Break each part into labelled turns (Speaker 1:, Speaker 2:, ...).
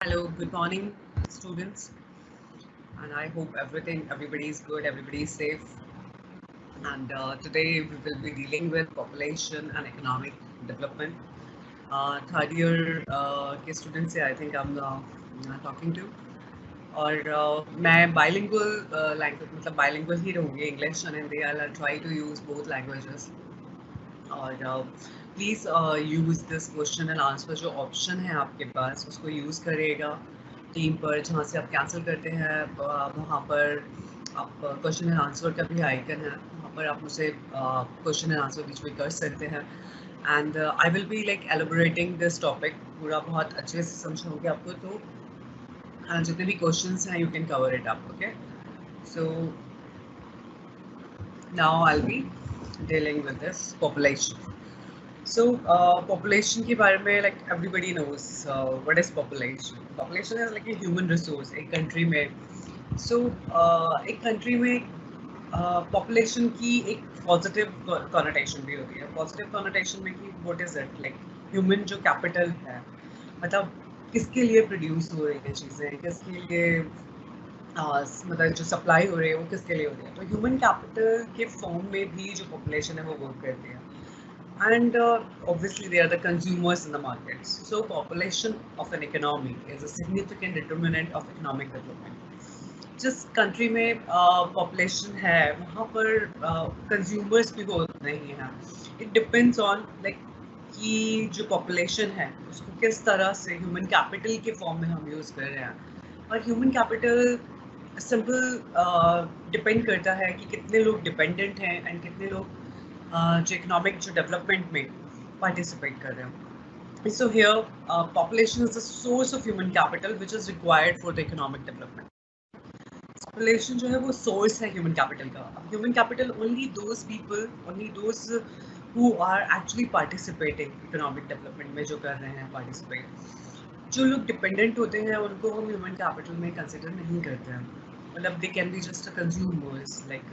Speaker 1: Hello, good morning, students, and I hope everybody is good, everybody is safe. And today we will be dealing with population and economic development. Third year के students से I think I'm talking to. और मैं bilingual language मतलब bilingual ही रहूँगी English and Hindi. I'll try to use both languages. और please use this question and answer जो option है आपके पास उसको यूज़ करिएगा टीम पर जहाँ से आप कैंसिल करते हैं वहाँ पर आप क्वेश्चन एंड आंसर का भी आइकन है वहाँ पर आप मुझसे क्वेश्चन एंड आंसर बीच में कर सकते हैं and I will be like elaborating this topic पूरा बहुत अच्छे से समझाऊंगी आपको तो जितने भी क्वेश्चंस हैं you can cover it up okay so now I will be dealing with this population. So, population के बारे में like everybody knows what is population. Population is like a human resource एक country में. So, एक country में population की एक positive connotation भी होती है. Positive connotation में कि what is it like human जो capital है मतलब किसके लिए produce हो रही हैं चीज़ें किसके लिए मतलब जो सप्लाई हो रही है वो किसके लिए हो रही है तो ह्यूमन कैपिटल के फॉर्म में भी जो पॉपुलेशन है वो वर्क करती है and obviously they are the consumers in the markets. So population of an economy is a significant determinant of economic development. जिस कंट्री में पॉपुलेशन है वहाँ पर कंज्यूमर्स भी बहुत नहीं है इट डिपेंड्स ऑन लाइक कि जो पॉपुलेशन है उसको किस तरह से ह्यूमन कैपिटल के फॉर्म में हम यूज़ कर रहे हैं और ह्यूमन कैपिटल सिंपल डिपेंड करता है कि कितने लोग डिपेंडेंट हैं एंड कितने लोग जो इकोनॉमिक जो डेवलपमेंट में पार्टिसिपेट कर रहे हैं so here population is the source of human capital which is required for the economic development population जो है वो सोर्स है ह्यूमन कैपिटल का human capital only those people only those who are actually participating economic development में जो कर रहे हैं पार्टिसिपेट जो लोग डिपेंडेंट होते हैं उनको हम ह्यूमन कैपिटल में कंसिडर नहीं करते हैं मतलब they can be just a consumers like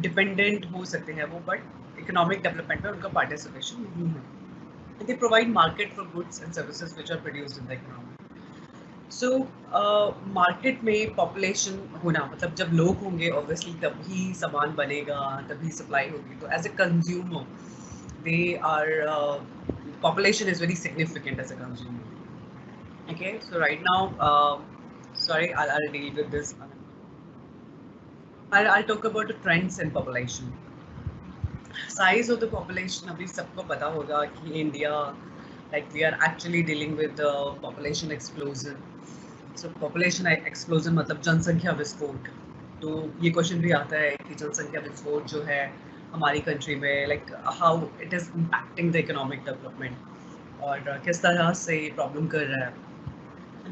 Speaker 1: dependent हो सकते हैं वो बट इकोनॉमिक डेवलपमेंट में उनका पार्टिसिपेशन नहीं है they provide market for goods and services which are produced in the economy so market में पॉपुलेशन होना मतलब जब लोग होंगे ऑब्वियसली तभी सामान बनेगा तभी सप्लाई होगी तो as a consumer they are population is very significant as a consumer okay so right now sorry I'll deal with this I'll talk about the trends in population size of the population अभी सबको पता होगा कि India like we are actually dealing with the population explosion so population explosion मतलब जनसंख्या विस्फोट तो ये क्वेश्चन भी आता है कि जनसंख्या विस्फोट जो है हमारी कंट्री में like how it is impacting the economic development और किस तरह से ये प्रॉब्लम कर रहा है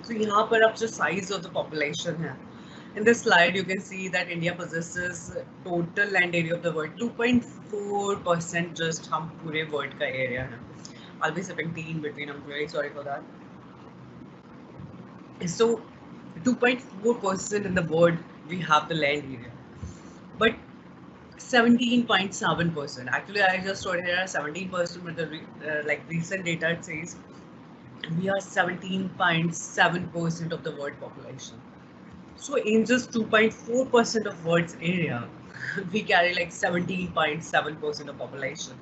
Speaker 1: तो यहाँ पर अब जो साइज ऑफ द पॉपुलेशन है in this slide you can see that India possesses total land area of the world 2.4% just हम पूरे वर्ल्ड का एरिया है I'll be sipping tea in between I'm really sorry for that so 2.4% in the world we have the land area but 17.7% actually I just wrote here 17% but the like recent data it says we are 17.7% of the world population so in just 2.4% of world's area we carry like 17.7% of population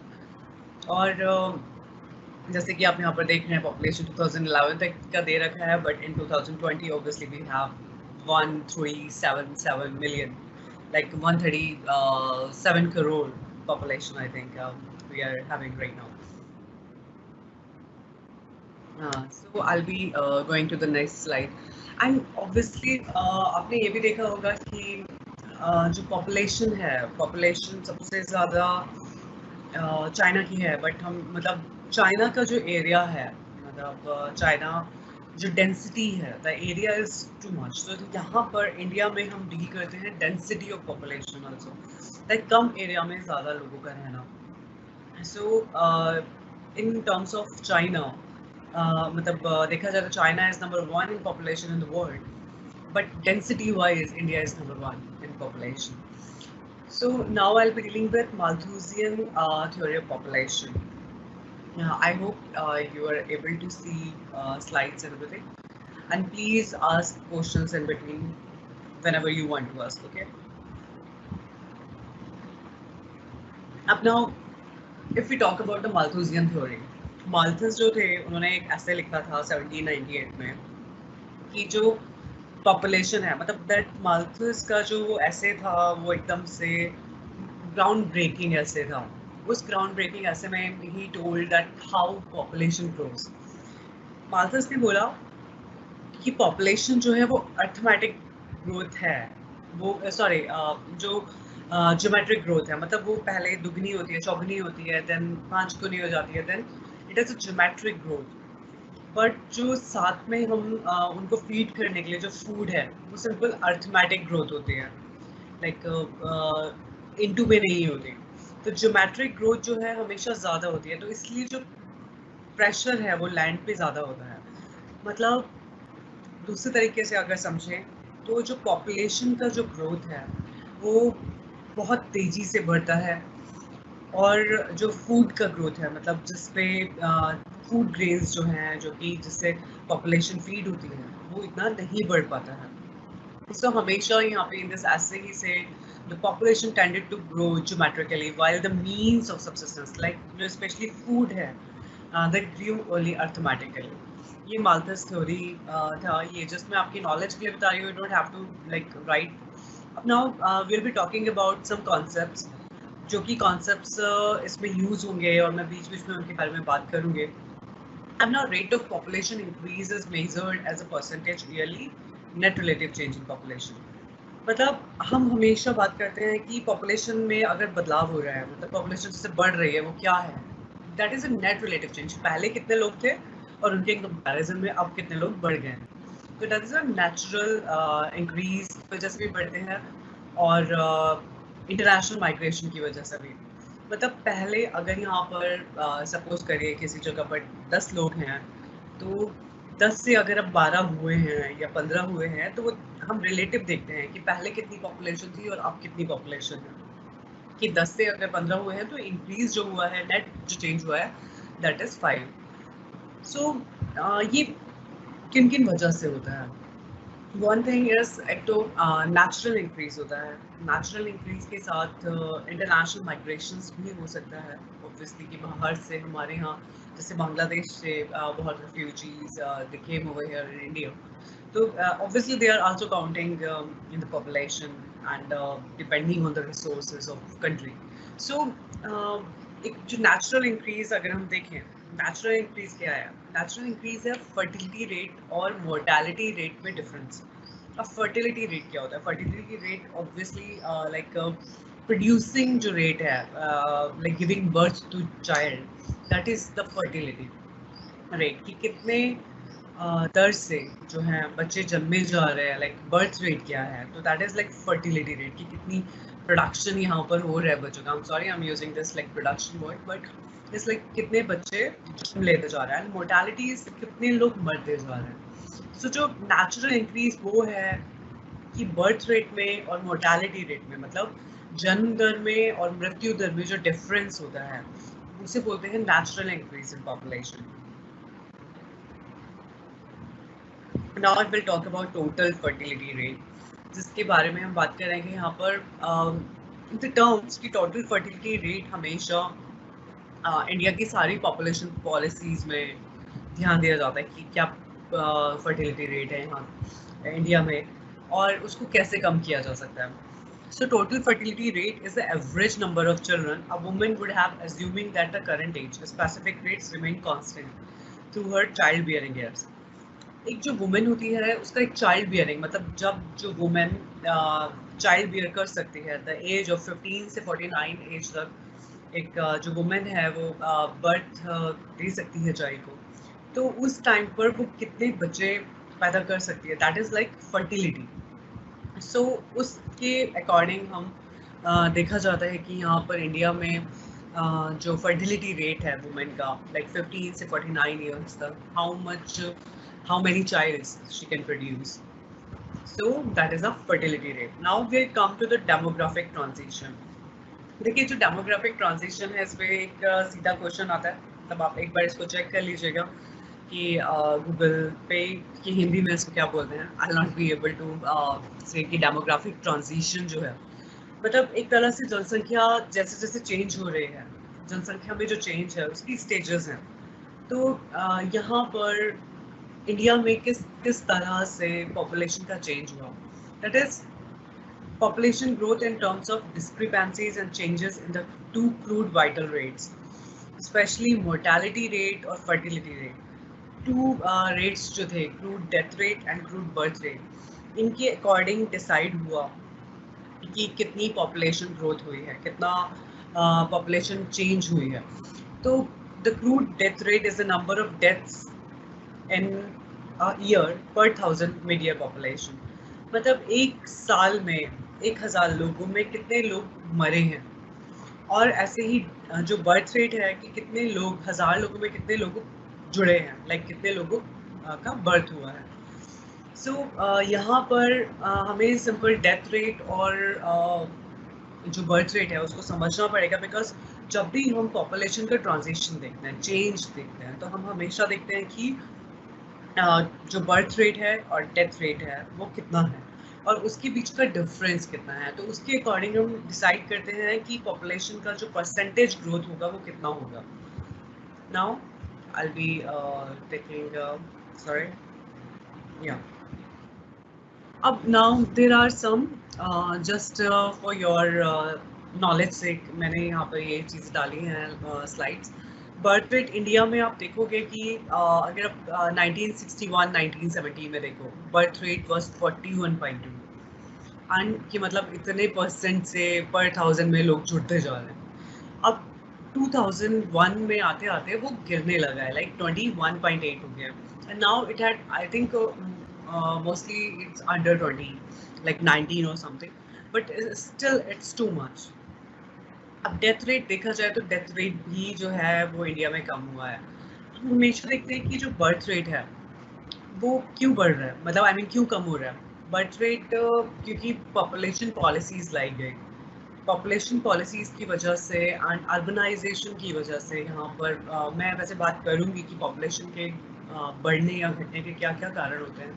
Speaker 1: और जैसे कि आप यहाँ पर देख रहे हैं population 2011 तक का दे रखा है but in 2020 obviously we have 1377 million like 137 crore population I think we are having right now so I'll be going to the next slide and obviously आपने ये भी देखा होगा कि जो पॉपुलेशन है पॉपुलेशन सबसे ज़्यादा चाइना की है बट हम मतलब चाइना का जो एरिया है मतलब चाइना जो डेंसिटी है the area is too much तो यहाँ पर इंडिया में हम डील करते हैं density of population also like come area में ज़्यादा लोगों का रहना सो इन टर्म्स ऑफ चाइना मतलब देखा जाए तो China is number 1 in population in the world but density wise India is number 1 in population so now I'll be dealing with Malthusian theory of population I hope you are able to see slides and everything and please ask questions in between whenever you want to ask. Okay. अब now if we talk about the Malthusian theory, Malthus जो थे उन्होंने एक ऐसे लिखा था 1798 में कि जो पॉपुलेशन है, मतलब दैट माल्थस का जो ऐसे था वो एकदम से ग्राउंड ब्रेकिंग ऐसे था. उस ग्राउंड ब्रेकिंग ऐसे में he told that how population grows. Malthus ने बोला कि पॉपुलेशन जो है वो अर्थमेटिक ग्रोथ है, वो सॉरी जो ज्योमेट्रिक ग्रोथ है, मतलब वो पहले दुगनी होती है, चौगुनी होती है, देन 5 गुनी हो जाती है, then it is a geometric growth. But जो साथ में हम उनको फीड करने के लिए जो फूड है वो सिंपल अर्थमेटिक ग्रोथ होती है, लाइक इनटू में नहीं होती. तो ज्योमेट्रिक ग्रोथ जो है हमेशा ज़्यादा होती है, तो इसलिए जो प्रेशर है वो लैंड पे ज़्यादा होता है. मतलब दूसरे तरीके से अगर समझें तो जो पॉपुलेशन का जो ग्रोथ है वो बहुत तेज़ी से बढ़ता है, और जो फूड का ग्रोथ है, मतलब जिसपे फूड ग्रेन्स जो हैं जो कि जिससे पॉपुलेशन फीड होती है, वो इतना नहीं बढ़ पाता है. So हमेशा यहाँ पे in this essay he said the population tended to grow geometrically while the means of subsistence, like जो especially food है, that grew only arithmetically. ये माल्थस थ्योरी था, ये जस्ट मैं आपकी नॉलेज के लिए बता रही हूँ, you don't have to like write. अब now we'll be talking about some concepts, जो कि concepts इसमें यूज होंगे और मैं बीच बीच में उनके बारे में बात करूँगी. अब now rate of population increase is measured as a percentage yearly net relative change in population. मतलब हम हमेशा बात करते हैं कि पॉपुलेशन में अगर बदलाव हो रहा है, मतलब पॉपुलेशन जैसे बढ़ रही है, वो क्या है, that is a net relative change. पहले कितने लोग थे और उनके कंपैरिजन में अब कितने लोग बढ़ गए हैं, तो that is a natural increase की वजह से भी बढ़ते हैं, और इंटरनेशनल माइग्रेशन की वजह से भी. मतलब पहले अगर यहाँ पर सपोज करिए किसी जगह पर 10 लोग हैं, तो 10 से अगर अब 12 हुए हैं या 15 हुए हैं, तो वो हम रिलेटिव देखते हैं कि पहले कितनी पॉपुलेशन थी और अब कितनी पॉपुलेशन है. कि 10 से अगर 15 हुए हैं तो इंक्रीज जो हुआ है, नेट जो चेंज हुआ है, दैट इज 5. सो ये किन किन वजह से होता है. वन थिंग इज एक तो नेचुरल इंक्रीज होता है. नेचुरल इंक्रीज के साथ इंटरनेशनल माइग्रेशंस भी हो सकता है, ऑब्वियसली कि बाहर से हमारे यहाँ जैसे बांग्लादेश से बहुत refugees they came over here in India, तो obviously they are also counting in the population and depending on the resources of country. So एक जो नेचुरल इंक्रीज अगर हम देखें, नेचुरल इंक्रीज क्या है? नेचुरल इंक्रीज है फर्टिलिटी रेट और मोर्टेलिटी रेट में डिफरेंस. अब फर्टिलिटी रेट क्या होता है? Fertility rate obviously like producing जो रेट है, like giving birth to child, that is the fertility rate. कि कितने दर से जो है बच्चे जन्मे जा रहे हैं, लाइक बर्थ रेट क्या है, तो that is like fertility rate. कि कितनी प्रोडक्शन यहाँ पर हो रहा है बच्चों का. आई am sorry I am using this like production word, but it's like कितने बच्चे जन्म लेते जा रहे हैं. मोर्टेलिटी इज कितने लोग मरते जा रहे हैं. सो जो नेचुरल इंक्रीज वो है कि बर्थ रेट में और मोर्टेलिटी रेट में, मतलब जन्म दर में और मृत्यु दर में जो डिफरेंस होता है, उसे बोलते हैं natural increase in population. Now I will talk about total fertility rate, जिसके बारे में हम बात करेंगे यहाँ पर. द टर्म्स की टोटल फर्टिलिटी रेट हमेशा इंडिया की सारी पॉपुलेशन पॉलिसीज में ध्यान दिया जाता है कि क्या फर्टिलिटी रेट है यहाँ इंडिया में और उसको कैसे कम किया जा सकता है. So total fertility rate is the average number of children a woman would have, assuming that the current age. Specific rates remain constant through her childbearing years. एक जो वुमेन होती है उसका एक चाइल्ड बियरिंग, मतलब जब जो वुमेन चाइल्ड बियर कर सकती है, द एज ऑफ 15 से 49 एज तक, एक जो वुमेन है वो बर्थ दे सकती है चाइल्ड को, तो उस टाइम पर वो कितने बच्चे पैदा कर सकती है, दैट इज़ लाइक फर्टिलिटी. सो उसके अकॉर्डिंग हम देखा जाता है कि यहाँ पर इंडिया में जो फर्टिलिटी रेट है वुमेन का, लाइक 15 से 49 ईयर्स तक, how many childs she can produce. So that is a fertility rate. Now we come to the demographic transition. देखिए जो demographic transition है, इस पे एक सीधा क्वेश्चन आता है, तब आप एक बार इसको चेक कर लीजिएगा कि गूगल पे कि हिंदी में इसको क्या बोलते हैं, आई नॉट बी एबल टू से कि डेमोग्राफिक ट्रांजिशन जो है, मतलब एक तरह से जनसंख्या जैसे जैसे चेंज हो रही है, जनसंख्या में जो चेंज है उसकी स्टेजेस हैं। तो यहाँ पर इंडिया में किस किस तरह से पॉपुलेशन का चेंज हुआ, that is population growth in terms of discrepancies and changes in the two crude vital rates, especially mortality rate और fertility rate. Two rates जो थे, crude death rate and crude birth rate, इनके according decide हुआ कि कितनी population growth हुई है, कितना population change हुई है. तो the crude death rate is the number of deaths in a year per thousand mid-year population. मतलब एक साल में 1000 लोगों में कितने लोग मरे हैं, और ऐसे ही जो बर्थ रेट है कि कितने लोग 1000 लोगों में कितने लोग जुड़े हैं, लाइक कितने लोगों का बर्थ हुआ है. सो यहाँ पर हमें सिंपल डेथ रेट और जो बर्थ रेट है उसको समझना पड़ेगा, बिकॉज जब भी हम पॉपुलेशन का ट्रांजिशन देखते हैं, चेंज देखते हैं, तो हम हमेशा देखते हैं कि जो बर्थ रेट है और डेथ रेट है वो कितना है और उसके बीच का डिफरेंस कितना है. तो उसके अकॉर्डिंग हम डिसाइड करते हैं कि पॉपुलेशन का जो परसेंटेज ग्रोथ होगा वो कितना होगा. Now I be taking sorry या अब now there are some just for your knowledge से मैंने यहाँ पर ये चीज़ डाली हैं स्लाइड्स. बर्थ रेट इंडिया में आप देखोगे कि अगर आप 1961-1970 में देखो, बर्थ रेट वाज 41.2, एंड कि मतलब इतने परसेंट से पर 1000 में लोग जुड़ते जा रहे हैं. अब 2001 में आते आते वो गिरने लगा है, लाइक 21.8 हो गया, and now it had I think mostly it's under 20, like 19 और something, but still it's too much. अब डेथ रेट देखा जाए तो डेथ रेट भी जो है वो इंडिया में कम हुआ है. हम हमेशा देखते हैं कि जो बर्थ रेट है वो क्यों बढ़ रहा है, मतलब आई मीन क्यों कम हो रहा है. बर्थ रेट क्योंकि पॉपुलेशन पॉलिसीज लाई गई, पॉपुलेशन पॉलिसीज की वजह से एंड अर्बनाइजेशन की वजह से. यहाँ पर मैं वैसे बात करूँगी कि पॉपुलेशन के बढ़ने या घटने के क्या क्या कारण होते हैं,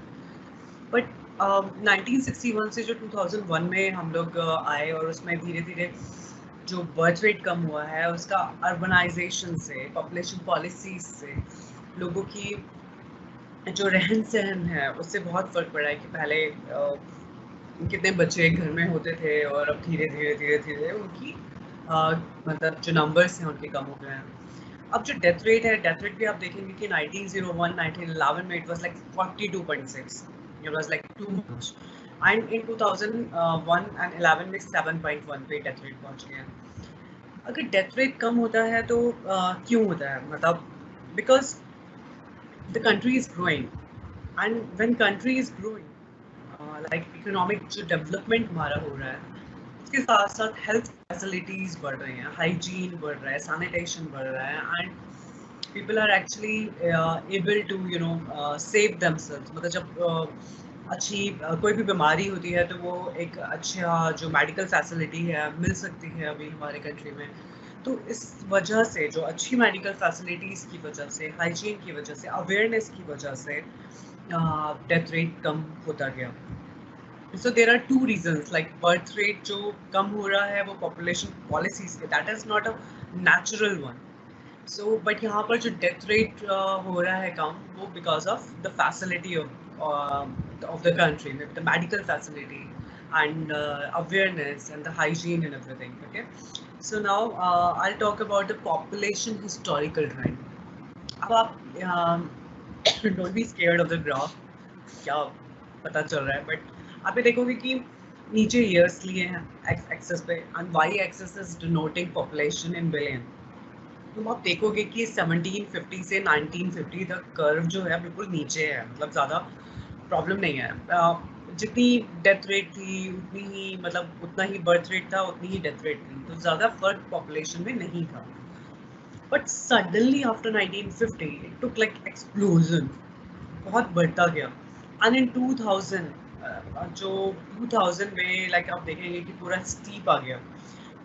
Speaker 1: बट 1961 से जो 2001 में हम लोग आए और उसमें धीरे धीरे जो बर्थ रेट कम हुआ है उसका अर्बनाइजेशन से, पॉपुलेशन पॉलिसीज से, लोगों की जो रहन सहन है उससे बहुत फ़र्क पड़ा है. कि पहले कितने बच्चे घर में होते थे और अब धीरे धीरे धीरे धीरे उनकी मतलब जो नंबर्स हैं उनके कम हो गए हैं. अब जो डेथ रेट है, डेथ रेट भी आप देखेंगे कि 1901-1911 में it was like 42.6, it was like too much, and in 2001 and 11 में 7.1 पे डेथ रेट पहुंच गया. अगर डेथ रेट कम होता है तो क्यों होता है, मतलब because the country is growing, and when country is growing, like economic जो डेवलपमेंट हमारा हो रहा है उसके साथ साथ हेल्थ फैसिलिटीज़ बढ़ रही हैं, हाइजीन बढ़ रहा है, सैनिटेशन बढ़ रहा है, and people are actually able to you know save themselves. मतलब जब अच्छी कोई भी बीमारी होती है तो वो एक अच्छा जो मेडिकल फैसिलिटी है मिल सकती है अभी हमारे कंट्री में. तो इस वजह से जो अच्छी मेडिकल फैसिलिटीज़ की वजह से, हाइजीन की वजह से, अवेयरनेस की वजह से डेथ रेट कम होता गया. So there are two reasons, like birth rate जो कम हो रहा है वो population policies के, that is not a natural one. So but यहाँ पर जो death rate हो रहा है कम, वो because of the facility of the country, maybe the medical facility and awareness and the hygiene and everything. Okay, so now I'll talk about the population historical trend. अब आप don't be scared of the graph, क्या पता चल रहा है, but आप ये देखोगे कि नीचे ईयर्स लिए हैं एक्सेस पे, and Y axis is denoting population in billion. तो आप देखोगे कि 1750 से 1950 तक कर्व जो है बिल्कुल नीचे है, मतलब ज़्यादा प्रॉब्लम नहीं है. जितनी डेथ रेट थी उतनी ही, मतलब उतना ही बर्थ रेट था, उतनी ही डेथ रेट थी, तो ज़्यादा फर्क पॉपुलेशन में नहीं था. But suddenly after 1950 it took like explosion, बहुत बढ़ता गया. एंड इन 2000 जो 2000 में लाइक आप देखेंगे कि पूरा स्टीप आ गया.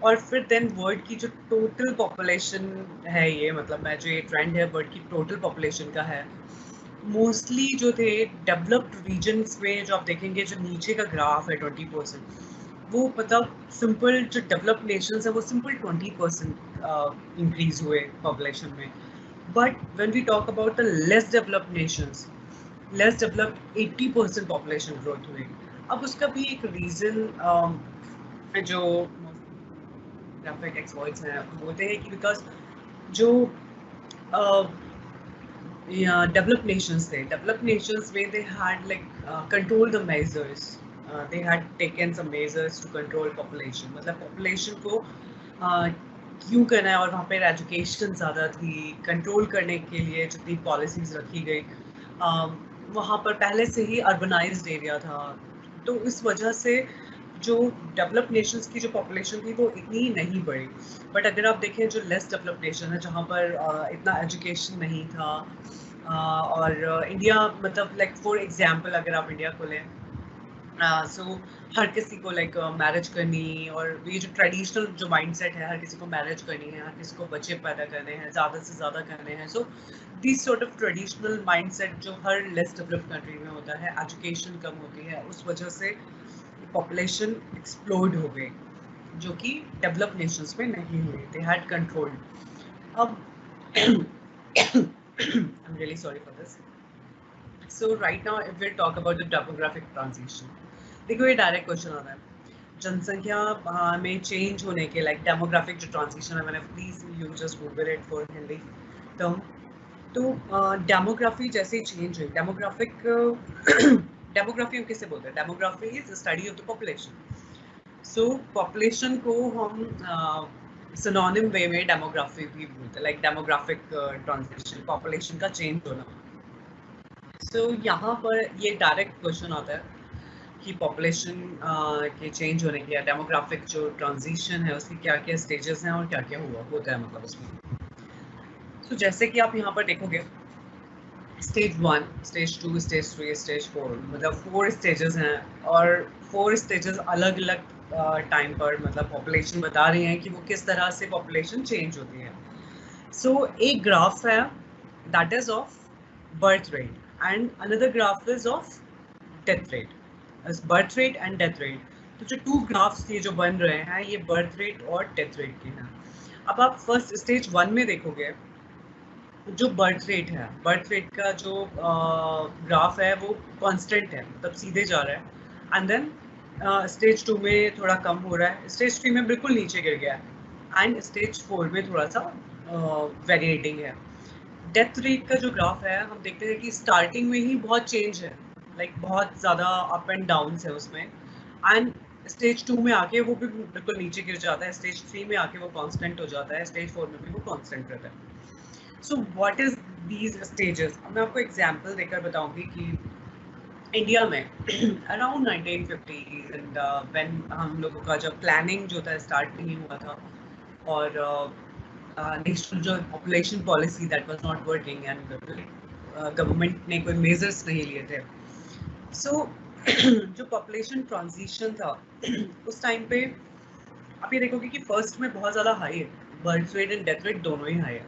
Speaker 1: और फिर देन वर्ल्ड की जो टोटल पॉपुलेशन है, ये मतलब मैं जो ये ट्रेंड है वर्ल्ड की टोटल पॉपुलेशन का है, मोस्टली जो थे डेवलप्ड रीजन्स में, जो आप देखेंगे जो नीचे का ग्राफ है 20%, वो मतलब सिंपल जो डेवलप्ड नेशंस है वो सिंपल 20% इंक्रीज हुए पॉपुलेशन में. But when we talk about the less developed nations, less developed 80% population growth हुई. अब उसका भी एक रीज़न जो ग्राफिक एक्सपर्ट्स हैं बोलते हैं कि बिकॉज जो developed nations थे, developed nations में they had like control the measures, they had taken some measures to control population. मतलब population को क्यों करना है, और वहाँ पे एजुकेशन ज़्यादा थी, कंट्रोल करने के लिए जितनी पॉलिसीज रखी गई, वहाँ पर पहले से ही अर्बनाइज्ड एरिया था, तो इस वजह से जो डेवलप्ड नेशंस की जो पॉपुलेशन थी वो इतनी नहीं बढ़ी. बट अगर आप देखें जो लेस डेवलप्ड नेशन है जहाँ पर इतना एजुकेशन नहीं था, और इंडिया मतलब लाइक फॉर एग्जांपल अगर आप इंडिया को लें, सो हर किसी को लाइक मैरिज करनी, और ये जो ट्रेडिशनल जो माइंडसेट है, हर किसी को मैरिज करनी है, हर किसी को बच्चे पैदा करने हैं, ज़्यादा से ज़्यादा करने हैं. So this sort of traditional mindset जो हर लेस डेवलप्ड कंट्री में होता है, एजुकेशन कम होती है, उस वजह से पॉपुलेशन एक्सप्लोड हो गई, जो कि डेवलप्ड नेशंस में नहीं हुई. They had controlled. अब I'm really sorry for this. So right now if we talk about the demographic transition, देखो ये डायरेक्ट क्वेश्चन आ रहा है, जनसंख्या में चेंज होने के लाइक डेमोग्राफिक जो ट्रांजिशन है, मैंने please you just Google it for Hindi term. तो डेमोग्राफी जैसे ही चेंज हुई, डेमोग्राफिक डेमोग्राफी हम किसे बोलते हैं, demography is the study of the population. So population को हम सिनोनिम वे में डेमोग्राफी भी बोलते हैं, लाइक डेमोग्राफिक ट्रांजिशन, पॉपुलेशन का चेंज होना. सो यहाँ पर ये डायरेक्ट क्वेश्चन आता है कि पॉपुलेशन के चेंज होने की या डेमोग्राफिक जो ट्रांजिशन है उसकी क्या क्या स्टेजेस हैं और क्या क्या हुआ होता है मतलब उसमें. तो जैसे कि आप यहाँ पर देखोगे, स्टेज 1, स्टेज 2, स्टेज 3, स्टेज 4, मतलब 4 स्टेजेस हैं, और 4 स्टेजेस अलग अलग टाइम पर मतलब पॉपुलेशन बता रही हैं कि वो किस तरह से पॉपुलेशन चेंज होती है. सो एक ग्राफ है that is of birth rate, and another graph is of death rate. Birth rate and death rate, तो जो 2 ग्राफ्स ये जो बन रहे हैं ये बर्थ रेट और डेथ रेट के हैं. अब आप फर्स्ट स्टेज 1 में देखोगे, जो बर्थ रेट है, बर्थ रेट का जो ग्राफ है वो कांस्टेंट है, मतलब सीधे जा रहा है. एंड देन स्टेज 2 में थोड़ा कम हो रहा है, स्टेज 3 में बिल्कुल नीचे गिर गया है, एंड स्टेज 4 में थोड़ा सा वेरिएटिंग है. डेथ रेट का जो ग्राफ है, हम देखते हैं कि स्टार्टिंग में ही बहुत चेंज है, लाइक बहुत ज़्यादा अप एंड डाउन है उसमें, एंड स्टेज 2 में आके वो भी बिल्कुल नीचे गिर जाता है, स्टेज 3 में आके वो कांस्टेंट हो जाता है, स्टेज 4 में भी वो कांस्टेंट रहता है. So what is these stages, मैं आपको एग्जांपल देकर बताऊंगी कि इंडिया में अराउंड 1950 एंड व्हेन हम लोगों का जब प्लानिंग जो था स्टार्ट नहीं हुआ था, और नेशनल जो population policy that was not working, and government ने कोई मेजर्स नहीं लिए थे. सो जो पॉपुलेशन ट्रांजिशन था उस टाइम पे आप ये देखोगे कि फर्स्ट में बहुत ज़्यादा हाई है, birth rate and death rate दोनों ही हाई है.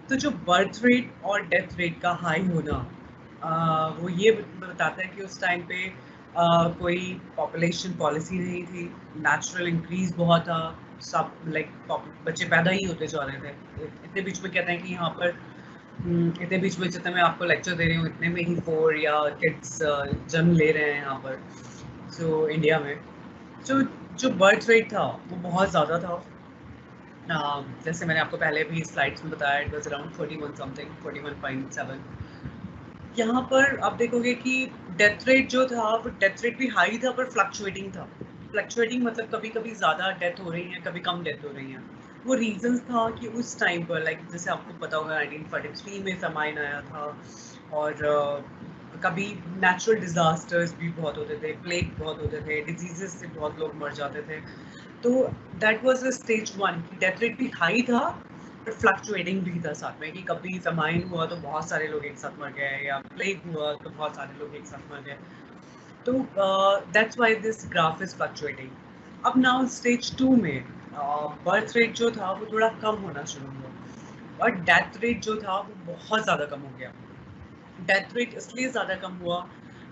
Speaker 1: तो जो बर्थ रेट और डेथ रेट का हाई होना, वो ये बताता है कि उस टाइम पे कोई पॉपुलेशन पॉलिसी नहीं थी, नेचुरल इंक्रीज बहुत था, सब लाइक बच्चे पैदा ही होते जा रहे थे. इतने बीच में कहते हैं कि यहाँ पर इतने बीच में जितने मैं आपको लेक्चर दे रही हूँ इतने में ही 4 या किड्स जन्म ले रहे हैं यहाँ पर. सो इंडिया में जो बर्थ रेट था वो बहुत ज़्यादा था. जैसे मैंने आपको पहले भी स्लाइड्स में बताया, इट वाज अराउंड 41 समथिंग, 41.7. यहाँ पर आप देखोगे कि डेथ रेट जो था वो डेथ रेट भी हाई था पर फ्लक्चुएटिंग था. फ्लक्चुएटिंग मतलब कभी कभी ज़्यादा डेथ हो रही है, कभी कम डेथ हो रही है. वो रीजंस था कि उस टाइम पर लाइक जैसे आपको पता होगा 1943 में फमाइन आया था, और कभी नेचुरल डिजास्टर्स भी बहुत होते थे, प्लेग बहुत होते थे, डिजीजेस से बहुत लोग मर जाते थे. तो दैट वाज द स्टेज 1 कि डेथ रेट भी हाई था पर फ्लक्चुएटिंग भी था साथ में, कि कभी फमाइन हुआ तो बहुत सारे लोग एक साथ मर गए, या प्लेग हुआ तो बहुत सारे लोग एक साथ मर गए. तो that's why this graph is fluctuating. अब नाउ स्टेज 2 में बर्थ रेट जो था वो थोड़ा कम होना शुरू हुआ और डेथ रेट जो था वो बहुत ज़्यादा कम हो गया। डेथ रेट इसलिए ज़्यादा कम हुआ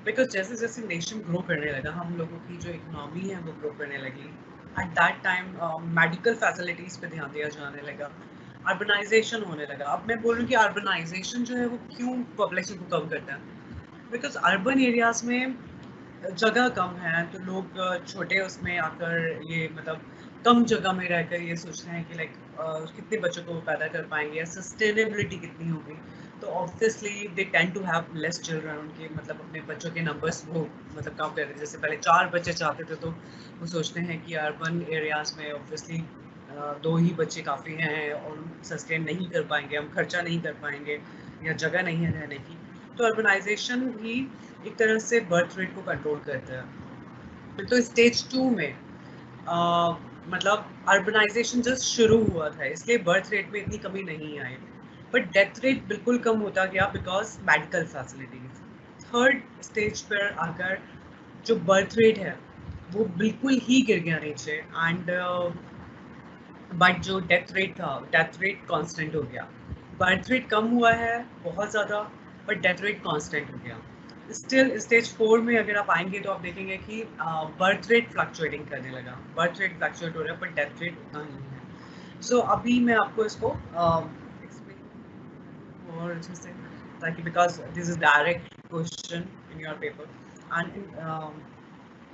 Speaker 1: बिकॉज जैसे जैसे नेशन ग्रो करने लगा, हम लोगों की जो इकोनॉमी है वो ग्रो करने लगी। Eight that time medical facilities पे ध्यान दिया जाने लगा, अर्बनाइजेशन होने लगा। अब मैं बोल रही हूँ कि अर्बनाइजेशन जो है वो क्यों पॉपुलेशन को कम करता है, बिकॉज अर्बन एरियाज़ में जगह कम है तो लोग छोटे उसमें आकर ये मतलब कम जगह में रहकर ये सोचते हैं कि लाइक कितने बच्चों को पैदा कर पाएंगे या सस्टेनेबिलिटी कितनी होगी। तो obviously they tend to have less children, उनके मतलब अपने बच्चों के नंबर्स वो मतलब कम कर देते। जैसे पहले 4 बच्चे चाहते थे तो वो सोचते हैं कि अर्बन एरियाज़ में ऑब्वियसली 2 ही बच्चे काफ़ी हैं और सस्टेन नहीं कर पाएंगे, हम खर्चा नहीं कर पाएंगे या जगह नहीं है रहने की। तो अर्बनाइजेशन भी एक तरह से बर्थ रेट को कंट्रोल करता है। तो स्टेज 2 में मतलब अर्बनाइजेशन जस्ट शुरू हुआ था, इसलिए बर्थ रेट में इतनी कमी नहीं आई, बट डेथ रेट बिल्कुल कम होता गया because medical facilities. Third stage पर आकर जो बर्थ रेट है वो बिल्कुल ही गिर गया नीचे एंड बट जो डेथ रेट था, डेथ रेट कांस्टेंट हो गया। बर्थ रेट कम हुआ है बहुत ज़्यादा, बट डेथ रेट कांस्टेंट हो गया। स्टिल स्टेज 4 में अगर आप आएंगे तो आप देखेंगे कि बर्थ रेट फ्लक्चुएटिंग करने लगा, बर्थ रेट फ्लक्चुएट हो रहा है पर डेथ रेट उतना ही है। सो अभी मैं आपको इसको एक्सप्लेन और अच्छे से, ताकि because this is direct question in your paper and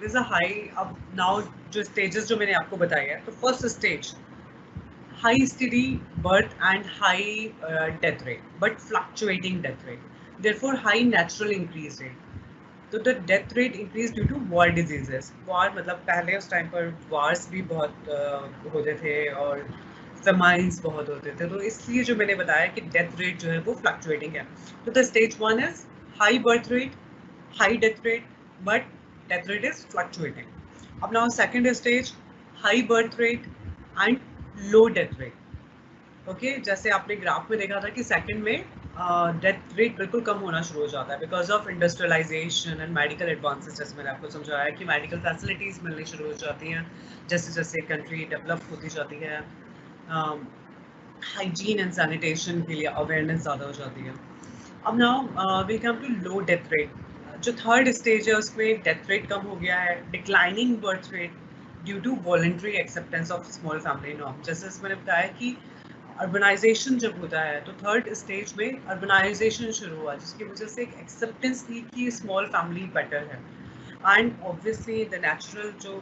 Speaker 1: this a high. अब नाउ जो स्टेजेस जो मैंने आपको बताया है, तो first stage high steady birth and high death rate, but fluctuating death rate. Therefore, high natural increase rate. तो the death rate increased due to war diseases. War मतलब पहले उस टाइम पर wars भी बहुत होते थे और famines बहुत होते थे, तो इसलिए जो मैंने बताया कि death rate जो है वो fluctuating है। तो the stage 1 is high birth rate, high death rate, but death rate is fluctuating. अब now second stage high birth rate and low death rate. Okay, जैसे आपने ग्राफ में देखा था कि सेकंड में डेथ रेट बिल्कुल कम होना शुरू हो जाता है because of industrialisation and medical advances. जैसे मैंने आपको समझाया कि मेडिकल फैसिलिटीज़ मिलनी शुरू हो जाती हैं जैसे जैसे कंट्री डेवलप होती जाती है, हाइजीन एंड सैनिटेशन के लिए अवेयरनेस ज़्यादा हो जाती है। अब now will come to low death rate. जो थर्ड स्टेज है उसमें डेथ रेट कम हो गया है, declining birth rate due to voluntary acceptance of small family norm. जैसे मैंने बताया कि अर्बनाइजेशन जब होता है तो थर्ड स्टेज में अर्बनाइजेशन शुरू हुआ जिसकी वजह से एक एक्सेप्टेंस थी कि स्मॉल फैमिली बेटर है। एंड ऑब्वियसली द नेचुरल जो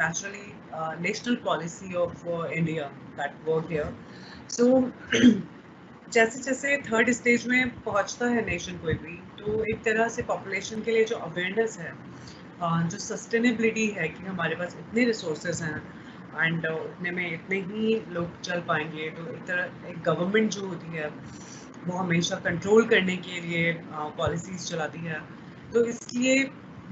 Speaker 1: naturally national policy of India that work here. So जैसे जैसे थर्ड स्टेज में पहुंचता है नेशन कोई भी, तो एक तरह से पॉपुलेशन के लिए जो अवेयरनेस है, जो सस्टेनेबिलिटी है कि हमारे पास इतने रिसोर्सेज हैं एंड उतने में इतने ही लोग चल पाएंगे, तो एक तरह एक गवर्नमेंट जो होती है वो हमेशा कंट्रोल करने के लिए पॉलिसीज चलाती है। तो इसलिए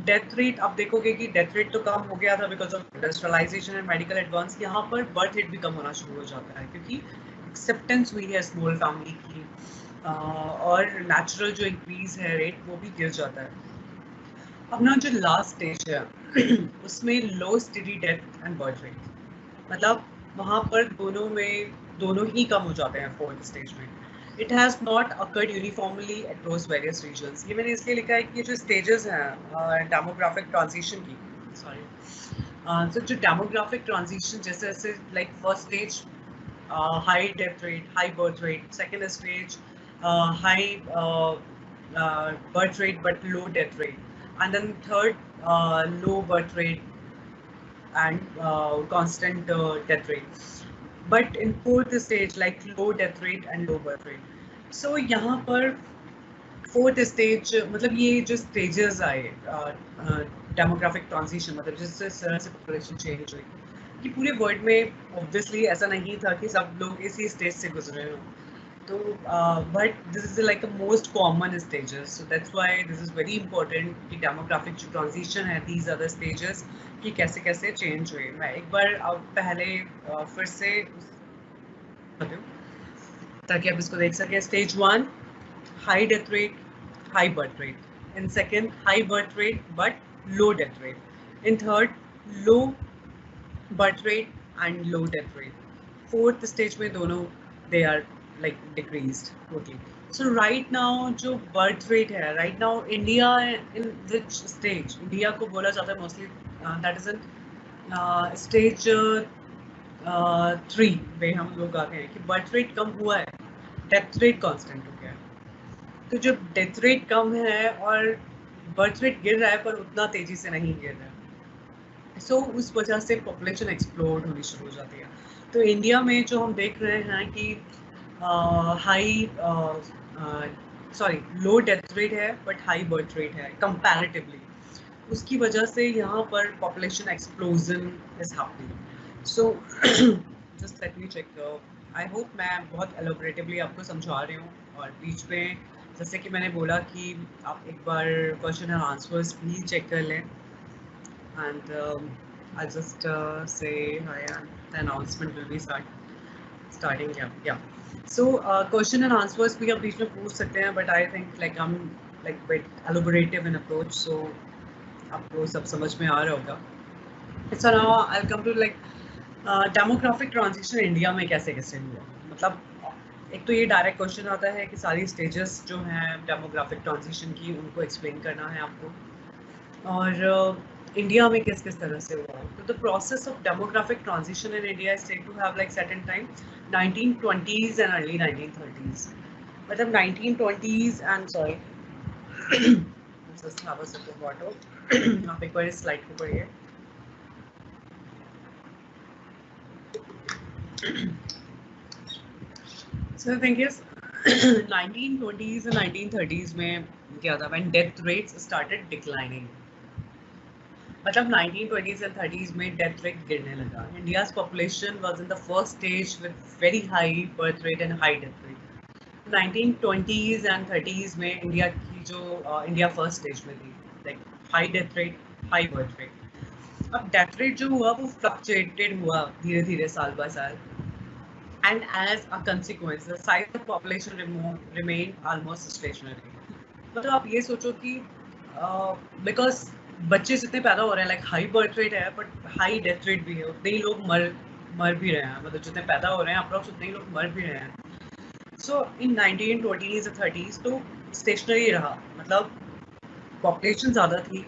Speaker 1: डेथ रेट आप देखोगे कि डेथ रेट तो कम हो गया था because of industrialisation and medical advance. यहाँ पर बर्थ रेट भी कम होना शुरू हो जाता है क्योंकि एक्सेप्टेंस हुई है स्मॉल फैमिली की, और नेचुरल जो इंक्रीज है रेट वो भी गिर जाता है। अब ना जो लास्ट स्टेज है उसमें low steady death and birth rate, मतलब वहाँ पर दोनों ही कम हो जाते हैं फोर्थ स्टेज में। It has not occurred uniformly across various regions. ये मैंने इसलिए लिखा है कि ये जो स्टेजेस हैं डेमोग्राफिक ट्रांजिशन की, सॉरी, तो जो डेमोग्राफिक ट्रांजिशन जैसे जैसे like first stage high death rate, high birth rate. Second stage, high birth rate but low death rate. And then third, low birth rate and constant death rate. But in fourth stage, like low death rate and low birth rate. So यहाँ पर fourth stage मतलब ये जो stages आए demographic transition, मतलब जिस तरह से पॉपुलेशन चेंज हुई कि पूरे वर्ल्ड में ऑब्वियसली ऐसा नहीं था कि सब लोग इसी स्टेज से गुजरे हों। तो but this is like the most common stages, so that's why this is very important कि डेमोग्राफिक जो ट्रांजिशन है दीज आर द स्टेजेस कि कैसे कैसे चेंज हुए। मैं एक बार पहले फिर से ताकि आप इसको देख सकें। Stage 1 high death rate, high birth rate. In second, high birth rate but low death rate. In third, low birth rate and low death rate. Fourth stage में दोनों they are like decreased totally. So right now जो birth rate है, right now India in which stage, India को बोला जाता है mostly that is in stage 3 में हम लोग आ गए हैं कि बर्थ रेट कम हुआ है, डेथ रेट कांस्टेंट हो गया है. तो जब डेथ रेट कम है और बर्थ रेट गिर रहा है पर उतना तेजी से नहीं गिर रहा है, सो उस वजह से पॉपुलेशन एक्सप्लोड होनी शुरू हो जाती है. तो इंडिया में जो हम देख रहे हैं कि high sorry low death rate है बट हाई बर्थ रेट है कंपैरेटिवली, उसकी वजह से यहाँ पर population explosion is happening. So just let me check. I hope मैं बहुत एलोबरेटिवली आपको समझा रही हूँ. और बीच में जैसे कि मैंने बोला कि आप एक बार क्वेश्चन एंड आंसर्स भी चेक कर लें. And I'll just say hi, and the announcement will be starting. Yeah. So question and answers भी आप बीच में पूछ सकते हैं, but I think like I'm like bit elaborative in approach, so आपको सब समझ में आ रहा होगा. So now I'll come to like demographic transition India में कैसे कैसे हुआ. मतलब एक तो ये डायरेक्ट क्वेश्चन आता है कि सारी स्टेजेस जो हैं डेमोग्राफिक ट्रांजिशन की उनको एक्सप्लेन करना है आपको, और इंडिया में किस किस तरह से हुआ. तो the process of demographic transition in India is said to have like set in time 1920s and early 1930s. मतलब 1920s and sorry just have a sip of water. आप एक बार इस स्लाइड को पढ़िए. So the thing is 1920s and 1930s में क्या था, when death rates started declining. मतलब 1920s and 30s में डेथ रेट गिरने लगा. India's population was in the first stage with very high birth rate and high death rate. 1920s and 30s में India की जो इंडिया फर्स्ट स्टेज में थी, like high death rate, high birth rate. अब death rate जो हुआ वो fluctuated हुआ धीरे धीरे साल बाय साल, and as a consequence the size of population remained almost stationary. मतलब आप ये सोचो कि बिकॉज बच्चे जितने पैदा हो रहे हैं, लाइक हाई बर्थ रेट है बट हाई डेथ रेट भी है, उतने ही लोग मर भी रहे हैं. मतलब जितने पैदा हो रहे हैं अप्रॉक्स उतने ही लोग मर भी रहे हैं. सो इन 1920s 30s तो स्टेशनरी रहा. मतलब पॉपुलेशन ज़्यादा थी,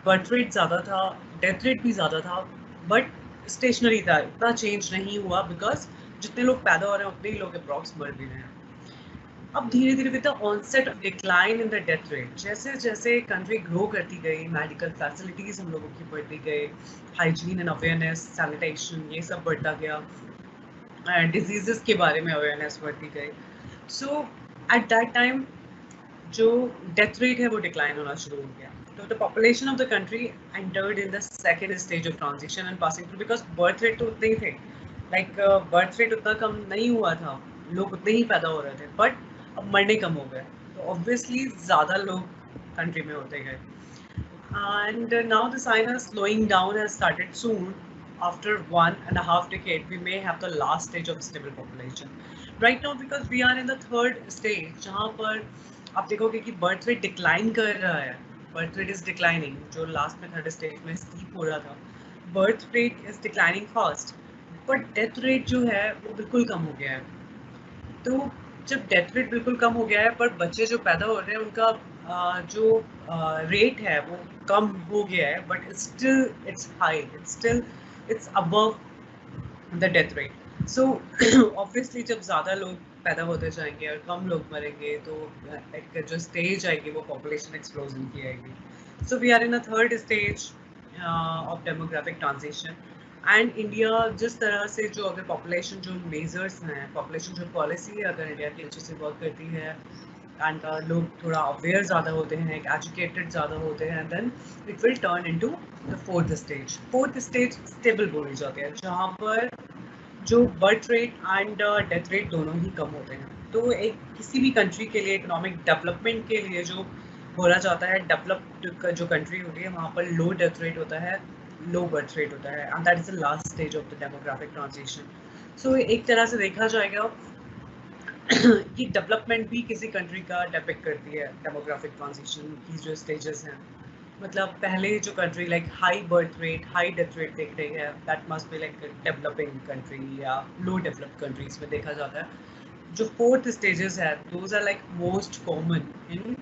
Speaker 1: बर्थ रेट ज़्यादा था, डेथ रेट भी ज़्यादा था, बट स्टेशनरी था, इतना चेंज नहीं हुआ बिकॉज जितने लोग पैदा हो रहे हैं उतने ही लोग अप्रॉक्स मर भी रहे हैं. अब धीरे धीरे with the onset of decline in the death rate, जैसे जैसे कंट्री ग्रो करती गई, मेडिकल फैसिलिटीज़ हम लोगों की बढ़ती गई, हाइजीन एंड अवेयरनेस, सैनिटेशन, ये सब बढ़ता गया, डिजीज़ के बारे में अवेयरनेस बढ़ती गई. सो एट दैट टाइम जो डेथ रेट है वो डिक्लाइन होना शुरू हो गया. तो the population of the country entered in the second stage of transition and passing through, because birth rate तो उतने ही थे, लाइक बर्थ रेट उतना कम नहीं हुआ था, लोग उतने ही पैदा हो रहे थे, बट अब मरने कम हो गए, तो ऑब्वियसली ज़्यादा लोग कंट्री में होते गए. And now the sign of slowing down has started soon. After 1.5 decade, we may have the last stage of stable population. Right now, because we are in the third stage, जहाँ पर आप देखोगे कि birth rate decline कर रहा है, birth rate is declining, जो last में थर्ड स्टेज में स्टीप हो रहा था, birth rate is declining fast, but death rate जो है वो बिल्कुल कम हो गया है. तो जब डेथ रेट बिल्कुल कम हो गया है पर बच्चे जो पैदा हो रहे हैं उनका जो रेट है वो कम हो गया है, but still it's high, it's above the death rate. So obviously जब ज़्यादा लोग पैदा होते जाएंगे और कम लोग मरेंगे तो एक जो स्टेज आएगी वो पॉपुलेशन एक्सप्लोजन की आएगी. So we are in a third stage of demographic transition. And India जिस तरह से जो अगर पॉपुलेशन जो मेजर्स हैं, पॉपुलेशन जो पॉलिसी है अगर इंडिया की अच्छे से वर्क करती है एंड लोग थोड़ा अवेयर ज़्यादा होते हैं, एजुकेटेड ज़्यादा होते हैं, then it will turn into the fourth stage. Fourth stage stable बोली जाती है, जहाँ पर जो birth rate and death rate दोनों ही कम होते हैं. तो एक किसी भी कंट्री के लिए इकोनॉमिक डेवलपमेंट के लिए जो बोला जाता है, डेवलप्ड जो कंट्री होती है वहाँ पर लो डेथ रेट होता है, लो बर्थ रेट होता है, and that is the last stage of the demographic transition. So एक तरह से देखा जाएगा ये डेवलपमेंट भी किसी कंट्री का डिपिक्ट करती है, डेमोग्राफिक ट्रांजिशन की जो स्टेजेस हैं. मतलब पहले जो country like high birth rate high death rate देख रही है, that must be like developing country या लो डेवलप्ड कंट्रीज में देखा जाता है। जो फोर्थ स्टेजेस है those are like most common in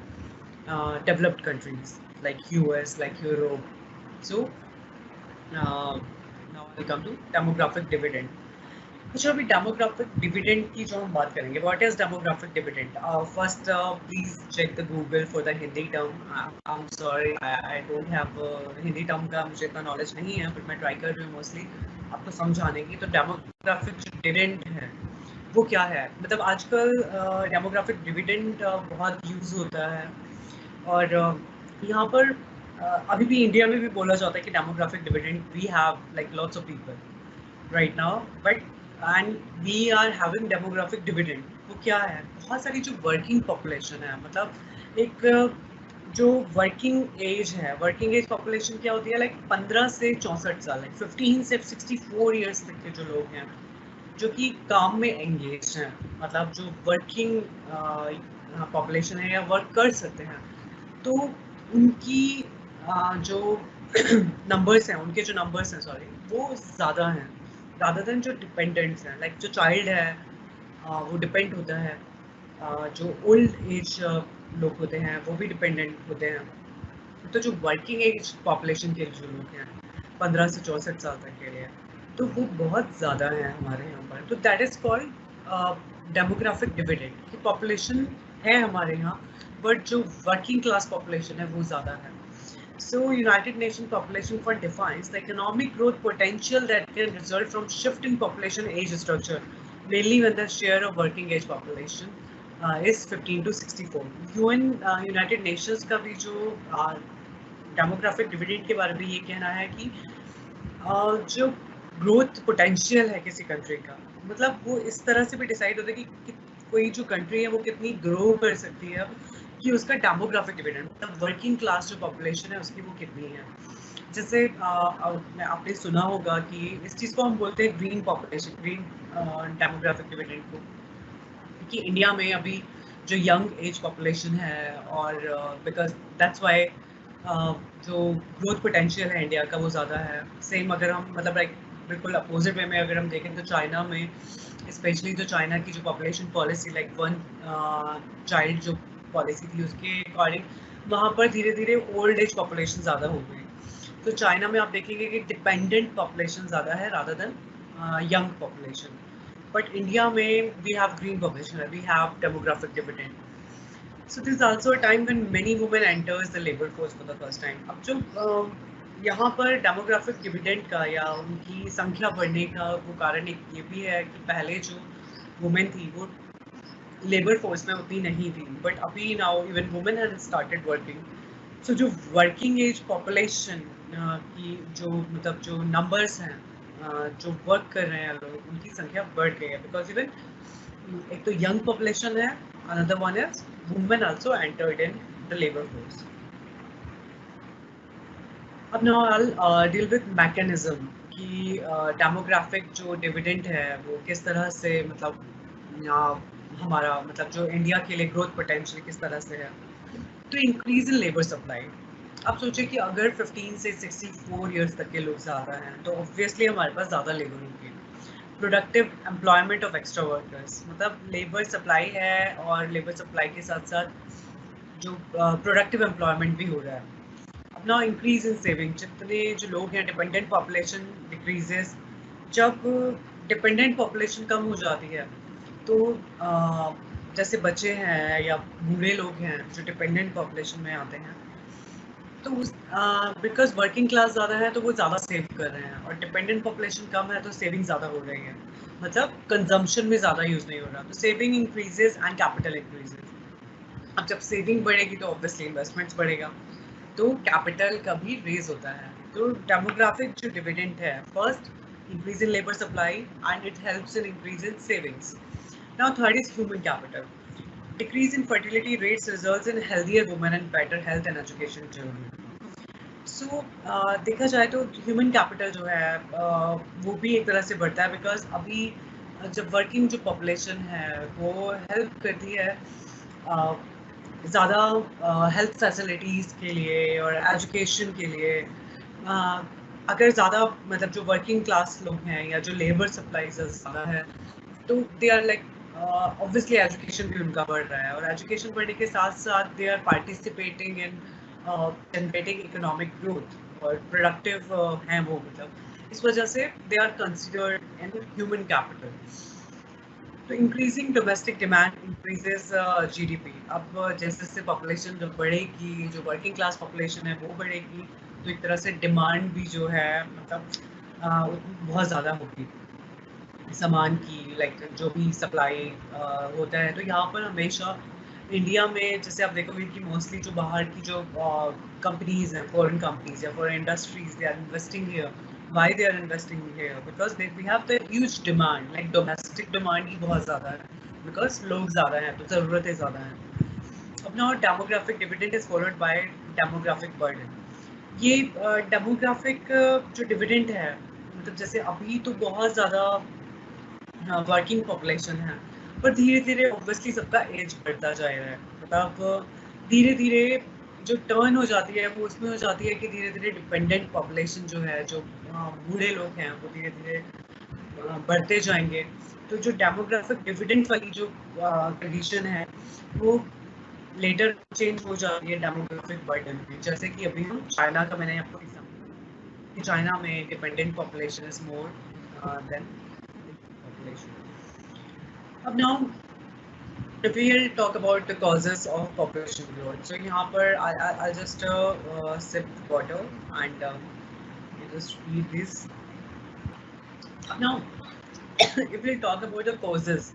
Speaker 1: developed countries like US, like Europe. So now we come to demographic dividend. अच्छा, अभी डेमोग्राफिक डिविडेंड की जो हम बात करेंगे, what is demographic dividend? First please check the Google for the Hindi term. I am sorry, I don't have Hindi term का मुझे इतना नॉलेज नहीं है, बट मैं ट्राई कर रही हूँ मोस्टली आपको समझाने की। तो डेमोग्राफिक जो डिविडेंड है वो क्या है? मतलब आजकल डेमोग्राफिक डिविडेंड बहुत यूज होता है, और यहाँ पर अभी भी इंडिया में भी बोला जाता है कि demographic dividend we have like lots of people right now, but and we are having demographic dividend। वो क्या है? बहुत सारी जो वर्किंग पॉपुलेशन है, मतलब एक जो वर्किंग एज है, वर्किंग एज पॉपुलेशन क्या होती है? लाइक 15 से 64 साल, लाइक 15 से 64 ईयर्स तक के जो लोग हैं जो कि काम में एंगेज हैं, मतलब जो वर्किंग पॉपुलेशन है या वर्क कर सकते हैं, तो उनकी जो नंबर्स हैं, उनके जो नंबर्स हैं सॉरी, वो ज़्यादा हैं रादर देन जो डिपेंडेंट्स हैं। लाइक जो चाइल्ड है वो डिपेंड होता है, जो ओल्ड एज लोग होते हैं वो भी डिपेंडेंट होते हैं। तो जो वर्किंग एज पॉपुलेशन के जो लोग हैं 15 से 64 साल तक के लिए, तो वो बहुत ज़्यादा है हमारे यहाँ पर। तो that is called demographic dividend की पॉपुलेशन है हमारे यहाँ, बट जो वर्किंग क्लास पॉपुलेशन है वो ज़्यादा है। So United Nations Population Fund defines the economic growth potential that can result from shift in population age structure, mainly when the share of working age population is 15 to 64। UN United Nations का भी जो demographic dividend के बारे में ये कहना है कि जो ग्रोथ पोटेंशियल है किसी कंट्री का, मतलब वो इस तरह से भी डिसाइड होता है कि कोई जो कंट्री है वो कितनी ग्रो कर सकती है, कि उसका डेमोग्राफिक डिविडेंड मतलब वर्किंग क्लास जो पॉपुलेशन है उसकी वो कितनी है। जैसे आपने सुना होगा कि इस चीज़ को हम बोलते हैं green population, green demographic dividend को, कि इंडिया में अभी जो यंग एज पॉपुलेशन है, और बिकॉज दैट्स वाई जो ग्रोथ पोटेंशियल है इंडिया का वो ज़्यादा है। सेम अगर हम मतलब लाइक बिल्कुल अपोजिट वे में अगर हम देखें तो चाइना में, स्पेशली जो चाइना की जो population policy like one child जो पॉलिसी थी उसके अकॉर्डिंग वहाँ पर धीरे धीरे ओल्ड एज पॉपुलेशन ज़्यादा हो गई। तो चाइना में आप देखेंगे कि डिपेंडेंट पॉपुलेशन ज़्यादा है rather then young population. But India में we have green population, we have demographic dividend. So this is also a time when many women enters the labor force for the first time। अब जो यहाँ पर demographic dividend का या उनकी संख्या बढ़ने का वो कारण एक ये भी है कि पहले जो वुमेन थी वो लेबर फोर्स में उतनी नहीं थी, बट अभी now even women have started working. So जो वर्किंग एज पॉपुलेशन की जो मतलब जो नंबर्स हैं, जो वर्क कर रहे हैं लोग, उनकी संख्या बढ़ गई है, बिकॉज इवन एक तो यंग पॉपुलेशन है, another one is women also entered in the labour force. अब now I deal with mechanism कि डेमोग्राफिक जो डिविडेंड है वो किस तरह से मतलब हमारा मतलब जो इंडिया के लिए ग्रोथ पोटेंशियल किस तरह से है। तो इंक्रीज इन लेबर सप्लाई। आप सोचिए कि अगर 15 से 64 ईयर्स तक के लोग ज़्यादा हैं तो ऑब्वियसली हमारे पास ज़्यादा लेबर होगी। Productive employment of extra workers, मतलब लेबर सप्लाई है और लेबर सप्लाई के साथ साथ जो प्रोडक्टिव एम्प्लॉयमेंट भी हो रहा है। अपना इंक्रीज इन सेविंग, जितने जो लोग हैं डिपेंडेंट पॉपुलेशन डिक्रीजेस। जब डिपेंडेंट पॉपुलेशन कम हो जाती है तो जैसे बच्चे हैं या बूढ़े लोग हैं जो डिपेंडेंट पॉपुलेशन में आते हैं, तो बिकॉज वर्किंग क्लास ज़्यादा है तो वो ज़्यादा सेव कर रहे हैं, और डिपेंडेंट पॉपुलेशन कम है तो सेविंग ज़्यादा हो रही है, मतलब कंजम्पशन में ज़्यादा यूज़ नहीं हो रहा, तो saving increases and capital increases. अब जब सेविंग बढ़ेगी तो ऑब्वियसली इन्वेस्टमेंट्स बढ़ेगा, तो कैपिटल का भी रेज होता है। तो डेमोग्राफिक जो डिविडेंड है, first increase in labour supply and it helps in increase in savings. Now third is human capital. Decrease in fertility rates results in healthier women and better health and education children. So देखा जाए तो human capital जो है वो भी एक तरह से बढ़ता है, बिकॉज अभी जब वर्किंग जो पॉपुलेशन है वो हेल्प करती है ज़्यादा हेल्थ फैसिलिटीज़ के लिए और एजुकेशन के लिए अगर ज़्यादा मतलब जो वर्किंग क्लास लोग हैं या जो लेबर सप्लाईज ज़्यादा है तो they are like obviously education भी उनका बढ़ रहा है और एजुकेशन बढ़ने के साथ साथ they are participating in generating economic growth और प्रोडक्टिव हैं वो मतलब इस वजह से they are considered an human capital. तो increasing domestic demand increases GDP. अब जैसे जैसे पॉपुलेशन जो बढ़ेगी, जो वर्किंग क्लास पॉपुलेशन है वो बढ़ेगी, तो एक तरह से डिमांड भी जो है मतलब बहुत ज़्यादा होगी सामान की, लाइक जो भी सप्लाई होता है। तो यहाँ पर हमेशा इंडिया में जैसे आप देखोगे कि मोस्टली जो बाहर की जो कंपनीज हैं, फॉरेन कंपनीज या foreign industries, they are investing here. Why they are investing here? Because we have the huge demand, like domestic demand ही बहुत ज़्यादा है बिकॉज लोग ज़्यादा हैं तो ज़रूरतें ज़्यादा हैं। अब ना demographic dividend is followed by demographic burden. ये डेमोग्राफिक जो डिविडेंड है मतलब जैसे अभी तो बहुत ज़्यादा वर्किंग पॉपुलेशन है पर धीरे धीरे ऑब्वियसली सबका एज बढ़ता जा रहा है। मतलब धीरे धीरे जो टर्न हो जाती है वो उसमें हो जाती है कि धीरे धीरे डिपेंडेंट पॉपुलेशन जो है, जो बूढ़े लोग हैं वो धीरे धीरे बढ़ते जाएंगे। तो जो डेमोग्राफिक डिविडेंड वाली जो कंडीशन है वो लेटर चेंज हो जाती है डेमोग्राफिक बर्डन में। जैसे कि अभी हम चाइना का मैंने आपको एग्जाम्पल कि चाइना में dependent population is more than population. अब now if we'll talk about the causes of population growth, so यहाँ पर I'll just sip water and you just read this. Now if we'll talk about the causes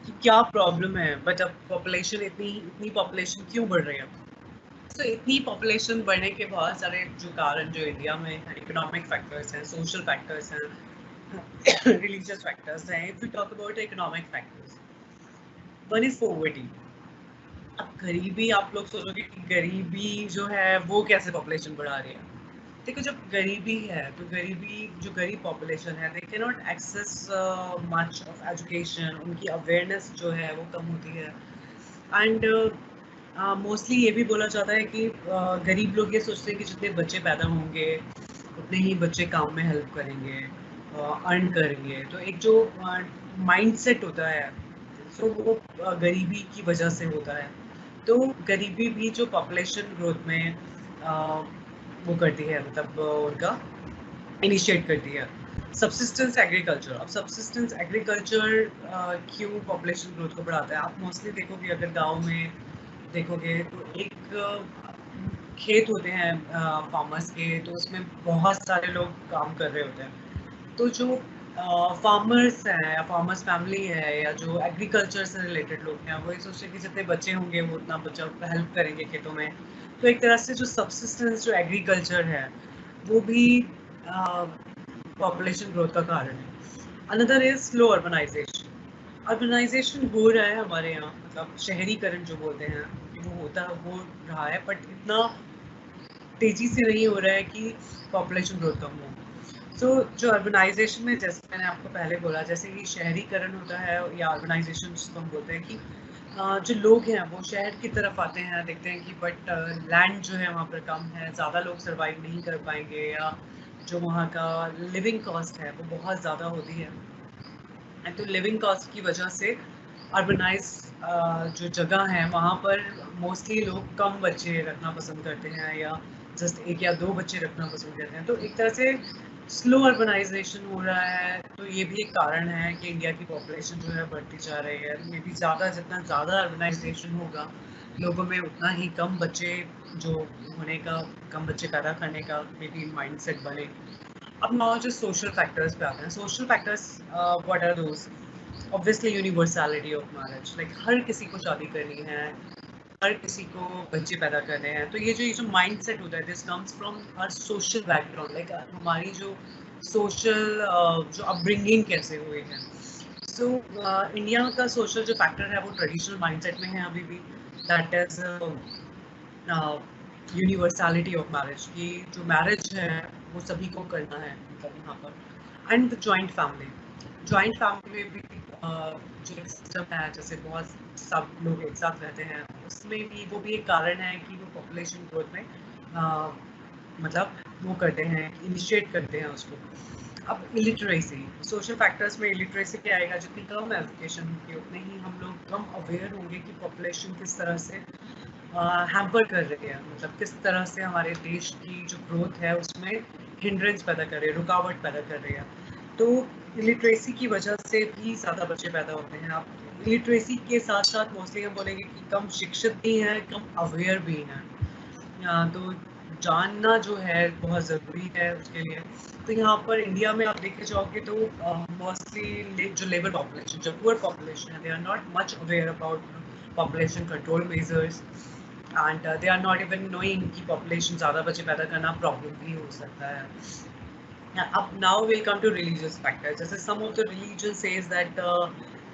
Speaker 1: कि क्या problem है but अब population इतनी इतनी population क्यों बढ़ रही है? तो इतनी पॉपुलेशन बढ़ने के बहुत सारे जो कारण जो इंडिया में इकोनॉमिक फैक्टर्स हैं, सोशल फैक्टर्स हैं, रिलीजियस फैक्टर्स हैं। If we talk about economic factors, one is poverty. अब गरीबी, आप लोग सोचोगे कि गरीबी जो है वो कैसे पॉपुलेशन बढ़ा रही है? देखो जब गरीबी है तो गरीबी जो गरीब पॉपुलेशन है they can not access much of education, उनकी अवेयरनेस जो है वो कम होती है। एंड मोस्टली ये भी बोला जाता है कि गरीब लोग ये सोचते हैं कि जितने बच्चे पैदा होंगे उतने ही बच्चे काम में हेल्प करेंगे, अर्न करेंगे। तो एक जो माइंडसेट होता है सो वो गरीबी की वजह से होता है। तो गरीबी भी जो पॉपुलेशन ग्रोथ में वो करती है, मतलब उनका इनिशिएट करती है। सब्सिस्टेंस एग्रीकल्चर, अब सब्सिस्टेंस एग्रीकल्चर क्यों पॉपुलेशन ग्रोथ को बढ़ाता है? आप मोस्टली देखोगे अगर गांव में देखोगे तो एक खेत होते हैं फार्मर्स के, तो उसमें बहुत सारे लोग काम कर रहे होते हैं। तो जो फार्मर्स हैं या फार्मर्स फैमिली है या जो एग्रीकल्चर से रिलेटेड लोग हैं वो ये सोचते हैं कि जितने बच्चे होंगे वो उतना बच्चा हेल्प करेंगे खेतों में। तो एक तरह से जो सब्सिस्टेंस जो एग्रीकल्चर है वो भी पॉपुलेशन ग्रोथ का कारण है। Another is slow urbanisation. Urbanisation हो रहा है हमारे यहाँ, मतलब शहरीकरण जो बोलते हैं वो हो रहा है बट इतना तेजी से नहीं हो रहा है कि पॉपुलेशन ग्रोथ कम हो। सो जो अर्बनाइजेशन में, जैसे मैंने आपको पहले बोला, जैसे कि शहरीकरण होता है या अर्बनाइजेशन जिसको हम बोलते हैं कि जो लोग हैं वो शहर की तरफ आते हैं, देखते हैं कि बट लैंड जो है वहाँ पर कम है, ज़्यादा लोग सर्वाइव नहीं कर पाएंगे, या जो वहाँ का लिविंग कॉस्ट है वो बहुत ज़्यादा होती है। एंड तो लिविंग कॉस्ट की वजह से अर्बनाइज जो जगह है वहाँ पर मोस्टली लोग कम बच्चे रखना पसंद करते हैं या जस्ट एक या दो बच्चे रखना पसंद करते हैं। तो एक तरह से स्लो अर्बनाइजेशन हो रहा है। तो ये भी एक कारण है कि इंडिया की पॉपुलेशन जो है बढ़ती जा रही है। ये भी ज़्यादा, जितना ज़्यादा अर्बनाइजेशन होगा लोगों में उतना ही कम बच्चे जो होने का, कम बच्चे पैदा करने का मे बी माइंड सेट बने। अब नाउ जो सोशल फैक्टर्स पे आते हैं, social factors what are those? Obviously universality of marriage, like हर किसी को शादी करनी है, हर किसी को बच्चे पैदा करने हैं। तो ये जो माइंड सेट होता है this comes from our social background, like हमारी जो सोशल जो अपब्रिंगिंग कैसे हुई है। सो इंडिया का सोशल जो फैक्टर है वो ट्रेडिशनल माइंडसेट में है अभी भी, that is universality of marriage, की जो मैरिज है वो सभी को करना है, मतलब यहाँ पर। And the joint family, joint family में भी जो एक सिस्टम है, जैसे बहुत सब लोग एक साथ रहते हैं, उसमें भी वो भी एक कारण है कि वो पॉपुलेशन ग्रोथ में मतलब वो करते हैं, इनिशिएट करते हैं उसको। अब इलिटरेसी, सोशल फैक्टर्स में इलिटरेसी क्या आएगा, जितनी कम एजुकेशन होगी उतने ही हम लोग कम अवेयर होंगे कि पॉपुलेशन किस तरह से हैम्पर कर रही है, मतलब किस तरह से हमारे देश की जो ग्रोथ है उसमें हिंड्रेंस पैदा कर रही है, रुकावट पैदा कर रही है। तो इलिटरेसी की वजह से भी ज़्यादा बच्चे पैदा होते हैं। आप इलिटरेसी के साथ साथ मोस्टली हम बोलेंगे कि कम शिक्षित भी हैं, कम अवेयर भी हैं। तो जानना जो है बहुत ज़रूरी है उसके लिए। तो यहाँ पर इंडिया में आप देखे जाओगे तो मोस्टली जो लेबर पॉपुलेशन, जो पुअर पॉपुलेशन है, they are not much aware about population control measures, and they are not even knowing कि पॉपुलेशन ज़्यादा बच्चे पैदा करना प्रॉब्लम भी हो सकता है। अब now will come to religious factor, जैसे some of the religion says that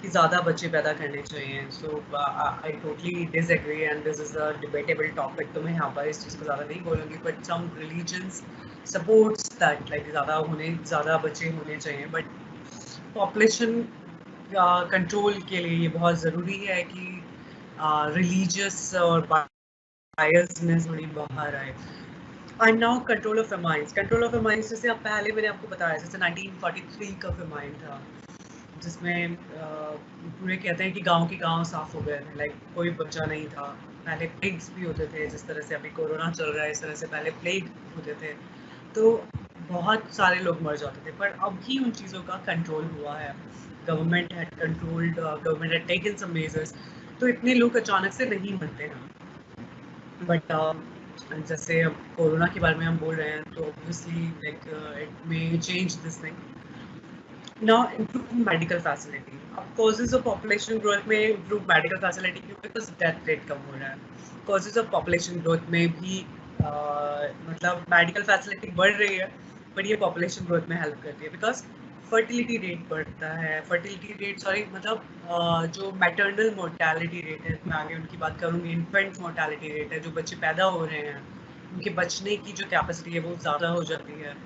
Speaker 1: कि ज़्यादा बच्चे पैदा करने चाहिए। So I totally disagree and this is a debatable topic, तो मैं यहाँ पर इस चीज़ को ज़्यादा नहीं बोलूँगी, but some religions supports that like ज़्यादा बच्चे होने चाहिए। बट पॉपुलेशन कंट्रोल के लिए ये बहुत ज़रूरी है कि रिलीजियस और बायसनेस थोड़ी बाहर आए। And now control of famines, control of famines जैसे अब पहले मैंने आपको बताया, जैसे 1943 का फेमाइन था, जिसमें पूरे कहते हैं कि गांव के गांव साफ हो गए थे, लाइक कोई बच्चा नहीं था। पहले प्लेग्स भी होते थे, जिस तरह से अभी कोरोना चल रहा है इस तरह से पहले प्लेग होते थे, तो बहुत सारे लोग मर जाते थे। पर अब ही उन चीज़ों का कंट्रोल हुआ है, government had controlled, government had taken some measures, तो इतने लोग अचानक से नहीं मरते हैं। बट जैसे अब कोरोना के बारे में हम बोल रहे हैं, तो obviously like it may change this thing. Now improve medical facility. अब causes of population growth में improve medical facility क्यों? Because death rate कम हो रहा है। Causes of population growth में भी मतलब medical facility बढ़ रही है, but ये population growth में help करती है, because fertility rate बढ़ता है, fertility rate सॉरी मतलब जो maternal mortality rate है, मैं आगे उनकी बात करूँगी, infant mortality rate है, जो बच्चे पैदा हो रहे हैं उनके बचने की जो कैपेसिटी है वो ज़्यादा हो जाती है,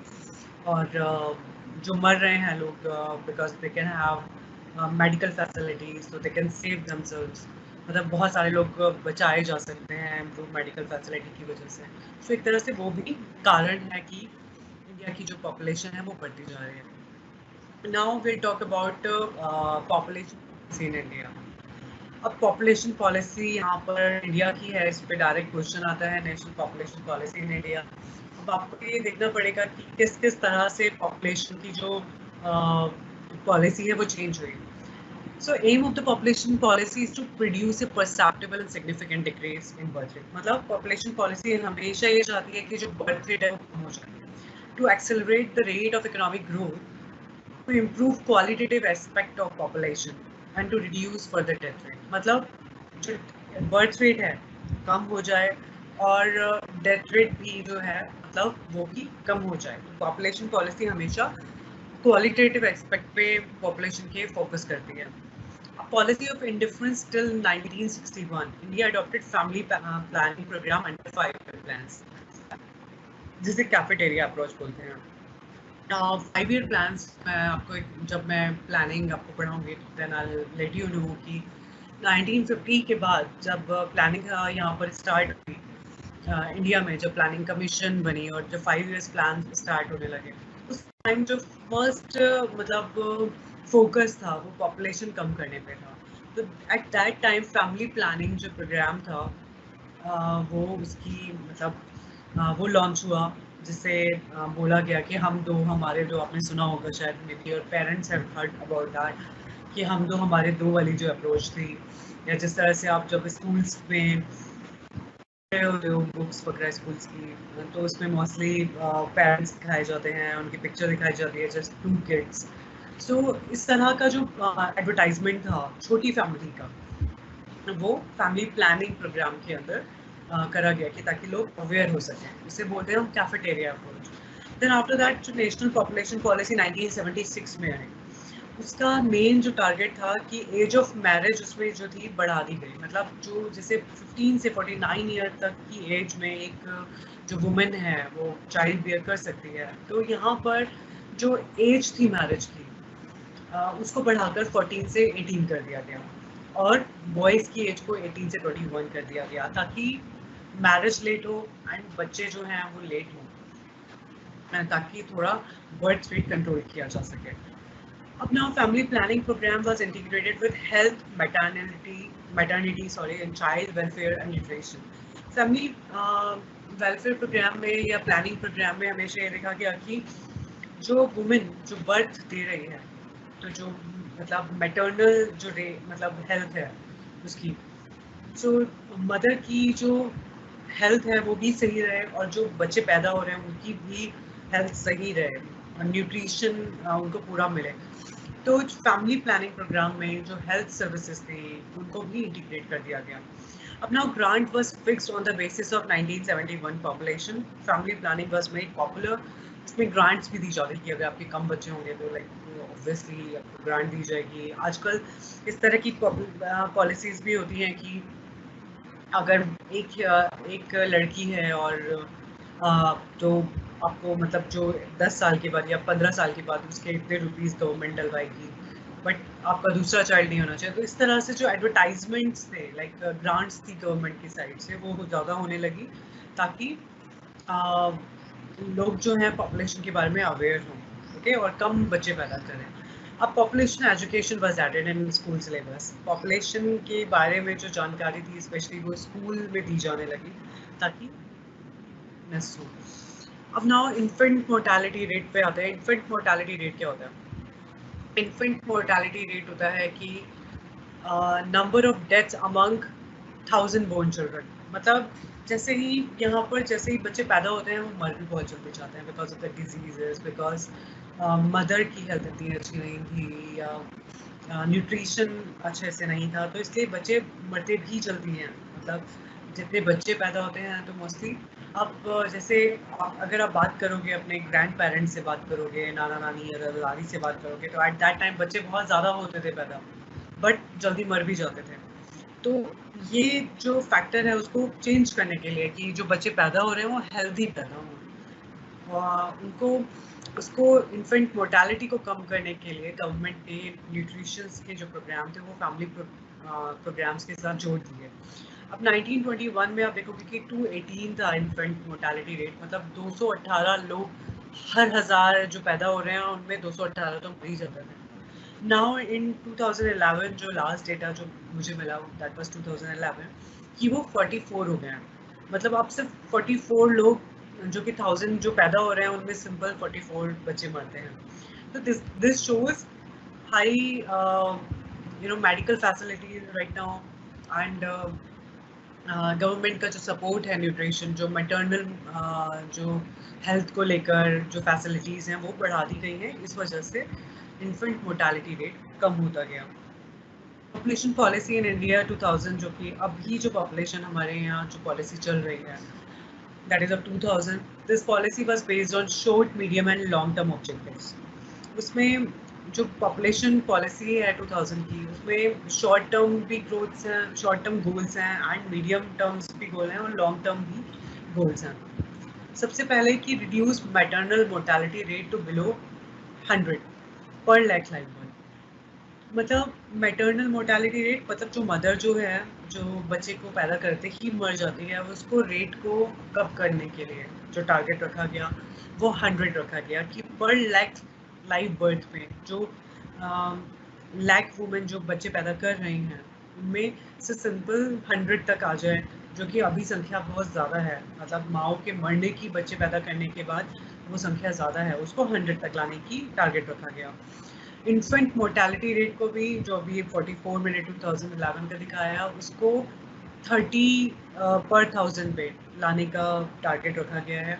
Speaker 1: और जो मर रहे हैं लोग because they can have medical facilities, तो दे कैन सेव देमसेल्व्स, मतलब बहुत सारे लोग बचाए जा सकते हैं इम्प्रूव मेडिकल फैसिलिटी की वजह से। सो एक तरह से वो भी कारण है कि इंडिया की जो पॉपुलेशन है वो बढ़ती जा रही है। Now will talk about population in India. अब पॉपुलेशन पॉलिसी यहाँ पर इंडिया की है, इस पर डायरेक्ट क्वेश्चन आता है, national population policy in India. अब आपको ये देखना पड़ेगा कि किस किस तरह से पॉपुलेशन की जो पॉलिसी है वो चेंज हुई। So aim of the population policy is to produce a perceptible and significant decrease in birth rate. मतलब population policy हमेशा ये चाहती है कि जो birth rate है वो कम हो जाए, to accelerate the rate of economic growth, to improve qualitative aspect of population and to reduce further death rate. मतलब जो birth rate है कम हो जाए और death rate भी जो है मतलब वो भी कम हो जाए। Population policy हमेशा qualitative aspect पे population के focus करती है। Policy of indifference till 1961, India adopted family planning program under 5-year plans, जिसे कैफेटेरिया अप्रोच बोलते हैं। 5-year plans आपको जब मैं प्लानिंग आपको पढ़ाऊंगी then I will let you know कि 1950 के बाद जब प्लानिंग यहाँ पर स्टार्ट हुई इंडिया में, जब प्लानिंग कमीशन बनी और जब 5 years प्लान स्टार्ट होने लगे, उस टाइम जो फर्स्ट मतलब फोकस था वो पॉपुलेशन कम करने पे था। तो eight that time family planning जो प्रोग्राम था वो उसकी मतलब वो लॉन्च हुआ, जिससे बोला गया कि हम दो हमारे जो आपने सुना होगा शायद may be your parents have heard about that, कि हम दो हमारे दो वाली जो अप्रोच थी, या जिस तरह से आप जब स्कूल्स में होते हो बुक्स वगैरह स्कूल्स की, तो उसमें मोस्टली पेरेंट्स दिखाए जाते हैं, उनकी पिक्चर दिखाई जाती है जस्ट 2 kids। सो इस तरह का जो एडवर्टाइजमेंट था छोटी फैमिली का, वो फैमिली प्लानिंग प्रोग्राम के अंदर करा गया कि ताकि लोग अवेयर हो सकें। इसे बोलते हैं हम cafeteria approach. Then after that जो नेशनल पॉपुलेशन पॉलिसी 1976 में आई, उसका मेन जो टारगेट था कि एज ऑफ मैरिज उसमें जो थी बढ़ा दी गई, मतलब जो जैसे 15 से 49 ईयर तक की एज में एक जो वुमेन है वो चाइल्ड बियर कर सकती है, तो यहाँ पर जो एज थी मैरिज की उसको बढ़ाकर 14 से 18 कर दिया गया। और बॉयज़ की एज को 18 से 21 कर दिया गया ताकि मैरिज लेट हो एंड बच्चे जो हैं वो लेट हों, ताकि थोड़ा बर्थ रेट कंट्रोल किया जा सके. अब now family planning program was integrated with health, maternity, and child welfare and nutrition. Family welfare program में या planning program में हमेशा ये देखा गया कि जो वुमेन जो बर्थ दे रही है, तो जो मतलब मैटरनल जो मतलब हेल्थ है उसकी, जो मदर की जो हेल्थ है वो भी सही रहे और जो बच्चे पैदा हो रहे हैं उनकी भी हेल्थ सही रहे और न्यूट्रिशन उनको पूरा मिले. तो फैमिली प्लानिंग प्रोग्राम में जो हेल्थ सर्विसेज थे उनको भी इंटीग्रेट कर दिया गया. अब now grant was fixed on the basis of 1971 population. Family planning was made popular. इसमें ग्रांट्स भी दी जाती है कि अगर आपके कम बच्चे होंगे तो लाइक ऑब्वियसली आपको ग्रांट दी जाएगी. आजकल इस तरह की पॉलिसीज भी होती हैं कि अगर एक लड़की है और तो आपको मतलब जो 10 साल के बाद या 15 साल के बाद उसके इतने रुपीस गवर्नमेंट डलवाएगी, बट आपका दूसरा चाइल्ड नहीं होना चाहिए. तो इस तरह से जो एडवर्टाइजमेंट्स थे लाइक ग्रांट्स थी गवर्नमेंट की साइड से वो ज़्यादा होने लगी ताकि लोग जो हैं पॉपुलेशन के बारे में अवेयर हों, ओके, और कम बच्चे पैदा करें. अब population education was added in school syllabus. Population के बारे में जो जानकारी थी स्पेशली वो स्कूल में दी जाने लगी ताकि मिस हो. अब नाउ इन्फेंट मोर्टालिटी रेट पे आते हैं. इन्फेंट मोर्टालिटी रेट क्या होता है? इन्फेंट मोर्टालिटी रेट होता है कि number of deaths among 1000 born children. मतलब जैसे ही यहाँ पर जैसे ही बच्चे पैदा होते हैं वो मर भी बहुत जल्दी जाते हैं because of the diseases, because mother की हेल्थ इतनी अच्छी नहीं थी या न्यूट्रिशन अच्छे से नहीं था, तो इसलिए बच्चे मरते भी जल्दी हैं. मतलब जितने बच्चे पैदा होते हैं तो मोस्टली अब जैसे अगर आप बात करोगे अपने ग्रैंड पेरेंट्स से बात करोगे, नाना नानी या दादा दादी से बात करोगे, तो एट दैट टाइम बच्चे बहुत ज़्यादा होते थे पैदा, बट जल्दी मर भी जाते थे. तो ये जो फैक्टर है उसको चेंज करने के लिए कि जो बच्चे पैदा हो रहे हैं वो हेल्दी पैदा हों, उनको उसको इन्फेंट मोर्टालिटी को कम करने के लिए गवर्नमेंट ने न्यूट्रिशंस के जो प्रोग्राम थे वो फैमिली प्रोग्राम्स के साथ जोड़ दिए. अब 1921 में आप देखोगे कि 218 था इन्फेंट मोर्टालिटी रेट. मतलब 218 लोग हर 1000 जो पैदा हो रहे हैं उनमें 218 तो मर ही जाते थे. नाउ इन 2011 जो लास्ट डेटा जो मुझे मिला दैट वाज 2011 कि वो 44 हो गए हैं. मतलब अब सिर्फ 44 लोग जो कि 1000 जो पैदा हो रहे हैं उनमें सिंपल 44 बच्चे मरते हैं. तो this shows high medical facilities right now and government का जो सपोर्ट है न्यूट्रिशन, जो मैटरनल जो हेल्थ को लेकर जो फैसिलिटीज़ हैं वो बढ़ा दी गई हैं. इस वजह से इन्फेंट मोर्टालिटी रेट कम होता गया. पॉपुलेशन पॉलिसी इन इंडिया 2000, जो कि अभी जो पॉपुलेशन हमारे यहाँ जो पॉलिसी चल रही है that is of 2000. This policy was based on short, medium and long term objectives. उसमें जो पॉपुलेशन पॉलिसी है 2000 की उसमें शॉर्ट टर्म भी ग्रोथ्स हैं, शॉर्ट टर्म गोल्स हैं एंड मीडियम टर्म्स भी गोल हैं और लॉन्ग टर्म भी गोल्स हैं. सबसे पहले कि reduce maternal mortality rate to below 100 per lakh live birth. मतलब मैटरनल मोर्टालिटी रेट मतलब जो मदर जो है जो बच्चे को पैदा करते ही मर जाती है, उसको रेट को कम करने के लिए जो टारगेट रखा गया वो 100 रखा गया कि पर लाख लाइव बर्थ में जो लाख वुमेन जो बच्चे पैदा कर रही हैं उनमें से सिंपल 100 तक आ जाए, जो कि अभी संख्या बहुत ज़्यादा है. मतलब माओ के मरने की बच्चे पैदा करने के बाद वो संख्या ज़्यादा है, उसको 100 तक लाने की टारगेट रखा गया. इन्फेंट मोर्टालिटी रेट को भी जो अभी 44 मैंने 2011 का दिखाया उसको 30 पर 1000 पे लाने का टारगेट रखा गया है.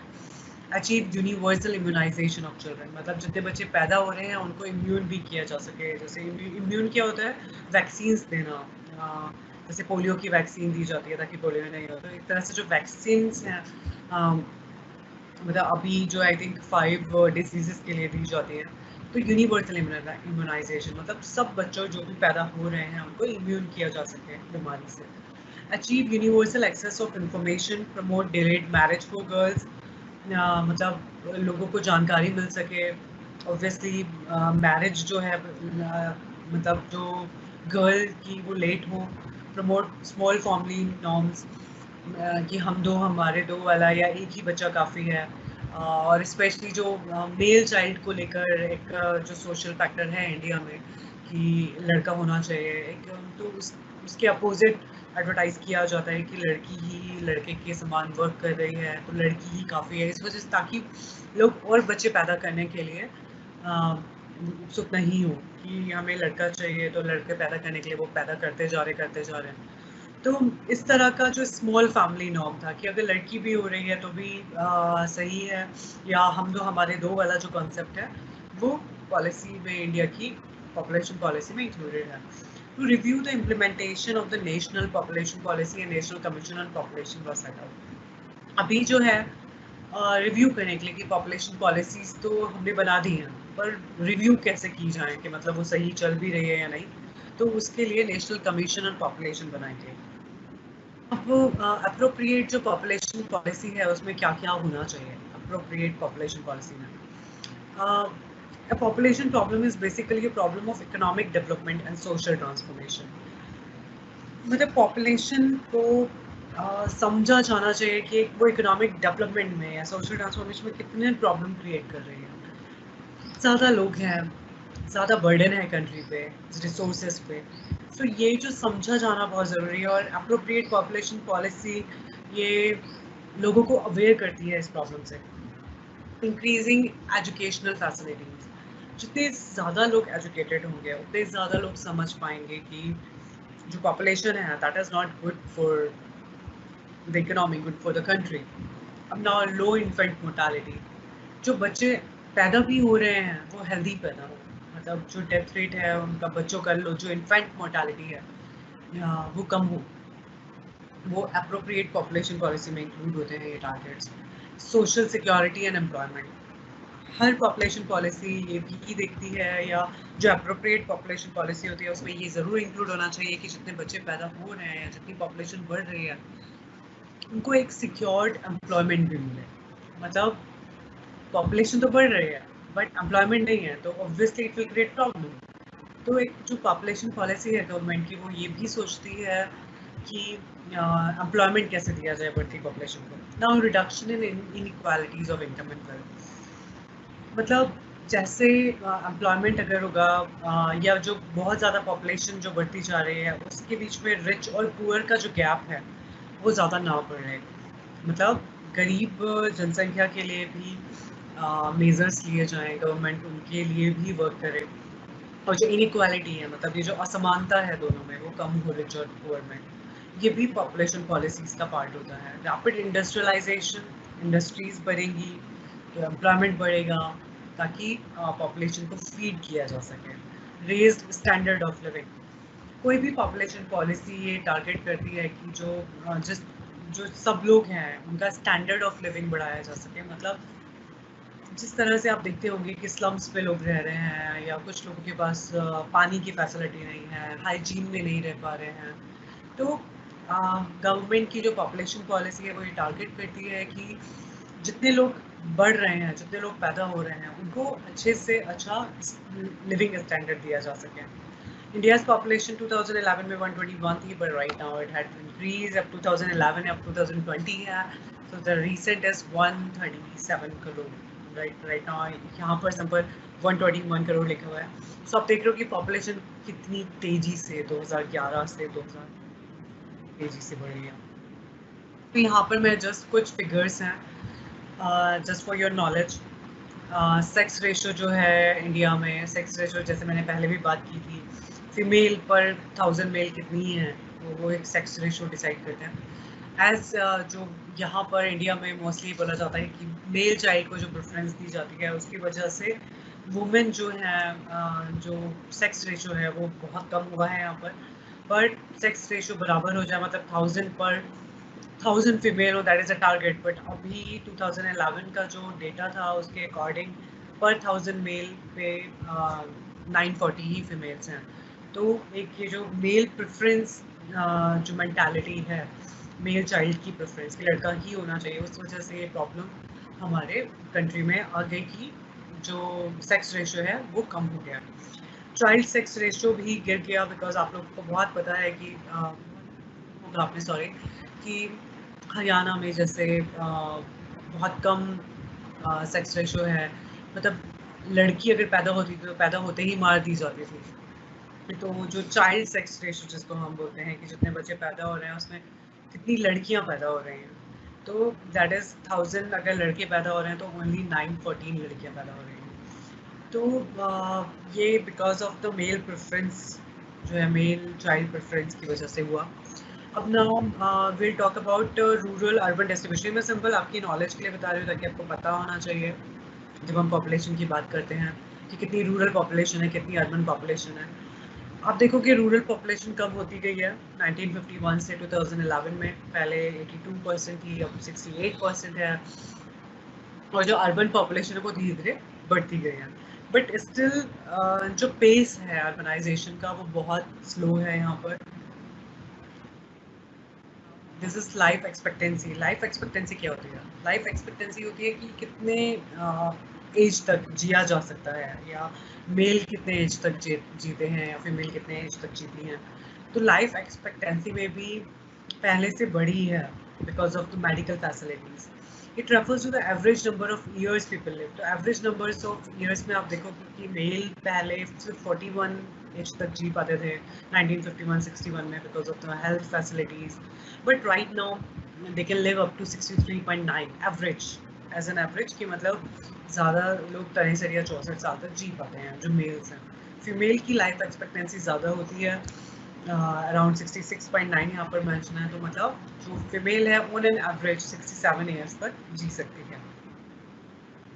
Speaker 1: Achieve universal immunisation of children. मतलब जितने बच्चे पैदा हो रहे हैं उनको इम्यून भी किया जा सके. जैसे इम्यून क्या होता है? वैक्सीन्स देना. जैसे पोलियो की वैक्सीन दी जाती है ताकि पोलियो नहीं होता. एक तरह से जो वैक्सीन्स हैं मतलब अभी जो आई थिंक 5 डिजीज़ के लिए दी जाती है. तो यूनिवर्सल इम्यूनाइजेशन मतलब सब बच्चों जो भी पैदा हो रहे हैं उनको इम्यून किया जा सके बीमारी से. Achieve universal access of information, promote delayed marriage for girls. मतलब लोगों को जानकारी मिल सके. ऑब्वियसली मैरिज जो है मतलब जो गर्ल की वो लेट हो, प्रमोट स्मॉल फैमिली नॉर्म्स कि हम दो हमारे दो वाला या एक ही बच्चा काफ़ी है, और स्पेशली जो मेल चाइल्ड को लेकर एक जो सोशल फैक्टर है इंडिया में कि लड़का होना चाहिए एक, तो उसके अपोजिट एडवर्टाइज किया जाता है कि लड़की ही लड़के के समान वर्क कर रही है, तो लड़की ही काफ़ी है, इस वजह से ताकि लोग और बच्चे पैदा करने के लिए उत्सुक नहीं हो कि हमें लड़का चाहिए, तो लड़के पैदा करने के लिए वो पैदा करते जा रहे हैं। तो इस तरह का जो स्मॉल फैमिली नॉर्म था कि अगर लड़की भी हो रही है तो भी सही है, या हम दो हमारे दो वाला जो कॉन्सेप्ट है वो पॉलिसी में, इंडिया की पॉपुलेशन पॉलिसी में इंक्लूडेड है। To review the implementation of the national population policy and national commission on population was set out. अभी जो है रिव्यू करने के लिए कि पॉपुलेशन पॉलिसीज तो हमने बना दी हैं, पर रिव्यू कैसे की जाए कि मतलब वो सही चल भी रही है या नहीं, तो उसके लिए नेशनल कमीशन ऑन पॉपुलेशन बनाएंगे। अब अप्रोप्रिएट जो पॉपुलेशन पॉलिसी है उसमें क्या क्या होना चाहिए अप्रोप्रिएट पॉपुलेशन पॉलिसी में? A population problem is basically a problem of economic development and social transformation. मतलब पॉपुलेशन को समझा जाना चाहिए कि वो इकोनॉमिक डेवलपमेंट में या सोशल ट्रांसफॉर्मेशन में कितने प्रॉब्लम क्रिएट कर रही है। ज़्यादा लोग हैं, ज़्यादा बर्डन है कंट्री पे, रिसोर्सेज पे, तो ये जो समझा जाना बहुत ज़रूरी है। और अप्रोप्रिएट पॉपुलेशन पॉलिसी ये लोगों को अवेयर करती है इस प्रॉब्लम से। इंक्रीजिंग एजुकेशनल फैसिलिटीज़, जितने ज़्यादा लोग एजुकेटेड होंगे उतने ज़्यादा लोग समझ पाएंगे कि जो पॉपुलेशन है that is not good for the economy, good for the country. अब ना लो इन्फेंट मोर्टालिटी, जो बच्चे पैदा भी हो रहे हैं वो हेल्दी पैदा हो, मतलब जो डेथ रेट है उनका बच्चों का, लो जो इन्फेंट मोर्टालिटी है वो कम हो, वो अप्रोप्रिएट पॉपुलेशन पॉलिसी में इंक्लूड होते हैं ये targets. Social security and employment, her population policy ये भी देखती है, या जो अप्रोप्रिएट पॉपुलेशन पॉलिसी होती है उसमें ये ज़रूर इंक्लूड होना चाहिए कि जितने बच्चे पैदा हो रहे हैं या जितनी पॉपुलेशन बढ़ रही है उनको एक सिक्योर्ड एम्प्लॉयमेंट भी मिले। मतलब पॉपुलेशन तो बढ़ रही है बट एम्प्लॉयमेंट नहीं है, तो obviously it will create problem. तो एक जो पॉपुलेशन पॉलिसी है गवर्नमेंट की वो ये भी सोचती है कि एम्प्लॉयमेंट कैसे दिया जाए बढ़ती पॉपुलेशन को। Now reduction in inequalities of income and wealth, मतलब जैसे एम्प्लॉयमेंट अगर होगा या जो बहुत ज़्यादा पॉपुलेशन जो बढ़ती जा रही है उसके बीच में रिच और पुअर का जो गैप है वो ज़्यादा ना बढ़े, मतलब गरीब जनसंख्या के लिए भी मेजर्स लिए जाएं, गवर्नमेंट उनके लिए भी वर्क करे, और जो इनइक्वालिटी है मतलब ये जो असमानता है दोनों में वो कम हो रिच और पुअर में, ये भी पॉपुलेशन पॉलिसीज़ का पार्ट होता है। रैपिड इंडस्ट्रियलाइजेशन, इंडस्ट्रीज़ बढ़ेंगी तो एम्प्लॉयमेंट बढ़ेगा ताकि पॉपुलेशन को फीड किया जा सके। रेज्ड स्टैंडर्ड ऑफ लिविंग, कोई भी पॉपुलेशन पॉलिसी ये टारगेट करती है कि जो सब लोग हैं उनका स्टैंडर्ड ऑफ लिविंग बढ़ाया जा सके। मतलब जिस तरह से आप देखते होंगे कि स्लम्स पे लोग रह रहे हैं या कुछ लोगों के पास पानी की फैसिलिटी नहीं है, हाइजीन में नहीं रह पा रहे हैं, तो गवर्नमेंट की जो पॉपुलेशन पॉलिसी है वो ये टारगेट करती है कि जितने लोग बढ़ रहे हैं, जितने लोग पैदा हो रहे हैं उनको अच्छे से अच्छा लिविंग स्टैंडर्ड दिया जा सके। India's population 2011 में 121 थी, but right now it had increased up 2011 up 2020 है, so the recent is 137 crore, right now यहाँ पर सिंपल 121 करोड़ लिखा हुआ है। so आप देख रहे हो कि पॉपुलेशन कितनी तेजी से 2011 से 2000 तेजी से बढ़ रही है। तो यहाँ पर मैं जस्ट कुछ फिगर्स हैं just for your knowledge. Sex ratio जो है इंडिया में, सेक्स रेशो जैसे मैंने पहले भी बात की थी, फीमेल पर 1000 मेल कितनी है वो एक सेक्स रेशो डिसाइड करते हैं। एज जो यहाँ पर इंडिया में मोस्टली बोला जाता है कि मेल चाइल्ड को जो प्रेफरेंस दी जाती है उसकी वजह से वुमेन जो है जो सेक्स रेशो है वो बहुत कम हुआ है यहाँ पर सेक्स रेशो बराबर हो जाए, मतलब 1000 पर 1000 फीमेल हो, that is a target. But अभी 2011 का जो डेटा था उसके अकॉर्डिंग पर 1000 मेल पे 940 ही फीमेल्स हैं। तो एक ये जो मेल प्रेफरेंस जो मेंटालिटी है, मेल चाइल्ड की प्रेफरेंस कि लड़का ही होना चाहिए, उस वजह से ये प्रॉब्लम हमारे कंट्री में आ गई कि जो सेक्स रेशो है वो कम हो गया। चाइल्ड सेक्स रेशियो भी गिर गया, बिकॉज आप लोगों को बहुत पता है कि होगा आपने सॉरी कि हरियाणा में जैसे बहुत कम सेक्स रेशियो है, मतलब लड़की अगर पैदा होती थी तो पैदा होते ही मार दी जाती थी। तो जो चाइल्ड सेक्स रेशियो जिसको हम बोलते हैं कि जितने बच्चे पैदा हो रहे हैं उसमें कितनी लड़कियां पैदा हो रही हैं, तो दैट इज़ 1000 अगर लड़के पैदा हो रहे हैं तो ओनली 914 लड़कियां पैदा हो रही हैं। तो ये because of the male preference जो है, मेल चाइल्ड प्रेफरेंस की वजह से हुआ। अब now will talk about rural urban distribution. मैं सिंपल आपकी नॉलेज के लिए बता रही हूँ ताकि आपको पता होना चाहिए जब हम पॉपुलेशन की बात करते हैं कि कितनी रूरल पॉपुलेशन है, कितनी अर्बन पॉपुलेशन है। आप देखो कि रूरल पॉपुलेशन कम होती गई है 1951 से 2011 में। पहले 82% थी, अब 68% है, और जो अर्बन पॉपुलेशन है वो धीरे धीरे बढ़ती गई है। बट स्टिल जो पेस है अर्बनाइजेशन का वो बहुत स्लो है यहाँ पर। This is life expectancy. Life expectancy क्या होती है? लाइफ एक्सपेक्टेंसी होती है कि कितने एज तक जिया जा सकता है, या मेल कितने एज तक जीते हैं या फीमेल कितने एज तक जीती हैं। तो लाइफ एक्सपेक्टेंसी में भी पहले से बढ़ी है because of the medical facilities. It refers to the average number of years people live. तो एवरेज नंबर्स ऑफ ईयर्स में आप देखो कि मेल पहले सिर्फ 41 एज तक जी पाते थे 1951-61 में because of the health facilities. But right now they can live up to 63.9 average, as an average की मतलब ज़्यादा लोग 63 या 64 साल तक जी पाते हैं जो मेल्स हैं। फीमेल की लाइफ एक्सपेक्टेंसी ज़्यादा होती है, अराउंड 66.9 यहाँ पर मेंशन है। तो मतलब जो फीमेल है ऑन एन एवरेज 67 ईयर्स तक जी सकती है।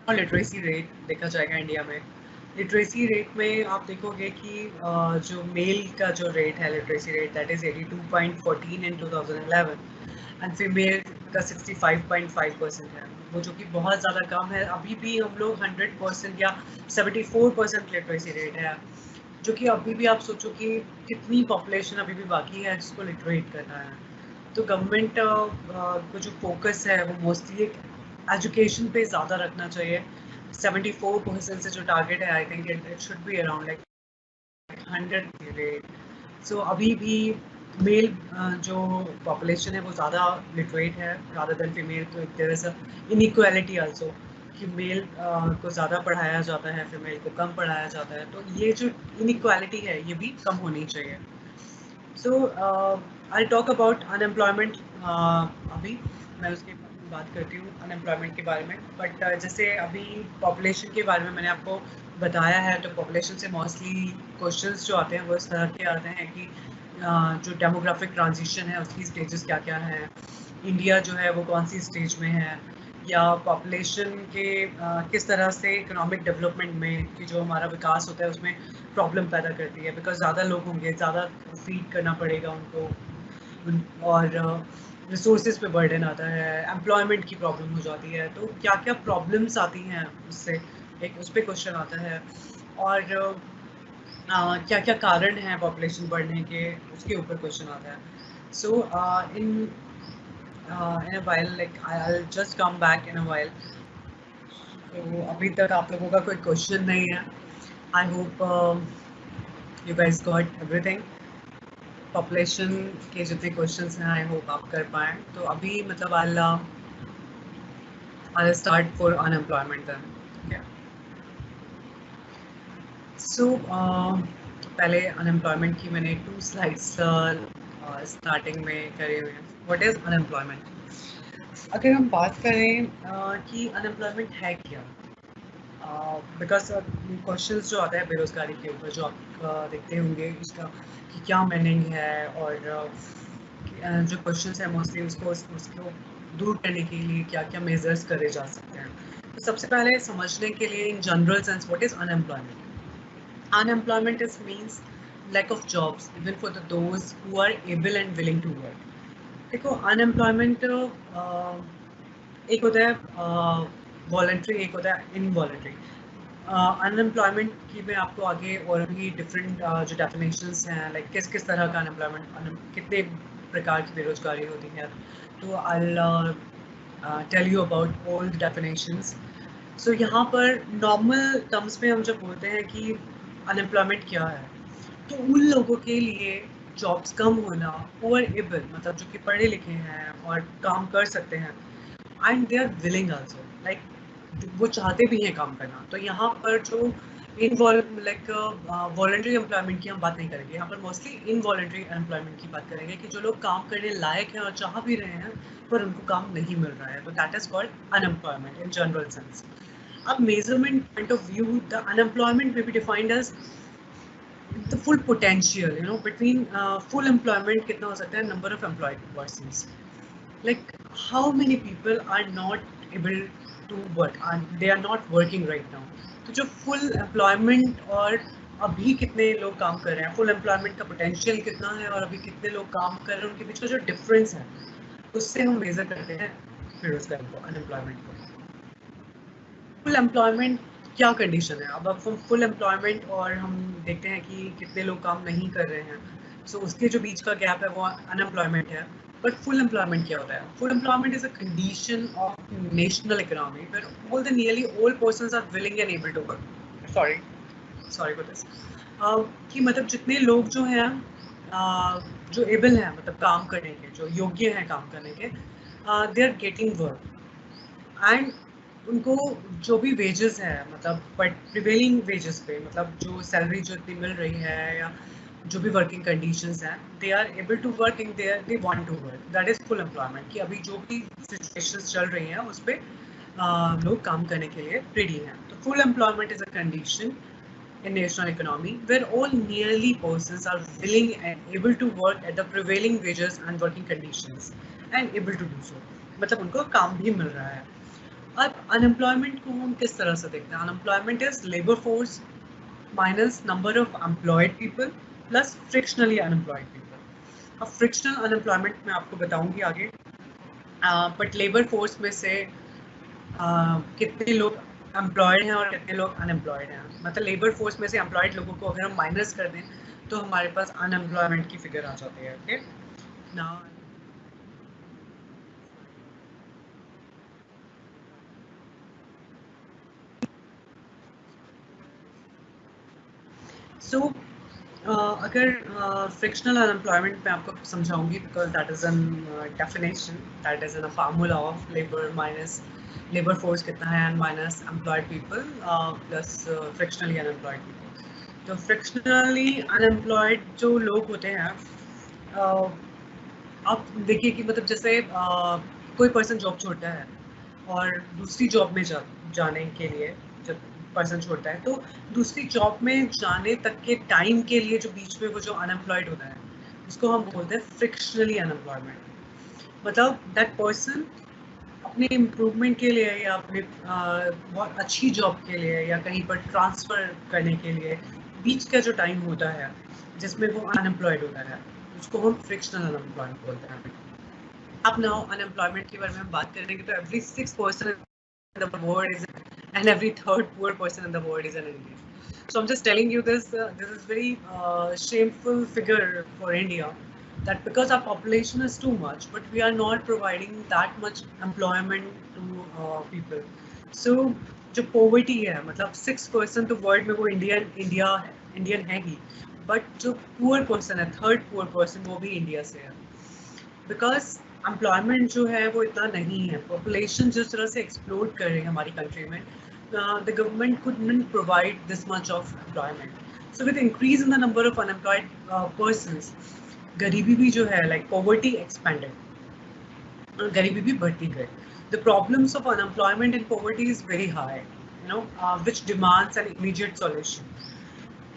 Speaker 1: और लिटरेसी रेट देखा जाएगा इंडिया में, लिटरेसी रेट में आप देखोगे कि जो मेल का जो रेट है literacy rate that is 82.14 in 2011 and female का 65.5% है, वो जो कि बहुत ज़्यादा कम है। अभी भी हम लोग 100% या 74% लिटरेसी रेट है, जो कि अभी भी आप सोचो कि कितनी पॉपुलेशन अभी भी बाकी है जिसको लिटरेट करना है। तो गवर्नमेंट को जो फोकस है वो मोस्टली एजुकेशन पे ज़्यादा रखना चाहिए। 74% से जो टारगेट है I think it should be around like 100 rate. So अभी भी मेल जो पॉपुलेशन है वो ज़्यादा लिटरेट है रादर देन फीमेल। तो there is a inequality also कि मेल को ज़्यादा पढ़ाया जाता है, फीमेल को कम पढ़ाया जाता है। तो ये जो इनइक्वालिटी है ये भी कम होनी चाहिए। So I talk about unemployment. अभी मैं उसकी बात करती हूँ अनएम्प्लॉयमेंट के बारे में। बट जैसे अभी पॉपुलेशन के बारे में मैंने आपको बताया है, तो पॉपुलेशन से मोस्टली क्वेश्चंस जो आते हैं वो इस तरह के आते हैं कि जो डेमोग्राफिक ट्रांजिशन है उसकी स्टेजेस क्या क्या हैं, इंडिया जो है वो कौन सी स्टेज में है, या पॉपुलेशन के किस तरह से इकोनॉमिक डेवलपमेंट में कि जो हमारा विकास होता है उसमें प्रॉब्लम पैदा करती है। बिकॉज ज़्यादा लोग होंगे, ज़्यादा फीड करना पड़ेगा उनको, और रिसोर्सेज पे बर्डन आता है, एम्प्लॉयमेंट की प्रॉब्लम हो जाती है। तो क्या क्या प्रॉब्लम्स आती हैं उससे, एक उस पर क्वेश्चन आता है। और क्या क्या कारण हैं पॉपुलेशन बढ़ने के, उसके ऊपर क्वेश्चन आता है। सो इन a while, like I'll just come back in a while. तो अभी तक आप लोगों का कोई क्वेश्चन नहीं है। I hope you guys got everything. Population के जितने क्वेश्चंस हैं आई होप आप कर पाएँ। तो अभी मतलब I'll start for unemployment then. Okay. So पहले अनएम्प्लॉयमेंट की मैंने 2 स्लाइड्स स्टार्टिंग में करे हुए हैं। What is unemployment? अगर हम बात करें कि अनएम्प्लॉयमेंट है क्या, बिकॉज क्वेश्चंस जो आता है बेरोज़गारी के ऊपर जो आप देखते होंगे उसका कि क्या मीनिंग है, और जो क्वेश्चंस है मोस्टली उसको दूर करने के लिए क्या क्या मेजर्स करे जा सकते हैं। तो सबसे पहले समझने के लिए इन general sense what is unemployment? Unemployment is means lack of jobs even for those who are able and willing to work. देखो अनएम्प्लॉयमेंट एक होता है वॉलंटरी, एक होता है इनवॉलंटरी। अनएम्प्लॉयमेंट की मैं आपको आगे और भी डिफरेंट जो डेफिनेशंस हैं, लाइक किस किस तरह का अनएम्प्लॉयमेंट, कितने प्रकार की बेरोजगारी होती है, तो I tell you about all the definitions. So यहाँ पर नॉर्मल टर्म्स में हम जब बोलते हैं कि अनएम्प्लॉयमेंट क्या है, तो उन लोगों के लिए जॉब्स कम होना, पुअर एबल मतलब जो कि पढ़े लिखे हैं और काम कर सकते हैं, and they are willing also, like वो चाहते भी हैं काम करना। तो यहाँ पर जो इनवॉल्व लाइक वॉलंटरी एम्प्लॉयमेंट की हम बात नहीं करेंगे, यहाँ पर मोस्टली इनवॉलंटरी एम्प्लॉयमेंट की बात करेंगे कि जो लोग काम करने लायक हैं और चाह भी रहे हैं पर उनको काम नहीं मिल रहा है, तो that is called unemployment in general sense. अब measurement point of view, the unemployment में be defined as the full potential, you know, between full employment कितना हो सकता है, number of employed persons, like how many people are not able to work and they are not working right now। तो जो full employment और अभी कितने लोग काम कर रहे हैं, full employment का potential कितना है और अभी कितने लोग काम कर रहे हैं, उनके बीच का जो difference है उससे हम measure करते हैं बेरोजगारी को, unemployment को। फुल एम्प्लॉयमेंट क्या कंडीशन है, अब हम फुल एम्प्लॉयमेंट और हम देखते हैं कि कितने लोग काम नहीं कर रहे हैं, सो उसके जो बीच का गैप है वो अनएम्प्लॉयमेंट है। बट फुल एम्प्लॉयमेंट क्या होता है? Full employment is a condition of national economy where all the nearly all persons are willing and able to work. Sorry for this. कि मतलब जितने लोग जो हैं जो एबल हैं मतलब काम करने के, जो योग्य हैं काम करने के, they are getting work and उनको जो भी वेजेस है मतलब बट प्रिवेलिंग वेजेस पे, मतलब जो सैलरी जो इतनी मिल रही है या जो भी वर्किंग कंडीशंस हैं, they are able to work in there, they want to work, that is full employment. कि अभी जो भी सिचुएशंस चल रही हैं उस पर लोग काम करने के लिए रेडी हैं। तो full employment is a condition in national economy where all nearly persons are willing and able to work at the prevailing wages and working conditions and able to do so, मतलब उनको काम भी मिल रहा है। अब unemployment को हम किस तरह से देखते हैं? Unemployment is labour force minus number of employed people plus frictionally unemployed people. अब फ्रिक्शनल अनएम्प्लॉयमेंट मैं आपको बताऊंगी आगे, बट लेबर फोर्स में से कितने लोग एम्प्लॉयड हैं और कितने लोग अनएम्प्लॉयड हैं, मतलब लेबर फोर्स में से एम्प्लॉयड लोगों को अगर हम माइनस कर दें तो हमारे पास अनएम्प्लॉयमेंट की फिगर आ जाती है। ओके, नाउ सो अगर फ्रिक्शनल अनएम्प्लॉयमेंट मैं आपको समझाऊंगी, because that is an definition, that is an formula of labour minus labour force कितना है and minus employed people plus frictionally unemployed people. तो फ्रिक्शनली अनएम्प्लॉयड जो लोग होते हैं, आप देखिए कि मतलब जैसे कोई पर्सन जॉब छोड़ता है और दूसरी जॉब में जाने के लिए जब पर्सन छोड़ता है, तो दूसरी जॉब में जाने तक के टाइम के लिए जो बीच में वो जो अनएम्प्लॉयड होता है उसको हम बोलते हैं फ्रिक्शनली अनएम्प्लॉयमेंट। मतलब दैट पर्सन अपने इम्प्रूवमेंट के लिए या अपने बहुत अच्छी जॉब के लिए या कहीं पर ट्रांसफ़र करने के लिए बीच का जो टाइम होता है जिसमें वो अनएम्प्लॉयड होता है उसको हम फ्रिक्शनल अनएम्प्लॉयमेंट बोलते हैं। अब नाउ अनएम्प्लॉयमेंट के बारे में हम बात करेंगे तो every 6 person in the world is and every third poor person in the world is an Indian. So I'm just telling you this. This is very shameful figure for India, that because our population is too much, but we are not providing that much employment to people. So जो poverty है, मतलब 6% तो world में वो Indian है ही, but जो poor person है, third poor person, वो भी इंडिया से है। बिकॉज एम्प्लॉयमेंट जो है वो इतना नहीं है, पॉपुलेशन जिस तरह से एक्सप्लोड कर रही है हमारी कंट्री में, the government could not provide this much of employment. So with increase in the number of unemployed persons, गरीबी भी जो है लाइक पॉवर्टी एक्सपेंडेड, गरीबी भी बढ़ती गई। The problems of unemployment and poverty is very high, you know, which demands an immediate solution.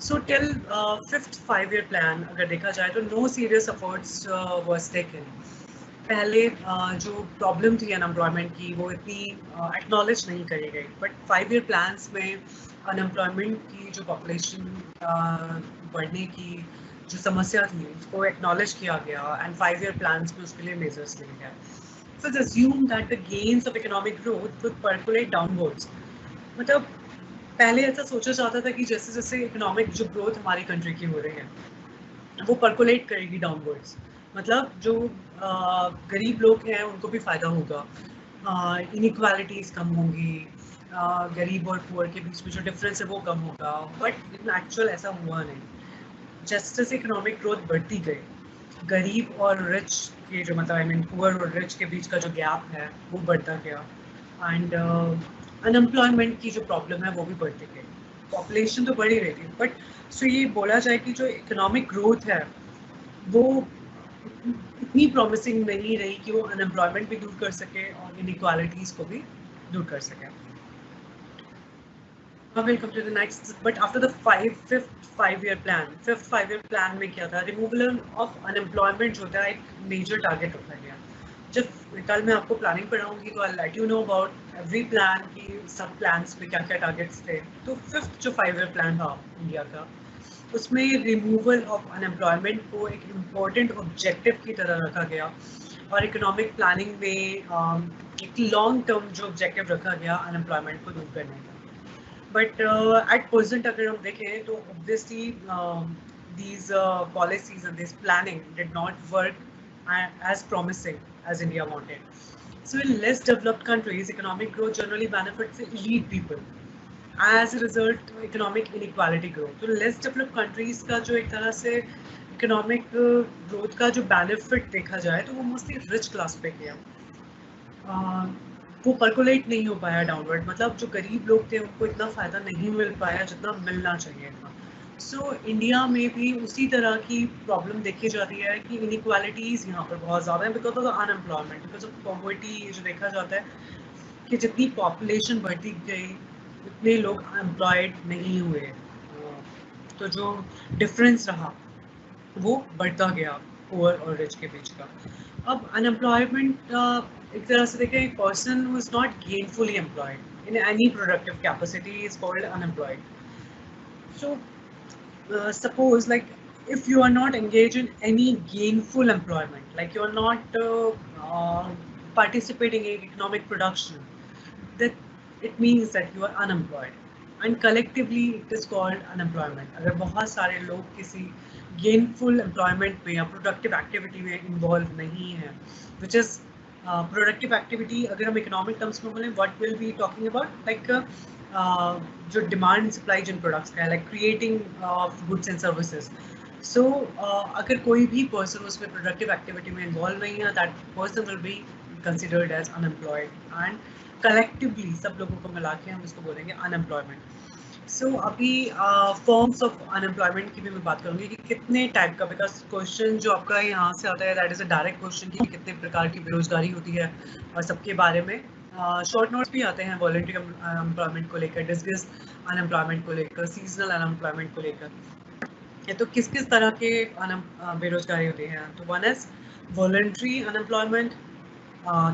Speaker 1: So till fifth 5-year plan अगर देखा जाए तो no serious efforts was taken। पहले जो प्रॉब्लम थी अनएम्प्लॉयमेंट की वो इतनी एक्नॉलेज नहीं करी गई, बट 5-year प्लान्स में अनएम्प्लॉयमेंट की जो पॉपुलेशन बढ़ने की जो समस्या थी उसको एक्नॉलेज किया गया एंड 5-year प्लान्स में उसके लिए मेजर्स लिए गए। So it's assumed that the gains of economic growth would percolate downwards। मतलब पहले ऐसा सोचा जाता था कि जैसे जैसे इकोनॉमिक जो ग्रोथ हमारी कंट्री की हो रही है वो परकोलेट करेगी डाउनवर्ड्स, मतलब जो गरीब लोग हैं उनको भी फ़ायदा होगा, इनइक्वालिटीज़ कम होंगी, गरीब और पुअर के बीच में जो डिफरेंस है वो कम होगा, बट इन एक्चुअल ऐसा हुआ नहीं. जस्टिस इकोनॉमिक ग्रोथ बढ़ती गई, गरीब और रिच के जो मतलब आई मीन पुअर और रिच के बीच का जो गैप है वो बढ़ता गया, एंड अनएम्प्लॉयमेंट की जो प्रॉब्लम है वो भी बढ़ती गई. पॉपुलेशन तो बढ़ ही रही थी, बट सो ये बोला जाए कि जो इकोनॉमिक ग्रोथ है वो इतनी प्रॉमिसिंग नहीं रही कि वो अनएम्प्लॉयमेंट भी दूर कर सके और इनइक्वालिटीज को भी दूर कर सके. Now we'll come to the next, but after the fifth 5 year plan में क्या था, रिमूवल ऑफ अनएम्प्लॉयमेंट जो था एक मेजर टारगेट रखा गया. जब कल मैं आपको प्लानिंग पढ़ाऊंगी तो I let you know about every plan की सब प्लान्स में क्या क्या टारगेट्स थे. तो फिफ्थ जो 5 year प्लान था इंडिया का, उसमें रिमूवल ऑफ अनएम्प्लॉयमेंट को एक इम्पोर्टेंट ऑब्जेक्टिव की तरह रखा गया, और इकोनॉमिक प्लानिंग में एक लॉन्ग टर्म जो ऑब्जेक्टिव रखा गया अनएम्प्लॉयमेंट को दूर करने का. But at present अगर हम देखें तो obviously these policies and this planning did not work as promising as India wanted. So in less developed countries, economic growth generally benefits the elite people. As a result, economic inequality grow. तो less developed countries का जो एक तरह से economic growth का जो benefit देखा जाए तो वो mostly rich class पे गया. वो परकोलेट नहीं हो पाया डाउनवर्ड, मतलब जो गरीब लोग थे उनको इतना फ़ायदा नहीं मिल पाया जितना मिलना चाहिए था. सो इंडिया में भी उसी तरह की प्रॉब्लम देखी जा रही है कि इनइक्वालिटीज़ यहाँ पर बहुत ज़्यादा है because of unemployment, because of poverty. जो देखा जाता है कि जितनी पॉपुलेशन बढ़ती गई उतने लोग एम्प्लॉयड नहीं हुए, तो जो डिफरेंस रहा वो बढ़ता गया पुअर और रिच के बीच का. अब अनएम्प्लॉयमेंट एक तरह से देखें, एक person who is not gainfully employed in any productive capacity is called unemployed. So suppose like if you are not engaged in any gainful employment, like you are not participating in economic production, that it means that you are unemployed, and collectively it is called unemployment. अगर बहुत सारे लोग किसी gainful employment में या productive activity में involved नहीं है, which is productive activity अगर हम economic terms में बोलें, what will be talking about, like जो डिमांड एंड सप्लाई जिन प्रोडक्ट्स का है, like creating goods and services. So अगर कोई भी पर्सन उसमें प्रोडक्टिव एक्टिविटी में इन्वॉल्व नहीं है, that person will be considered as unemployed, and collectively सब लोगों को मिला के हम इसको बोलेंगे अनएम्प्लॉयमेंट. सो अभी फॉर्म्स ऑफ अनएम्प्लॉयमेंट की भी मैं बात करूँगी कि कितने टाइप का, बिकॉज क्वेश्चन जो आपका यहाँ से आता है that is a direct question कि कितने प्रकार की बेरोजगारी होती है और सबके बारे में. शॉर्ट नोट्स भी आते हैं वॉलंटरी अनएम्प्लॉयमेंट को लेकर, डिस्कस अनएम्प्लॉयमेंट को लेकर, सीजनल अनएम्प्लॉयमेंट को लेकर. तो किस किस तरह के बेरोजगारी होती है. तो one is voluntary unemployment,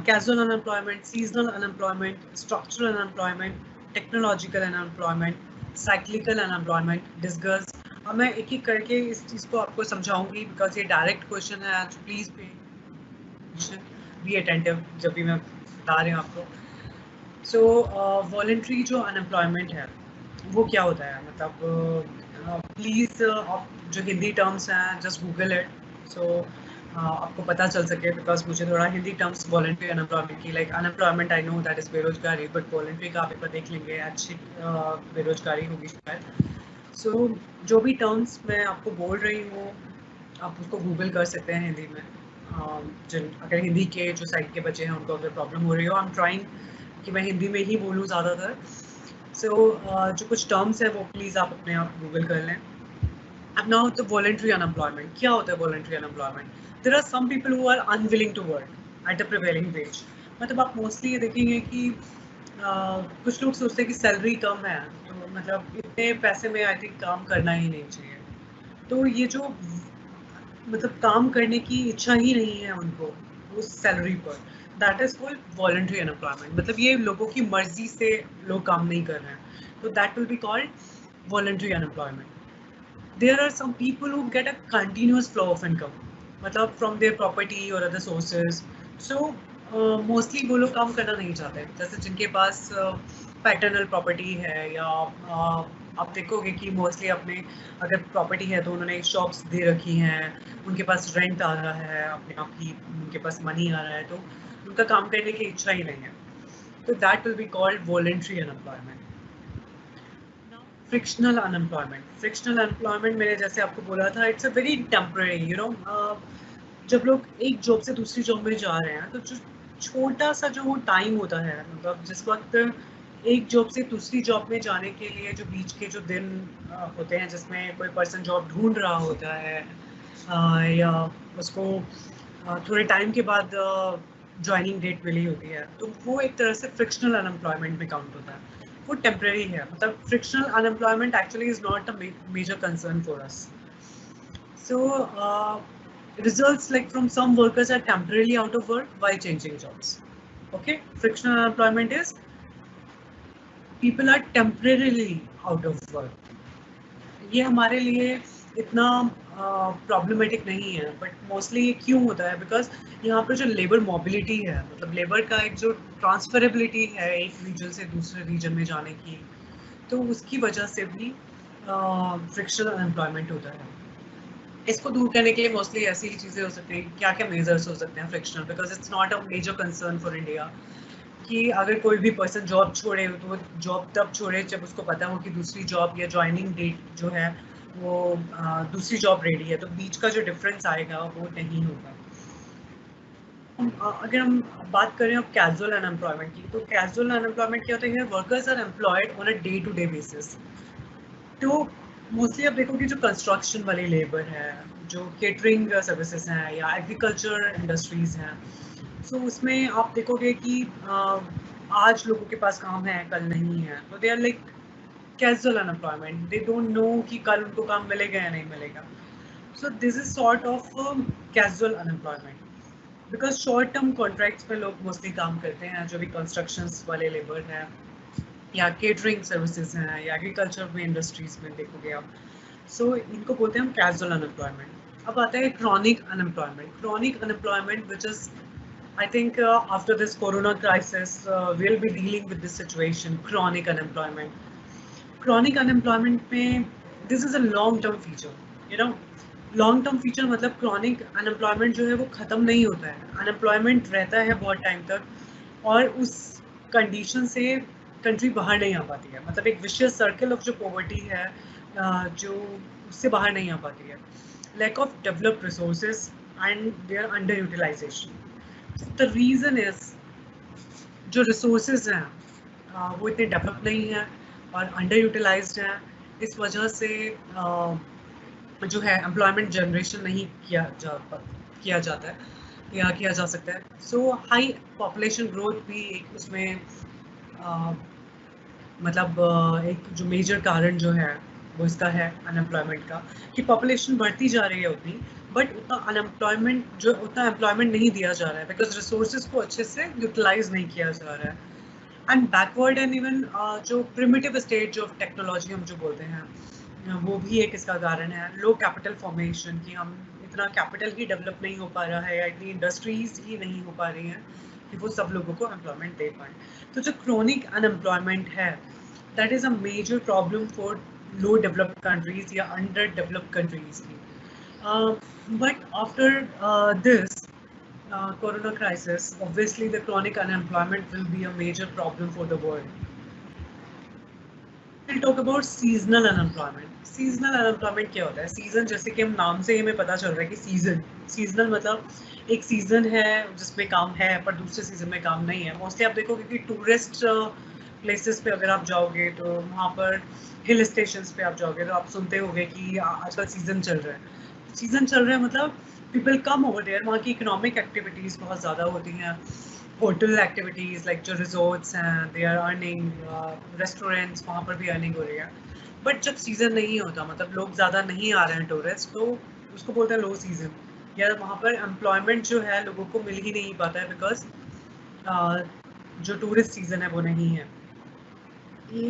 Speaker 1: casual unemployment, seasonal unemployment, structural unemployment, technological unemployment, cyclical unemployment, discuss. अब मैं एक एक करके इस चीज़ को आपको समझाऊंगी बिकॉज ये डायरेक्ट क्वेश्चन है. प्लीज़ बी अटेंटिव जब भी मैं बता रही हूँ आपको. सो वॉलंटरी जो अनएम्प्लॉयमेंट है वो क्या होता है, मतलब प्लीज़ जो हिंदी टर्म्स हैं जस्ट गूगल इट, सो आपको पता चल सके, बिकॉज मुझे थोड़ा हिंदी टर्म्स वॉलंटरी अनएम्प्लॉयमेंट की, like unemployment I know that is बेरोजगारी, बट वॉलंटरी का आप एक बार देख लेंगे, अच्छी बेरोजगारी होगी शायद. सो जो भी टर्म्स मैं आपको बोल रही हूँ आप उसको गूगल कर सकते हैं हिंदी में. जिन अगर हिंदी के जो साइड के बच्चे हैं उनको अगर प्रॉब्लम हो रही हो, आई एम ट्राइंग कि मैं हिंदी में ही बोलूँ ज़्यादातर. सो जो कुछ टर्म्स है वो प्लीज़ आप अपने आप गूगल कर लें. अब नाउ द वॉलंटरी अनएम्प्लॉयमेंट. क्या होता है voluntary unemployment? There are some people who are unwilling to work at the prevailing wage. मतलब आप मोस्टली ये देखेंगे कि कुछ लोग सोचते हैं कि सैलरी कम है तो मतलब इतने पैसे में आई थिंक काम करना ही नहीं चाहिए. तो ये जो मतलब काम करने की इच्छा ही नहीं है उनको उस सैलरी पर, that is called voluntary unemployment. मतलब ये लोगों की मर्जी से लोग काम नहीं कर रहे हैं, तो that will be called voluntary unemployment. There are some people who get a continuous flow of income, मतलब फ्रॉम देयर प्रॉपर्टी और अदर सोर्सेज. सो मोस्टली वो लोग काम करना नहीं चाहते, जैसे जिनके पास पैटर्नल प्रॉपर्टी है या आप देखोगे कि मोस्टली अपने अगर प्रॉपर्टी है तो उन्होंने शॉप्स दे रखी हैं, उनके पास रेंट आ रहा है, अपने आप ही उनके पास मनी आ रहा है, तो उनका काम करने की इच्छा ही नहीं है. तो that will be called voluntary unemployment. Frictional unemployment मैंने जैसे आपको बोला था, इट्स अ वेरी टेम्पररी, जब लोग एक जॉब से दूसरी जॉब में जा रहे हैं तो जो छोटा सा जो वो टाइम होता है, मतलब जिस वक्त एक जॉब से दूसरी जॉब में जाने के लिए जो बीच के जो दिन होते हैं जिसमें कोई पर्सन जॉब ढूंढ रहा होता है, या उसको थोड़े टाइम के बाद ज्वाइनिंग डेट मिली होती है, तो वो एक तरह से फ्रिक्शनल अनएम्प्लॉयमेंट में काउंट होता है. वो टेम्परेरी है, मतलब frictional unemployment actually is not a major concern for us. So results like from some workers are temporarily out of work while changing jobs. Okay, frictional unemployment is people are temporarily out of work. ये हमारे लिए इतना problematic नहीं है, but mostly ये क्यों होता है, बिकॉज यहाँ पर जो लेबर मोबिलिटी है, मतलब लेबर का एक जो ट्रांसफरेबिलिटी है एक रीजन से दूसरे रीजन में जाने की, तो उसकी वजह से भी फ्रिक्शनल अनएम्प्लॉयमेंट होता है. इसको दूर करने के लिए मोस्टली ऐसी ही चीज़ें हो सकती हैं. क्या क्या मेजर्स हो सकते हैं frictional, because it's not a major concern for India कि अगर कोई भी पर्सन जॉब छोड़े तो वो जॉब तब छोड़े जब उसको पता हो कि दूसरी जॉब या ज्वाइनिंग डेट जो है वो दूसरी जॉब रेडी है, तो बीच का जो डिफरेंस आएगा वो नहीं होगा. अगर हम बात करें अब कैजुअल अनएम्प्लॉयमेंट की, तो कैजुअल अनएम्प्लॉयमेंट क्या होता है, workers are employed on a day to day basis. तो मोस्टली आप देखोगे जो कंस्ट्रक्शन वाली लेबर है, जो केटरिंग सर्विसेज हैं या एग्रीकल्चर इंडस्ट्रीज हैं, सो उसमें आप देखोगे कि आज लोगों के पास काम है कल नहीं है, तो they are like casual unemployment. They don't know कि कल उनको काम मिलेगा या नहीं मिलेगा. So this is sort of casual unemployment, because short term contracts पे लोग मोस्टली काम करते हैं, जो भी कंस्ट्रक्शंस वाले लेबर हैं या केटरिंग सर्विसेज हैं या एग्रीकल्चर में इंडस्ट्रीज में देखोगे आप. सो इनको बोलते हैं हम कैजुअल अनएम्प्लॉयमेंट. अब आता है chronic unemployment which is I think after this corona crisis, we'll be dealing with this situation, chronic unemployment. Chronic unemployment में this is a long term feature, long term feature मतलब chronic unemployment जो है वो ख़त्म नहीं होता है, unemployment रहता है बहुत टाइम तक और उस कंडीशन से कंट्री बाहर नहीं आ पाती है. मतलब एक vicious circle of जो poverty है जो उससे बाहर नहीं आ पाती है. Lack of developed resources and their underutilization. The reason is जो रिसोर्सेज हैं वो इतने डेवलप नहीं हैं और अंडर यूटिलाइज्ड हैं. इस वजह से जो है एम्प्लॉयमेंट जनरेशन नहीं किया जाता है या किया जा सकता है. सो हाई पॉपुलेशन ग्रोथ भी एक उसमें मतलब एक जो मेजर कारण जो है वो इसका है अनएम्प्लॉयमेंट का, कि पॉपुलेशन बढ़ती जा रही है उतनी, बट उतना एम्प्लॉयमेंट नहीं दिया जा रहा है बिकॉज रिसोर्सेज को अच्छे से यूटिलाइज नहीं किया जा रहा है. एंड बैकवर्ड एंड इवन जो प्रिमिटिव स्टेज ऑफ टेक्नोलॉजी हम जो बोलते हैं वो भी एक इसका कारण है. लो कैपिटल फॉर्मेशन, कि हम इतना कैपिटल ही डेवलप नहीं हो पा रहा है या इतनी इंडस्ट्रीज ही नहीं हो पा रही हैं कि वो सब लोगों को एम्प्लॉयमेंट दे पाएँ. तो जो क्रोनिक अनएम्प्लॉयमेंट है that is a major problem for low developed countries या अंडर डेवलप्ड कंट्रीज की. But after this corona crisis, obviously the chronic unemployment will be a major problem for the world. We'll talk about seasonal unemployment. Seasonal unemployment क्या होता है? Season, जैसे कि हम नाम से ही हमें पता चल रहा है कि सीजनल मतलब एक सीजन है जिसमें काम है पर दूसरे सीजन में काम नहीं है. मोस्टली आप देखोगे कि टूरिस्ट प्लेसेस पे अगर आप जाओगे तो वहाँ पर हिल स्टेशंस पे आप जाओगे तो आप सुनते होंगे कि आजकल सीजन चल रहा है. सीजन चल रहा है मतलब पीपल कम ओवर देयर, वहाँ की इकोनॉमिक एक्टिविटीज़ बहुत ज़्यादा होती हैं. होटल एक्टिविटीज़ लाइक जो रिजॉर्ट्स हैं दे आर अर्निंग, रेस्टोरेंट्स वहाँ पर भी अर्निंग हो रही है. बट जब सीज़न नहीं होता, मतलब लोग ज़्यादा नहीं आ रहे हैं टूरिस्ट, तो उसको बोलते हैं लो सीज़न, या वहाँ पर एम्प्लॉयमेंट जो है लोगों को मिल ही नहीं पाता है बिकॉज जो टूरिस्ट सीज़न है वो नहीं है.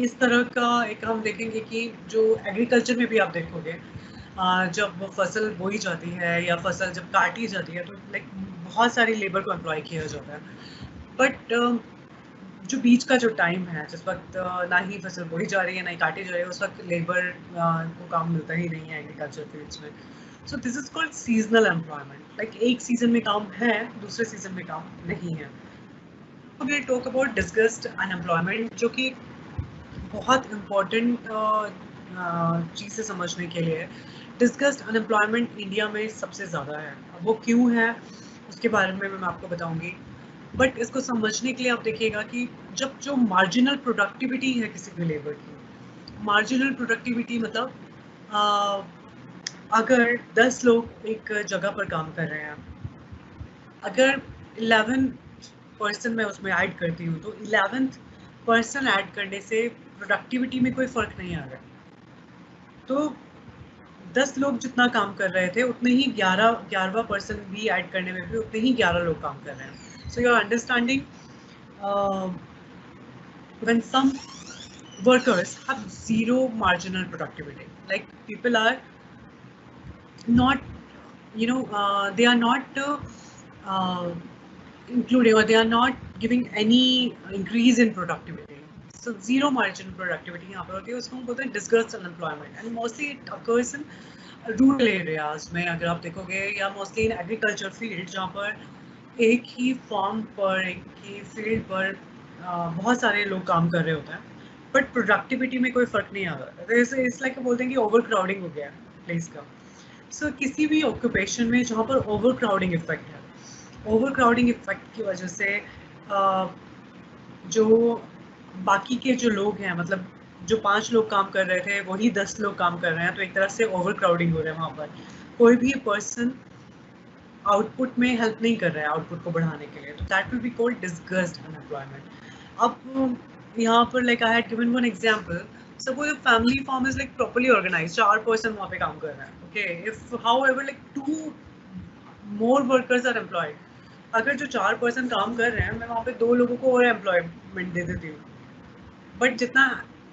Speaker 1: इस तरह का एक हम देखेंगे कि जो एग्रीकल्चर में भी आप देखोगे जब वो फसल बोई जाती है या फसल जब काटी जाती है तो लाइक बहुत सारी लेबर को एम्प्लॉय किया जाता है. बट जो बीच का जो टाइम है जिस वक्त ना ही फसल बोई जा रही है ना ही काटी जा रही है, उस वक्त लेबर को काम मिलता ही नहीं है एग्रीकल्चर फील्ड्स में. सो this is called seasonal employment. Like एक सीजन में काम है, दूसरे सीजन में काम नहीं है. we'll talk about discussed unemployment, जो कि बहुत इम्पोर्टेंट चीज़ से समझने के लिए है। डिस्कस्ड अनएम्प्लॉयमेंट इंडिया में सबसे ज़्यादा है। अब वो क्यों है उसके बारे में मैं आपको बताऊंगी, बट इसको समझने के लिए आप देखिएगा कि जब जो मार्जिनल प्रोडक्टिविटी है किसी भी लेबर की, मार्जिनल प्रोडक्टिविटी मतलब अगर 10 लोग एक जगह पर काम कर रहे हैं, अगर 11 पर्सन मैं उसमें ऐड करती हूँ तो 11th पर्सन ऐड करने से प्रोडक्टिविटी में कोई फ़र्क नहीं आ रहा। तो 10 लोग जितना काम कर रहे थे उतने ही 11वां पर्सन भी ऐड करने में भी उतने ही 11 लोग काम कर रहे हैं। So you are understanding when some workers have zero marginal productivity, like people are not, they are not uh, including, or they are not giving any increase in productivity. So zero marginal productivity यहाँ पर होती है, उसको हम बोलते हैं discussed unemployment, and mostly it occurs in rural areas में अगर आप देखोगे, या मोस्टली इन एग्रीकल्चर फील्ड जहाँ पर एक ही फार्म पर, एक ही फील्ड पर बहुत सारे लोग काम कर रहे होते हैं, बट प्रोडक्टिविटी में कोई फर्क नहीं आ रहा। इट्स लाइक बोलते हैं कि ओवर क्राउडिंग हो गया प्लेस का। सो किसी भी ऑक्यूपेशन में जहाँ पर ओवर क्राउडिंग इफेक्ट है, ओवर क्राउडिंग इफेक्ट की वजह से जो बाकी के जो लोग हैं, मतलब जो 5 लोग काम कर रहे थे वही 10 लोग काम कर रहे हैं, तो एक तरह से ओवर क्राउडिंग हो रहा है वहाँ पर। कोई भी पर्सन आउटपुट में हेल्प नहीं कर रहा है आउटपुट को बढ़ाने के लिए, तो that will be called disguised unemployment. अब यहाँ पर like I had given one example, suppose a family farm is like properly organised, 4 person वहाँ पे काम कर रहे हैं, okay, if however like 2 more workers are employed, अगर जो 4 पर्सन काम कर रहे हैं मैं वहाँ पे 2 लोगों को और एम्प्लॉयमेंट दे देती हूँ, बट जितना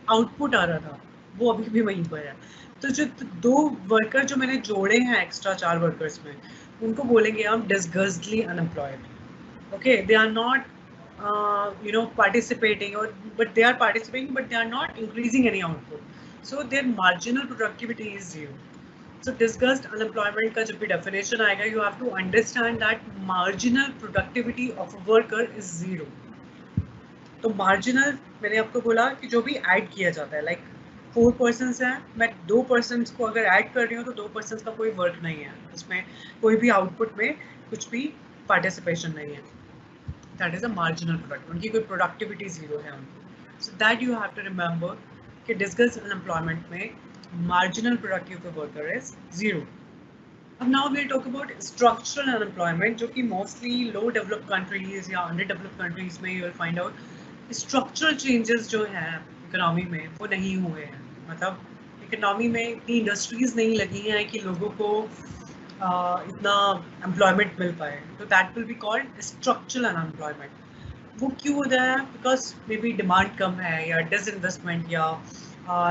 Speaker 1: आउटपुट आ रहा था वो अभी भी वहीं पर है। तो जो 2 वर्कर जो मैंने जोड़े हैं एक्स्ट्रा 4 वर्कर्स में, उनको बोलेंगे हम disguisedly unemployed. Okay, they are not participating, or but they are participating but they are not increasing any output, so their marginal productivity is zero. So discussed unemployment का जब भी definition आएगा, you have to understand that marginal productivity of a worker is zero. तो marginal मैंने आपको बोला कि जो भी ऐड किया जाता है, लाइक 4 पर्सन्स हैं, मैं 2 पर्सन्स को अगर ऐड कर रही हूँ तो 2 पर्सन्स का कोई वर्क नहीं है, उसमें कोई भी आउटपुट में कुछ भी पार्टिसिपेशन नहीं है, that is a marginal product, उनकी कोई प्रोडक्टिविटी जीरो है उनकी। So that you have to remember कि डिस्कस अनएम्प्लॉयमेंट में marginal productive worker is zero. अब now we talk about structural unemployment, जो कि मोस्टली लो डेवलप्ड कंट्रीज या अंडर डेवलप्ड कंट्रीज में you will find out structural changes जो हैं economy में वो नहीं हुए हैं, मतलब इकोनॉमी में इतनी इंडस्ट्रीज नहीं लगी हैं कि लोगों को इतना एम्प्लॉयमेंट मिल पाए, तो that will be called structural unemployment. वो क्यों होता है? बिकॉज मे बी डिमांड कम है, या डिसइन्वेस्टमेंट, या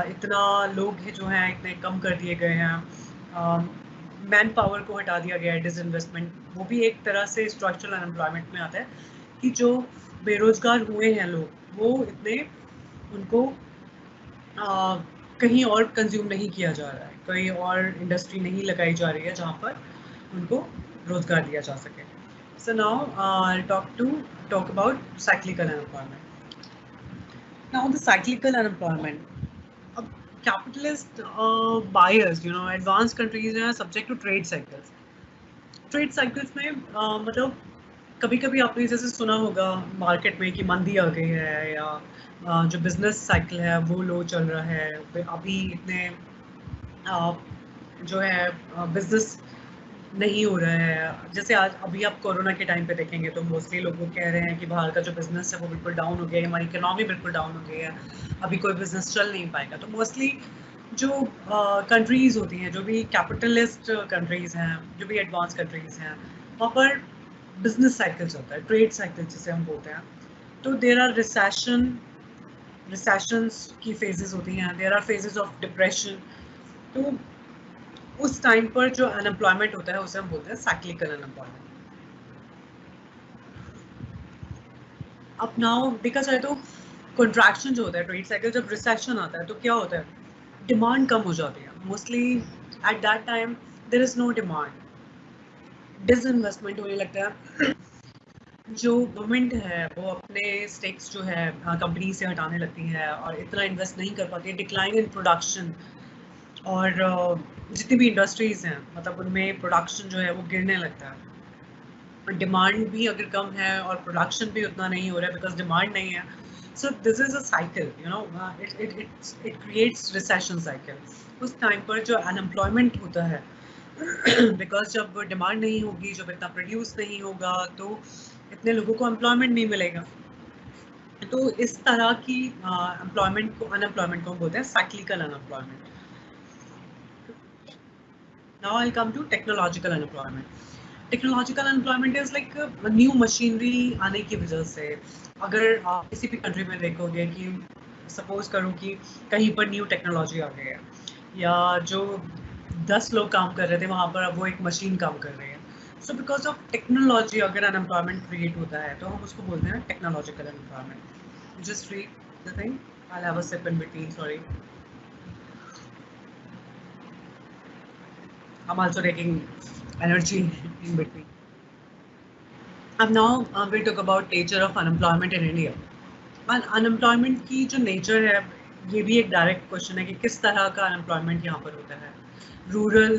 Speaker 1: इतना लोग जो हैं इतने कम कर दिए गए हैं, मैन पावर को हटा दिया गया है, डिसइन्वेस्टमेंट, वो भी एक तरह से स्ट्रक्चरल अनएम्प्लॉयमेंट में आता है कि जो बेरोजगार हुए हैं लोग वो इतने उनको कहीं और कंज्यूम नहीं किया जा रहा है, कहीं और इंडस्ट्री नहीं लगाई जा रही है जहाँ पर उनको रोजगार दिया जा सके। So now talk about cyclical unemployment. Now the cyclical unemployment, अब कैपिटलिस्ट बायर्स, एडवांस कंट्रीज हैं subject to trade cycles. Trade cycles में मतलब कभी कभी आपने जैसे सुना होगा मार्केट में कि मंदी आ गई है, या जो बिजनेस साइकिल है वो लो चल रहा है, अभी इतने जो है बिजनेस नहीं हो रहा है। जैसे आज अभी आप कोरोना के टाइम पे देखेंगे तो मोस्टली लोग कह रहे हैं कि बाहर का जो बिजनेस है वो बिल्कुल डाउन हो गया है, हमारी इकोनॉमी बिल्कुल डाउन हो गई है, अभी कोई बिजनेस चल नहीं पाएगा। तो मोस्टली जो कंट्रीज होती हैं, जो भी कैपिटलिस्ट कंट्रीज हैं, जो भी एडवांस कंट्रीज हैं, वहाँ पर बिजनेस साइकिल चलता है, ट्रेड साइकिल जिसे हम बोलते हैं। तो देयर आर रिसेशंस की फेजेस होती हैं, there are phases of depression. तो उस टाइम पर जो अनएम्प्लॉयमेंट होता है उसे हम बोलते हैं साइक्लिकल अनएम्प्लॉयमेंट। अब नाउ देखा जाए तो कॉन्ट्रैक्शन जो होता है, ट्रेड साइकिल, जब रिसेशन आता है तो क्या होता है, डिमांड कम हो जाती है। Mostly at that time there is no demand, disinvestment होने लगता है, जो गवर्नमेंट है वो अपने स्टेक्स जो है कंपनी से हटाने लगती है और इतना इन्वेस्ट नहीं कर पाती है, डिक्लाइन इन प्रोडक्शन, और जितनी भी इंडस्ट्रीज हैं मतलब उनमें प्रोडक्शन जो है वो गिरने लगता है। डिमांड भी अगर कम है और प्रोडक्शन भी उतना नहीं हो रहा है बिकॉज डिमांड नहीं है, सो this is a cycle, you know, it creates recession cycle. उस टाइम पर जो अनएम्प्लॉयमेंट होता है बिकॉज जब डिमांड नहीं होगी, जब इतना प्रोड्यूस नहीं होगा, तो इतने लोगों को एम्प्लॉयमेंट नहीं मिलेगा। तो इस तरह की एम्प्लॉयमेंट को, अनएम्प्लॉयमेंट को हम बोलते हैं cyclical unemployment. Now I come to technological unemployment. Technological unemployment is like new machinery आने की वजह से, अगर आप किसी भी कंट्री में देखोगे कि सपोज करो कि कहीं पर न्यू टेक्नोलॉजी आ गई है, या जो 10 लोग काम कर रहे थे वहाँ पर अब वो एक मशीन काम कर रही है, सो बिकॉज ऑफ टेक्नोलॉजी अगर अनएम्प्लॉयमेंट क्रिएट होता है तो हम उसको बोलते हैं technological unemployment. Just read the thing, I have a sip in between, sorry, I'm also taking energy in between. अब now we'll talk about nature of unemployment in India. Unemployment की जो नेचर है, ये भी एक डायरेक्ट क्वेश्चन है कि किस तरह का अनएम्प्लॉयमेंट यहाँ पर होता है। रूरल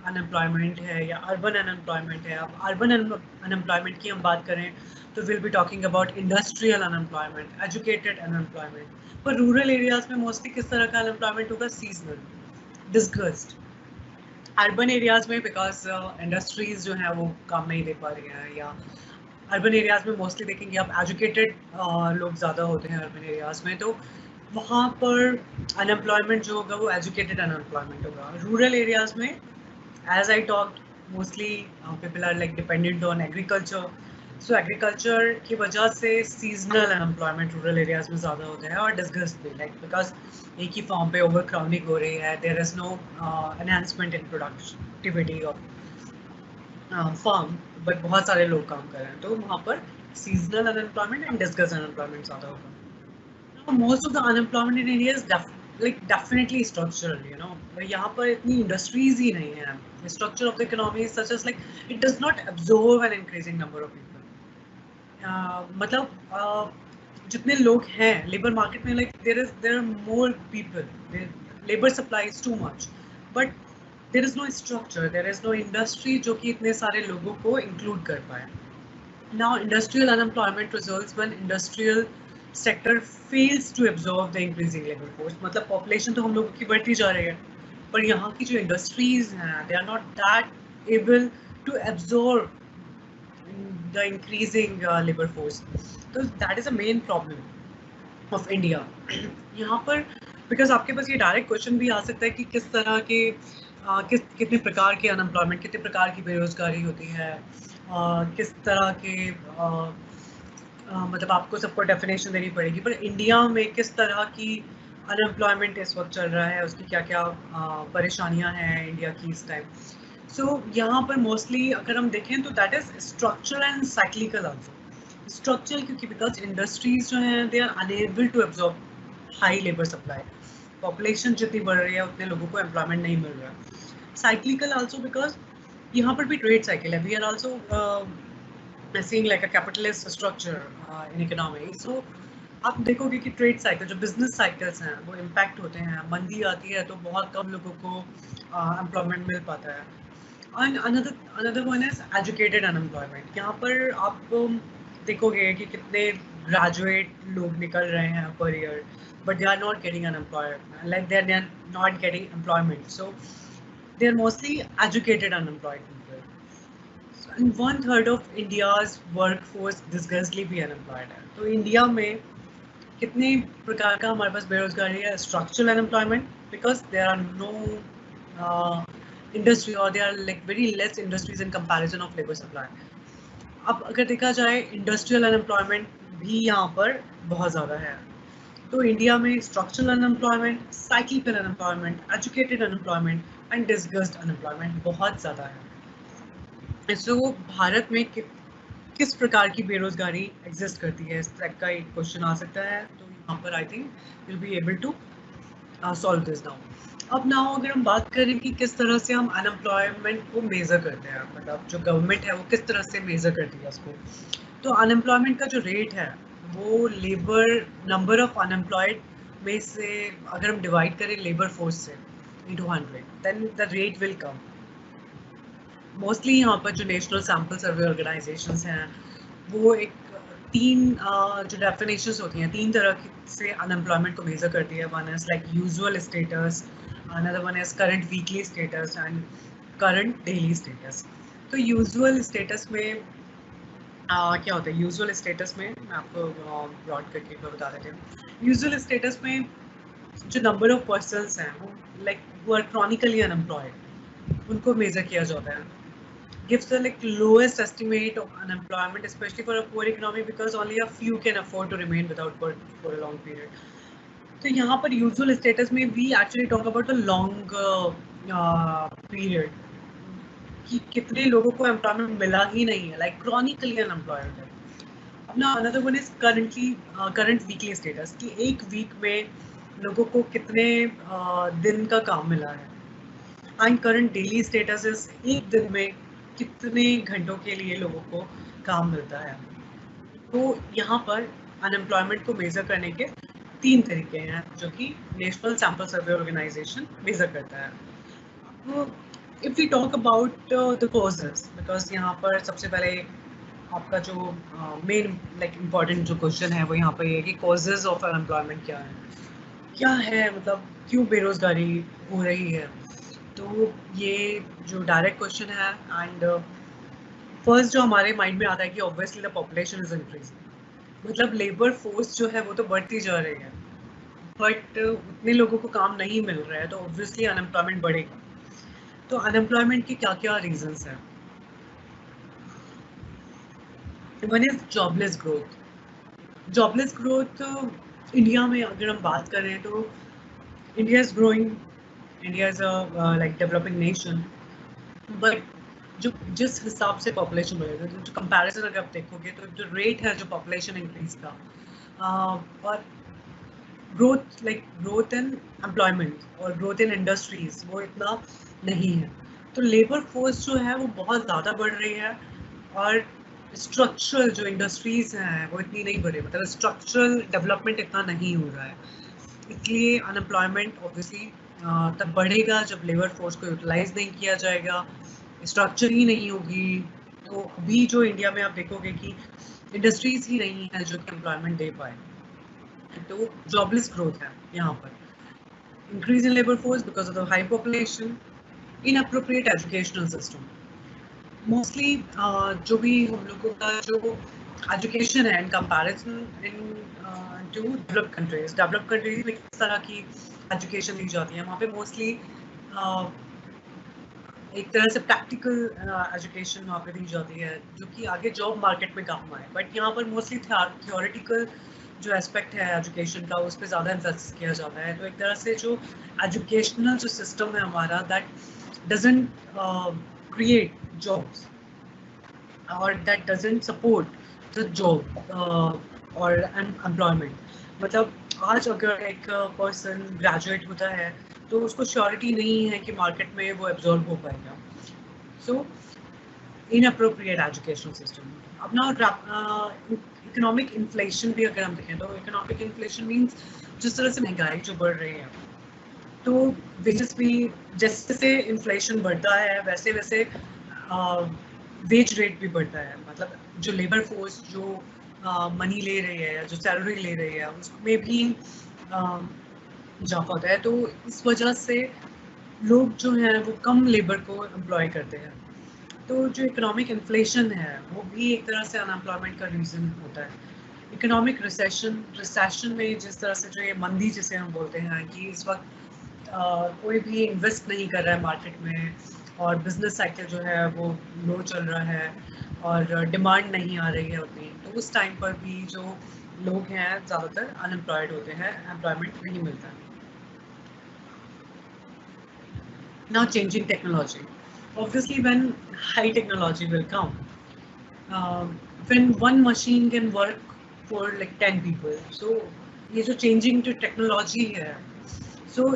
Speaker 1: अनएम्प्लॉयमेंट है या अर्बन अनएम्प्लॉयमेंट है। अब अर्बन अनएम्प्लॉयमेंट की हम बात करें तो will be talking about industrial unemployment, educated unemployment. पर रूरल एरियाज में मोस्टली किस तरह का अनएम्प्लॉयमेंट होगा? Seasonal, disgust. अर्बन एरियाज में बिकॉज इंडस्ट्रीज जो है वो काम नहीं दे पा रही हैं, या अर्बन एरियाज में मोस्टली देखेंगे आप एजुकेटेड लोग ज़्यादा होते हैं अर्बन एरियाज में, तो वहाँ पर अनएम्प्लॉयमेंट जो होगा वो एजुकेटेड अनएम्प्लॉयमेंट होगा। रूरल एरियाज में as I talk mostly people are like dependent on agriculture, so agriculture की वजह से सीजनल अनएम्प्लॉयमेंट रूरल एरियाज में ज़्यादा होता है। और डिस्गस्ट भी लाइक बिकॉज एक ही फॉर्म पे ओवर क्राउडिंग हो रही है, there is no enhancement in productivity of firm, but बहुत सारे लोग काम कर रहे हैं, तो वहाँ पर seasonal unemployment and disgust unemployment ज़्यादा होगा। Most of the unemployment in India is like definitely structural, you know, यहाँ पर इतनी इंडस्ट्रीज ही नहीं है। Structure of the economy such as like it does not absorb an increasing number of people. मतलब जितने लोग हैं लेबर मार्केट में, like there are more people, labour supply is too much, but there is no structure, there is no industry जो कि इतने सारे लोगों को इंक्लूड कर पाए। Now industrial unemployment results when industrial sector fails to absorb the increasing labour force. मतलब population तो हम लोगों की बढ़ती जा रही है, पर यहाँ की जो इंडस्ट्रीज हैं they are not that able to absorb the increasing labour force. तो that is a main problem of India यहाँ पर। बिकॉज आपके पास ये डायरेक्ट क्वेश्चन भी आ सकता है कि किस तरह के कितने प्रकार के अनएम्प्लॉयमेंट, कितने प्रकार की बेरोजगारी होती है, किस तरह के मतलब आपको सबको डेफिनेशन देनी पड़ेगी, पर इंडिया में किस तरह की अनएम्प्लॉयमेंट इस वक्त चल रहा है, उसकी क्या क्या परेशानियां हैं इंडिया की इस टाइम। सो यहाँ पर मोस्टली अगर हम देखें तो that is structural and cyclical also. Structural क्योंकि बिकॉज इंडस्ट्रीज जो हैं they are unable to absorb high labour supply, population जितनी बढ़ रही है उतने लोगों को एम्प्लॉयमेंट नहीं मिल रहा है। साइक्लिकल आल्सो बिकॉज यहाँ पर भी ट्रेड साइकिल है, we are also seeing like a capitalist structure in economy. So आप देखोगे कि ट्रेड साइकिल, जो बिजनेस साइकिल्स हैं वो इम्पैक्ट होते हैं। मंदी आती है तो बहुत कम लोगों को एम्प्लॉयमेंट मिल पाता है। And another one is educated unemployment. यहाँ पर आप देखोगे कि कितने ग्रेजुएट लोग निकल रहे हैं per year, but they are not getting unemployed, like they are not getting employment, so they are mostly educated unemployed. And 1/3 of India's workforce disgustedly भी unemployed है। तो इंडिया में कितने प्रकार का हमारे पास बेरोजगारी है? Structural unemployment because there are no industry और there are like very less industries in comparison of labour supply. अब अगर देखा जाए इंडस्ट्रियल अनएम्प्लॉयमेंट भी यहाँ पर बहुत ज़्यादा है। तो इंडिया में structural unemployment, cyclical unemployment, educated unemployment and disgust unemployment बहुत ज़्यादा है। सो भारत में किस प्रकार की बेरोजगारी एग्जिस्ट करती है, इस टाइप का एक क्वेश्चन आ सकता है। तो यहाँ पर I think will be able to solve this now. अब नाउ अगर हम बात करें कि किस तरह से हम अनएम्प्लॉयमेंट को मेज़र करते हैं, मतलब जो गवर्नमेंट है वो किस तरह से मेज़र करती है उसको, तो अनएम्प्लॉयमेंट का जो रेट है वो लेबर नंबर ऑफ अनएम्प्लॉयड में से अगर हम डिवाइड करें लेबर फोर्स से into 100 then the rate will come. Mostly यहाँ पर जो नेशनल सैम्पल सर्वे ऑर्गेनाइजेशंस हैं वो एक जो डेफिनेशंस होती हैं 3 तरह से अनएम्प्लॉयमेंट को मेजर करती है। One is like usual status, another one is current weekly status and current daily status. तो यूजुअल स्टेटस में क्या होता है? यूजुअल स्टेटस में मैं आपको ब्रॉड करके बता देती हूँ। यूजुअल स्टेटस में जो नंबर ऑफ पर्सन्स हैं वो लाइक वो आर क्रॉनिकली अनएम्प्लॉयड, उनको मेजर किया जाता है। gives the like lowest estimate of unemployment, especially for a poor economy, because only a few can afford to remain without work for a long period. तो यहाँ पर usual status में we actually talk about a long period कि कितने लोगों को employment मिला ही नहीं है, लाइक क्रॉनिकली अनएम्प्लॉयड है। अब ना another one is current weekly status कि एक वीक में लोगों को कितने दिन का काम मिला है। And current daily status is एक दिन में कितने घंटों के लिए लोगों को काम मिलता है। तो यहाँ पर अनएम्प्लॉयमेंट को मेजर करने के 3 तरीके हैं जो कि national sample survey organisation measure करता है। तो if we talk about the causes, because यहाँ पर सबसे पहले आपका जो मेन लाइक इम्पॉर्टेंट जो क्वेश्चन है वो यहाँ पर ये है कि कॉजेज ऑफ अनएम्प्लॉयमेंट क्या है, मतलब क्यों बेरोजगारी हो रही है। तो ये जो डायरेक्ट क्वेश्चन है एंड फर्स्ट जो हमारे माइंड में आता है कि obviously the population is increasing, मतलब लेबर फोर्स जो है वो तो बढ़ती जा रही है बट उतने लोगों को काम नहीं मिल रहा है, तो ऑब्वियसली अनएम्प्लॉयमेंट बढ़ेगा। तो अनएम्प्लॉयमेंट के क्या क्या रीजंस हैं? One is jobless growth. Jobless growth India में अगर हम बात करें तो India is growing, India is a like developing nation, but जो जिस हिसाब से पॉपुलेशन बढ़ेगा, जो कंपैरिजन अगर आप देखोगे तो जो रेट है जो पॉपुलेशन इंक्रीज का और ग्रोथ इन एम्प्लॉयमेंट और ग्रोथ इन इंडस्ट्रीज वो इतना नहीं है। तो लेबर फोर्स जो है वो बहुत ज़्यादा बढ़ रही है और स्ट्रक्चरल जो इंडस्ट्रीज हैं वो इतनी नहीं बढ़ रही, मतलब स्ट्रक्चरल डेवलपमेंट इतना नहीं हो रहा है। इसलिए अनएम्प्लॉयमेंट ऑब्वियसली तब बढ़ेगा जब लेबर फोर्स को यूटिलाइज नहीं किया जाएगा, स्ट्रक्चर ही नहीं होगी। तो अभी जो इंडिया में आप देखोगे कि इंडस्ट्रीज ही नहीं है जो कि एम्प्लॉयमेंट दे पाए, तो जॉबलेस ग्रोथ है यहाँ पर। Increase in labour force because of the high population, inappropriate educational system. Mostly जो भी हम लोगों का जो एजुकेशन है in comparison in to developed countries में किस तरह की एजुकेशन दी जाती है, वहाँ पे मोस्टली एक तरह से प्रैक्टिकल एजुकेशन वहाँ पे दी जाती है जो कि आगे जॉब मार्केट में काम आए। बट यहाँ पर मोस्टली थियोरेटिकल जो एस्पेक्ट है एजुकेशन का उस पर ज़्यादा एम्फेसिस किया जाता है। तो एक तरह से जो एजुकेशनल जो सिस्टम है हमारा दैट डजंट क्रिएट जॉब्स और that doesn't support the job और एम्प्लॉयमेंट। मतलब आज अगर एक पर्सन ग्रेजुएट होता है तो उसको श्योरिटी नहीं है कि मार्केट में वो एब्जॉर्ब हो पाएगा। सो इनअप्रोप्रिएट एजुकेशनल सिस्टम। अब ना इकोनॉमिक इन्फ्लेशन भी अगर हम देखें तो इकोनॉमिक इन्फ्लेशन मीन्स जिस तरह से महंगाई जो बढ़ रही है, तो वेजेस भी जैसे जैसे इन्फ्लेशन बढ़ता है वैसे वैसे वेज रेट भी बढ़ता है। मतलब जो लेबर फोर्स जो मनी ले रही है या जो सैलरी ले रही है उसमें भी इजाफा होता है। तो इस वजह से लोग जो हैं वो कम लेबर को एम्प्लॉय करते हैं। तो जो इकोनॉमिक इन्फ्लेशन है वो भी एक तरह से अनएम्प्लॉयमेंट का रीज़न होता है। इकोनॉमिक रिसेशन में जिस तरह से जो ये मंदी जिसे हम बोलते हैं कि इस वक्त कोई भी इन्वेस्ट नहीं कर रहा है मार्केट में और बिजनेस साइकिल जो है वो लो चल रहा है और डिमांड नहीं आ रही है उतनी, तो उस टाइम पर भी जो लोग हैं ज़्यादातर अनएम्प्लॉयड होते हैं, एम्प्लॉयमेंट नहीं मिलता है। Now changing technology. Obviously, when high technology will come, when one machine can work for like 10 people, so ये जो changing to technology है, so